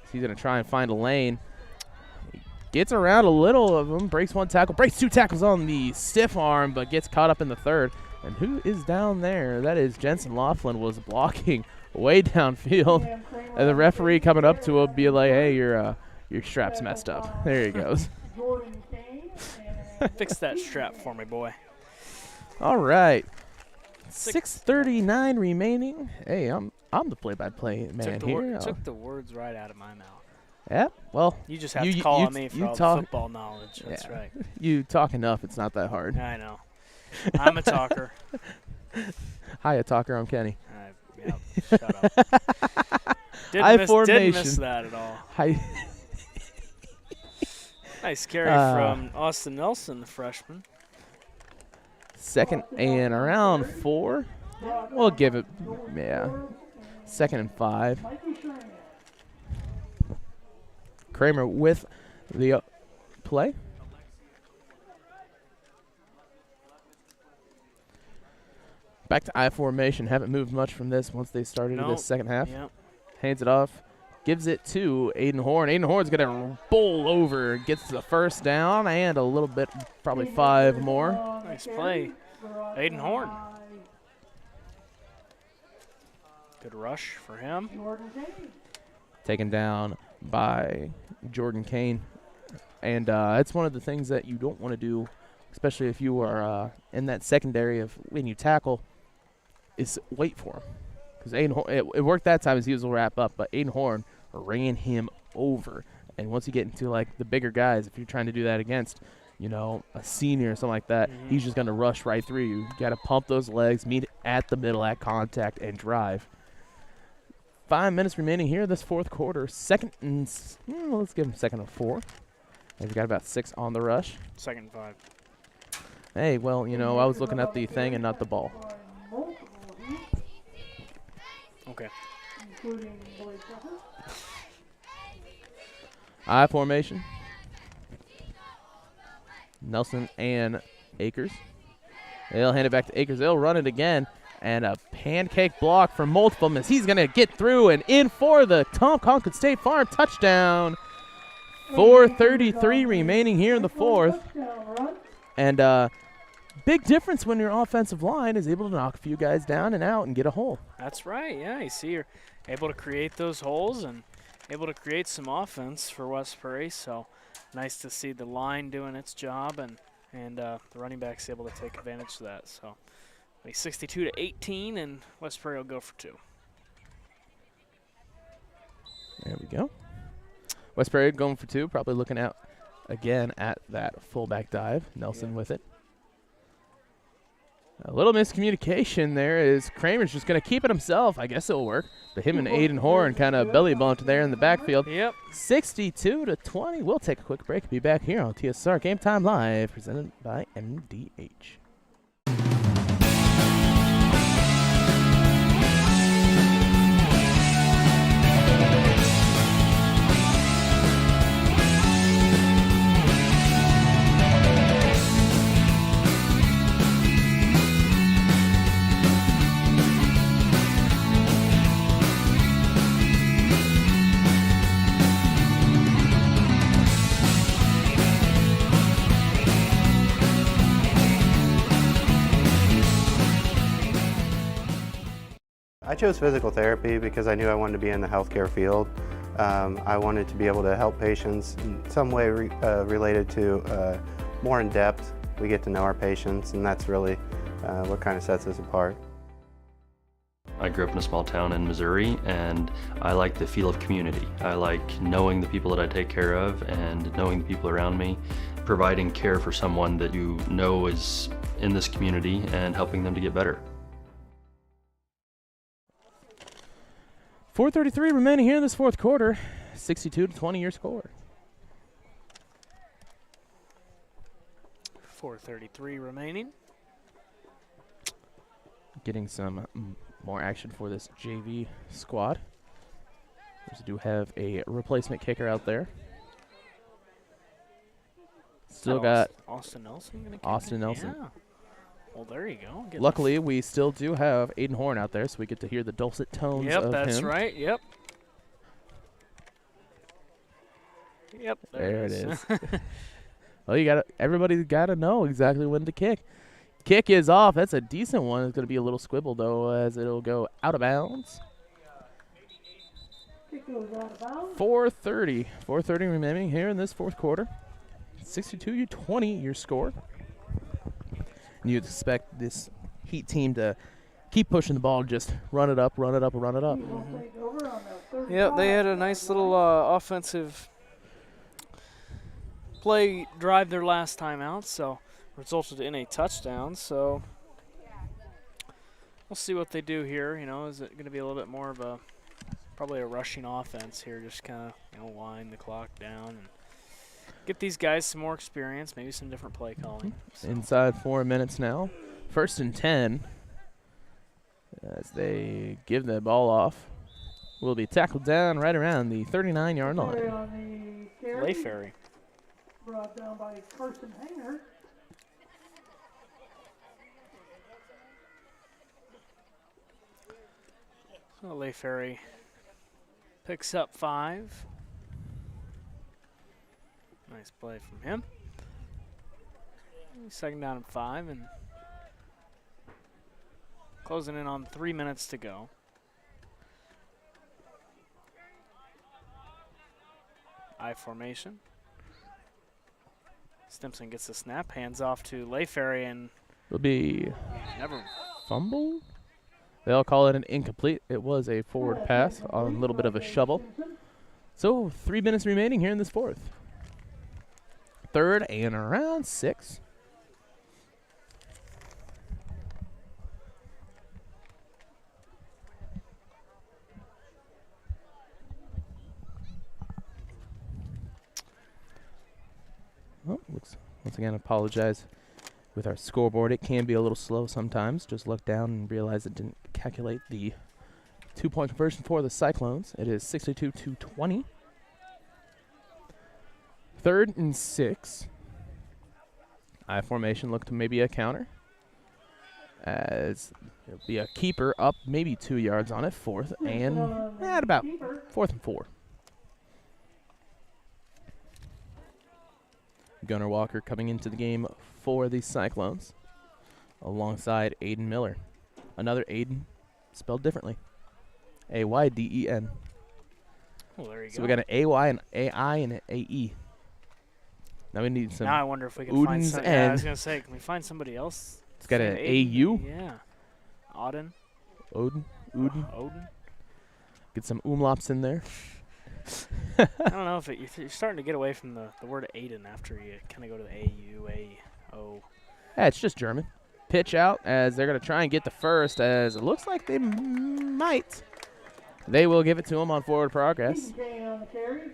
So he's going to try and find a lane. He gets around a little of him, breaks one tackle, breaks two tackles on the stiff arm, but gets caught up in the third. And who is down there? That is Jensen Laughlin was blocking way downfield. And the referee coming up to him be like, hey, your strap's messed up. There he goes. Fix that strap for me, boy. All right. 6:39 remaining. Hey, I'm the play-by-play man here. Took the words right out of my mouth. Yeah, well. You just have to call on me for all the football knowledge. That's right. You talk enough, it's not that hard. I know. I'm a talker. Hi, a talker. I'm Kenny. Shut up. Didn't miss that at all. Hi. Nice carry from Austin Nelson, the freshman. Second and around 4. We'll give it, 2nd and 5. Kramer with the play. Back to I formation. Haven't moved much from this once they started this second half. Yep. Hands it off. Gives it to Aiden Horn. Aiden Horn's going to bowl over. Gets the first down and a little bit, probably 5 more. Nice play. Aiden Horn. Good rush for him. Taken down by Jordan Kane. And it's one of the things that you don't want to do, especially if you are in that secondary of when you tackle, is wait for him. Because Aiden Horn, it worked that time as he was a wrap up, but Aiden Horn ran him over. And once you get into like the bigger guys, if you're trying to do that against, a senior or something like that, he's just going to rush right through you. You got to pump those legs, meet at the middle at contact, and drive. 5 minutes remaining here this fourth quarter. Second and let's give him 2nd and 4. They've got about 6 on the rush. 2nd and 5. Hey, well, I was looking at the thing and not the ball. Okay. I formation. Nelson and Akers. They'll hand it back to Akers. They'll run it again. And a pancake block from multiple as he's going to get through and in for the Tom Concord State Farm touchdown. 4:33 remaining here in the fourth. And big difference when your offensive line is able to knock a few guys down and out and get a hole. That's right. Yeah, you see you're able to create those holes and able to create some offense for West Prairie. So nice to see the line doing its job and the running back's able to take advantage of that. So 62-18, and West Prairie will go for 2. There we go. West Prairie going for 2, probably looking out again at that fullback dive. Nelson with it. A little miscommunication there is Kramer's just going to keep it himself. I guess it'll work. But him and Aiden Horn kind of belly bumped there in the backfield. Yep. 62-20. We'll take a quick break. Be back here on TSSR Game Time Live, presented by MDH. I chose physical therapy because I knew I wanted to be in the healthcare field. I wanted to be able to help patients in some way related to more in depth. We get to know our patients, and that's really what kind of sets us apart. I grew up in a small town in Missouri, and I like the feel of community. I like knowing the people that I take care of and knowing the people around me, providing care for someone that you know is in this community and helping them to get better. 4:33 remaining here in this fourth quarter. 62-20 your score. 4:33 remaining. Getting some more action for this JV squad. We do have a replacement kicker out there. Still got Austin Nelson. Gonna kick Austin it? Nelson. Yeah. Well, there you go. Getting Luckily, we still do have Aiden Horn out there, so we get to hear the dulcet tones of him. Yep, that's right. Yep. Yep. There it is. Well, everybody's gotta know exactly when to kick. Kick is off. That's a decent one. It's gonna be a little squibble though, as it'll go out of bounds. 4:30 remaining here in this fourth quarter. 62-20 your score. And you'd expect this Heat team to keep pushing the ball, just run it up, run it up, run it up. Yep, they had a nice little offensive play drive their last time out, so resulted in a touchdown. So we'll see what they do here. You know, is it going to be a little bit more of probably a rushing offense here, just kind of wind the clock down and get these guys some more experience, maybe some different play calling. So. Inside 4 minutes now. 1st and 10 as they give the ball off. Will be tackled down right around the 39-yard line. Layferry. Brought down by Carson Hanger. So Layferry picks up 5. Nice play from him. 2nd down and 5, and closing in on 3 minutes to go. I formation. Stimson gets the snap, hands off to Layferry, and will be never fumble. They'll call it an incomplete. It was a forward pass on a little bit of a shovel. So 3 minutes remaining here in this fourth. 3rd and around 6. Oh, looks, once again, apologize with our scoreboard. It can be a little slow sometimes. Just look down and realize it didn't calculate the 2-point conversion for the Cyclones. It is 62-20. 3rd and 6. I formation looked maybe a counter. As it'll be a keeper up maybe 2 yards on it. 4th and at about 4th and 4. Gunnar Walker coming into the game for the Cyclones alongside Aiden Miller. Another Aiden spelled differently. A-Y-D-E-N. Well, there you go. So we got an A-Y and A-I and an A-E. Now we need some Now I wonder if we can find Udens some. and Yeah, I was going to say, can we find somebody else? it's got an A-U. Yeah. Odin. Uden. Odin. Get some umlauts in there. I don't know if you're starting to get away from the word Aiden after you kind of go to the A-U, A-O. Yeah, it's just German. pitch out as they're going to try and get the first, as it looks like they might. They will give it to him on forward progress. Kane on the carry.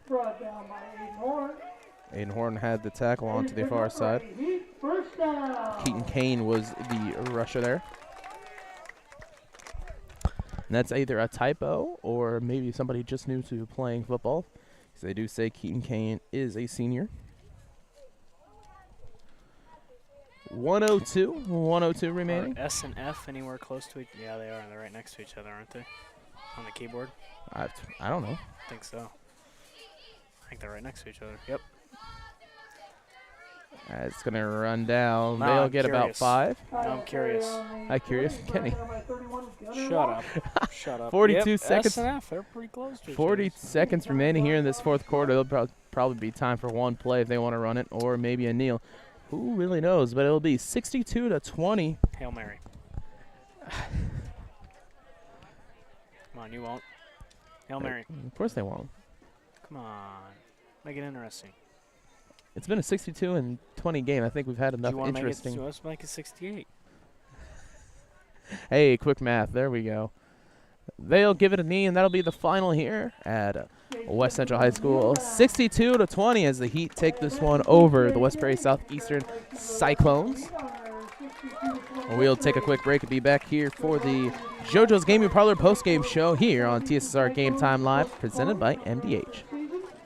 Brought down by Aiden Horn. Aiden Horn had the tackle onto the far side. First down. Keaton Kane was the rusher there. And that's either a typo or maybe somebody just new to playing football, because they do say Keaton Kane is a senior. 102 remaining. Are S and F anywhere close to it? Yeah, they are. They're right next to each other, aren't they? On the keyboard? I don't know. I think so. I think they're right next to each other. Yep. It's going to run down. No, They'll I'm get about curious. 5. No, I'm curious. Hi, curious. Kenny. Shut up. Shut up. 42 yep, seconds. S and F, they're pretty close to each 40 other. seconds remaining here in this fourth quarter. There'll probably be time for one play if they want to run it, or maybe a kneel. Who really knows? But it'll be 62-20. Hail Mary. Come on, you won't. Hail Mary. Of course they won't. Come on. Make it interesting. It's been a 62-20 game. I think we've had enough interesting. Let's make it 68. Hey, quick math. There we go. They'll give it a knee, and that'll be the final here at West Central High School. 62-20 as the Heat take this one over the West Prairie Southeastern Cyclones. We'll take a quick break and be back here for the JoJo's Gaming Parlor postgame show here on TSSR Game Time Live, presented by MDH.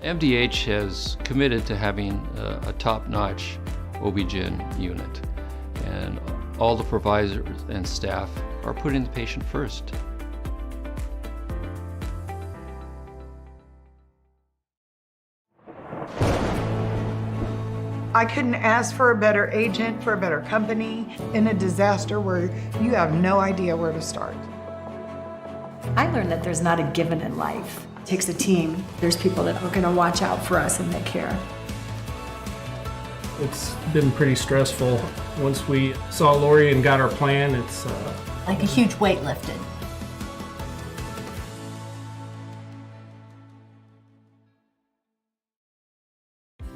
MDH has committed to having a top-notch OB-GYN unit, and all the providers and staff are putting the patient first. I couldn't ask for a better agent, for a better company in a disaster where you have no idea where to start. I learned that there's not a given in life. It takes a team. There's people that are going to watch out for us and they care. It's been pretty stressful. Once we saw Lori and got our plan, it's like a huge weight lifted.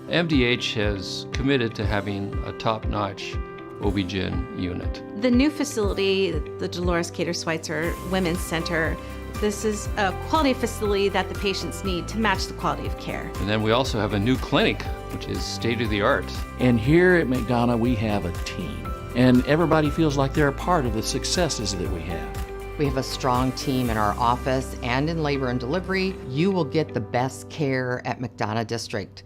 MDH has committed to having a top-notch OB-GYN unit. The new facility, the Dolores Cater Schweitzer Women's Center, this is a quality facility that the patients need to match the quality of care. And then we also have a new clinic, which is state-of-the-art. And here at McDonough, we have a team. And everybody feels like they're a part of the successes that we have. We have a strong team in our office and in labor and delivery. You will get the best care at McDonough District.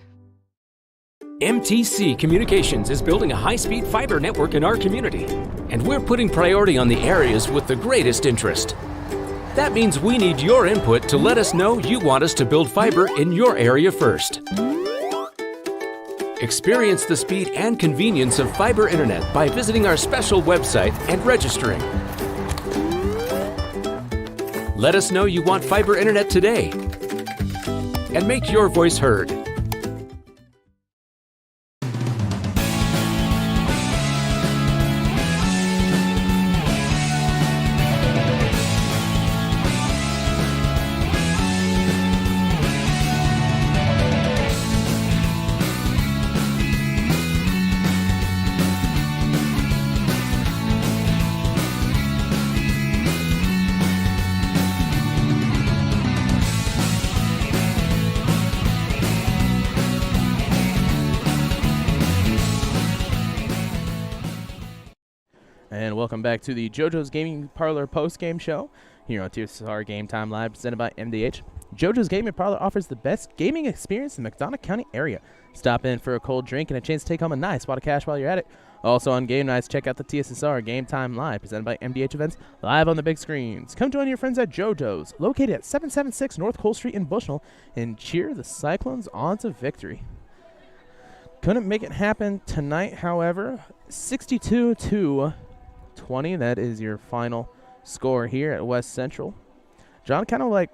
MTC Communications is building a high-speed fiber network in our community, and we're putting priority on the areas with the greatest interest. That means we need your input to let us know you want us to build fiber in your area first. Experience the speed and convenience of fiber internet by visiting our special website and registering. Let us know you want fiber internet today, and make your voice heard. And welcome back to the JoJo's Gaming Parlor post-game show here on TSSR Game Time Live, presented by MDH. JoJo's Gaming Parlor offers the best gaming experience in the McDonough County area. Stop in for a cold drink and a chance to take home a nice wad of cash while you're at it. Also on game nights, check out the TSSR Game Time Live, presented by MDH Events, live on the big screens. Come join your friends at JoJo's, located at 776 North Cole Street in Bushnell, and cheer the Cyclones on to victory. Couldn't make it happen tonight, however. 62-20. That is your final score here at West Central. John, kind of like,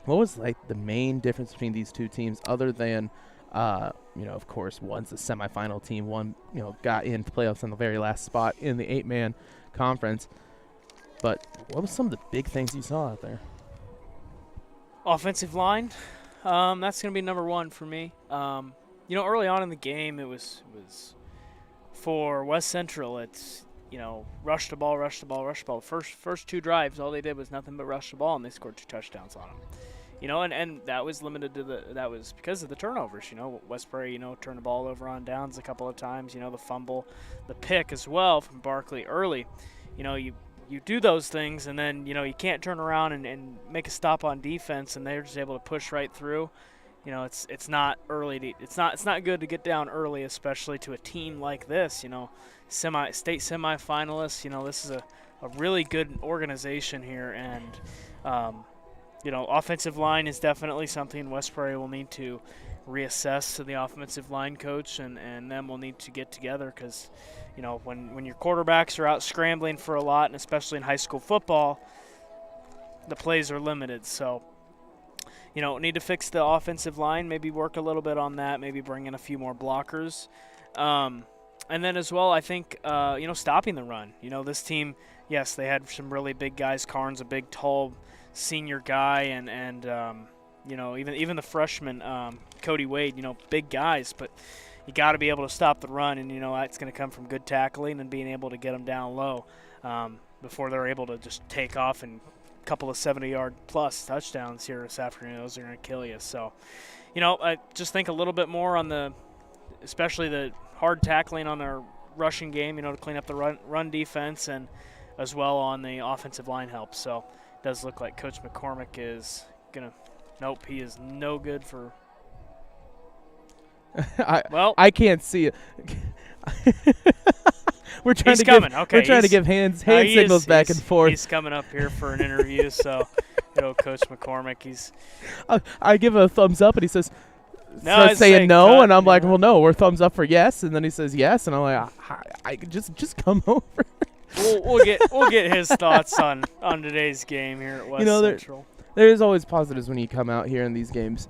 what was like the main difference between these two teams, other than, of course, one's the semifinal team, one, got into playoffs in the very last spot in the 8-man conference. But what was some of the big things you saw out there? Offensive line, that's going to be number one for me. Early on in the game, it was For West Central, it's, rush the ball, rush the ball, rush the ball. First 2 drives, all they did was nothing but rush the ball, and they scored 2 touchdowns on them. And that was limited to that was because of the turnovers. West Prairie, turned the ball over on downs a couple of times. The fumble, the pick as well from Barkley early. You do those things, and then you can't turn around and make a stop on defense, and they're just able to push right through. It's not early. It's not good to get down early, especially to a team like this. State semifinalists. This is a really good organization here, and offensive line is definitely something West Prairie will need to reassess to the offensive line coach, and them will need to get together because, when your quarterbacks are out scrambling for a lot, and especially in high school football, the plays are limited. So, need to fix the offensive line, maybe work a little bit on that, maybe bring in a few more blockers. And then as well, I think, stopping the run. This team, yes, they had some really big guys. Karn's a big, tall senior guy, and even the freshman, Cody Wade, big guys, but you got to be able to stop the run, and that's going to come from good tackling and being able to get them down low before they're able to just take off and a couple of 70-yard plus touchdowns here this afternoon. Those are going to kill you. So, I just think a little bit more on especially the hard tackling on their rushing game, to clean up the run defense, and as well on the offensive line help. So it does look like Coach McCormick is going to – nope, he is no good for – I can't see it. We're trying to give hand signals back and forth. He's coming up here for an interview, so Coach McCormick, I give a thumbs up, and he says – no, starts saying no, cut, and I'm like, well, no, we're thumbs up for yes, and then he says yes, and I'm like, I just come over. We'll get his thoughts on today's game here at West Central. There is always positives when you come out here in these games.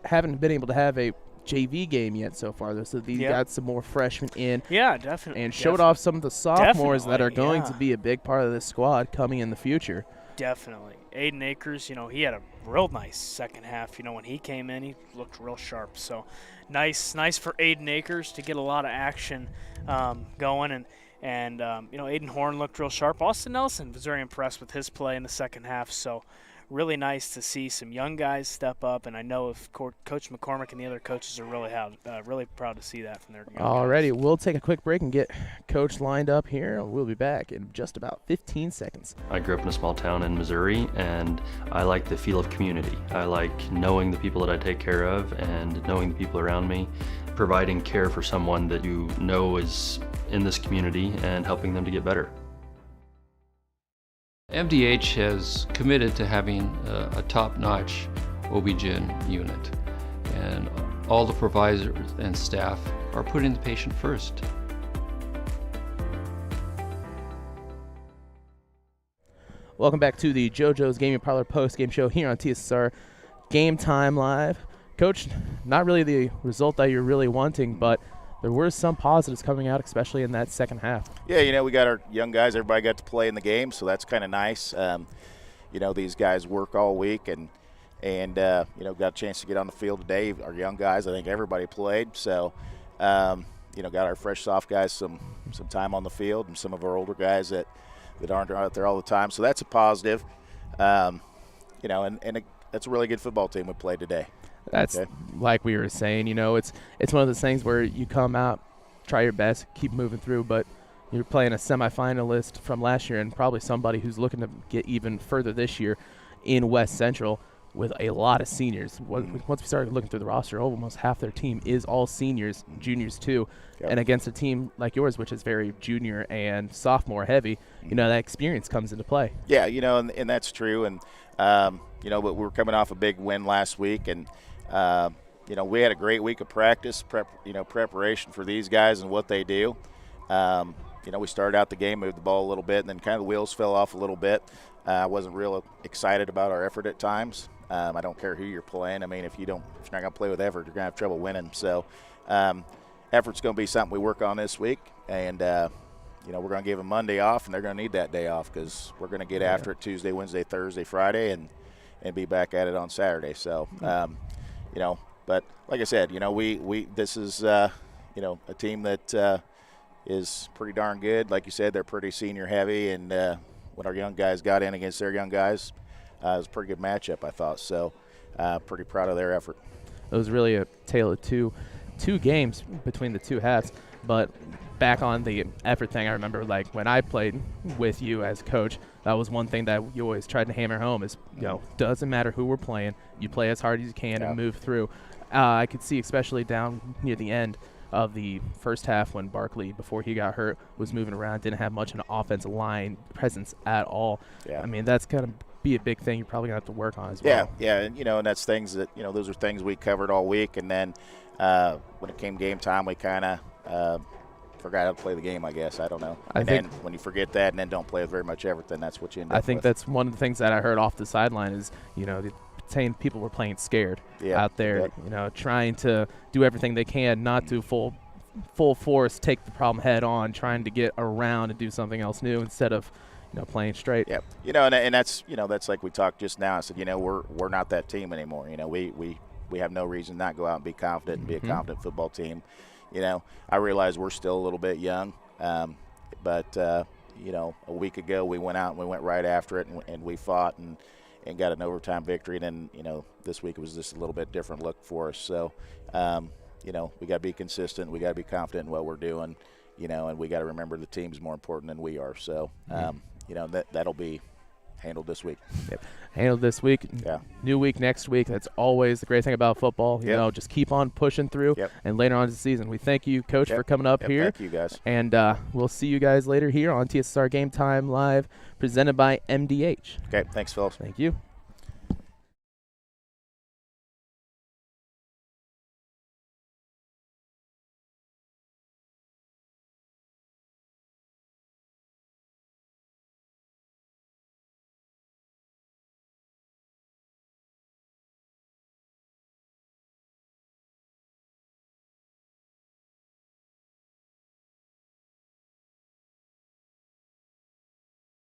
Haven't been able to have a JV game yet so far, though, so these got some more freshmen in. Yeah, definitely. And showed off some of the sophomores that are going to be a big part of this squad coming in the future. Definitely. Aiden Akers, he had a real nice second half. When he came in, he looked real sharp. So nice for Aiden Akers to get a lot of action going. And Aiden Horn looked real sharp. Austin Nelson was very impressed with his play in the second half. So really nice to see some young guys step up. And I know if Coach McCormick and the other coaches are really proud to see that from their young Alrighty, guys. We'll take a quick break and get Coach lined up here. We'll be back in just about 15 seconds. I grew up in a small town in Missouri, and I like the feel of community. I like knowing the people that I take care of and knowing the people around me, providing care for someone that you know is in this community and helping them to get better. MDH has committed to having a top-notch OB-GYN unit, and all the providers and staff are putting the patient first. Welcome back to the JoJo's Gaming Parlor post-game show here on TSSR Game Time Live. Coach, not really the result that you're really wanting, but there were some positives coming out, especially in that second half. Yeah, we got our young guys. Everybody got to play in the game, so that's kind of nice. These guys work all week and got a chance to get on the field today. Our young guys, I think everybody played. So, got our fresh, soft guys some time on the field, and some of our older guys that aren't out there all the time. So that's a positive. And that's a really good football team we played today. That's like we were saying, it's one of those things where you come out, try your best, keep moving through, but you're playing a semifinalist from last year and probably somebody who's looking to get even further this year in West Central with a lot of seniors. Once we started looking through the roster, almost half their team is all seniors, juniors too, and against a team like yours, which is very junior and sophomore heavy, that experience comes into play. Yeah, and that's true, and but we were coming off a big win last week, and we had a great week of practice, preparation for these guys and what they do. We started out the game, moved the ball a little bit, and then kind of the wheels fell off a little bit. I wasn't real excited about our effort at times. I don't care who you're playing. I mean, if you're not going to play with effort, you're going to have trouble winning. So effort's going to be something we work on this week, and we're going to give them Monday off, and they're going to need that day off because we're going to get after it Tuesday, Wednesday, Thursday, Friday, and be back at it on Saturday. So, but like I said, this is you know, a team that is pretty darn good. Like you said, they're pretty senior heavy, and when our young guys got in against their young guys, it was a pretty good matchup, I thought. So pretty proud of their effort. It was really a tale of two games between the two halves. But back on the effort thing, I remember like when I played with you as coach, that was one thing that you always tried to hammer home is, you know, doesn't matter who we're playing, you play as hard as you can and move through. I could see especially down near the end of the first half when Barkley, before he got hurt, was moving around, didn't have much of an offensive line presence at all. Yeah. I mean, that's going to be a big thing you're probably going to have to work on as well. Yeah, and, you know, and that's things that, you know, those are things we covered all week. And then when it came game time, we kind of forgot how to play the game, I guess. I don't know. And then when you forget that and then don't play with very much effort, then that's what you end up with. I think that's one of the things that I heard off the sideline is, you know, saying people were playing scared out there, you know, trying to do everything they can, not to full force take the problem head on, trying to get around and do something else new instead of, you know, playing straight. Yep. You know, and that's, you know, that's like we talked just now. I said, you know, we're not that team anymore. You know, we have no reason not go out and be confident and be a confident football team. You know, I realize we're still a little bit young, but you know, a week ago we went out and we went right after it and we fought and got an overtime victory. And then, you know, this week it was just a little bit different look for us. So, you know, we got to be consistent. We got to be confident in what we're doing, you know, and we got to remember the team's more important than we are. So, you know, that'll be handled this week. Yep. Handled this week. Yeah. New week next week. That's always the great thing about football. You know, just keep on pushing through. And later on in the season, we thank you, Coach, for coming up here. Thank you, guys. And we'll see you guys later here on TSSR Game Time Live, presented by MDH. Okay. Thanks, Phil. Thank you.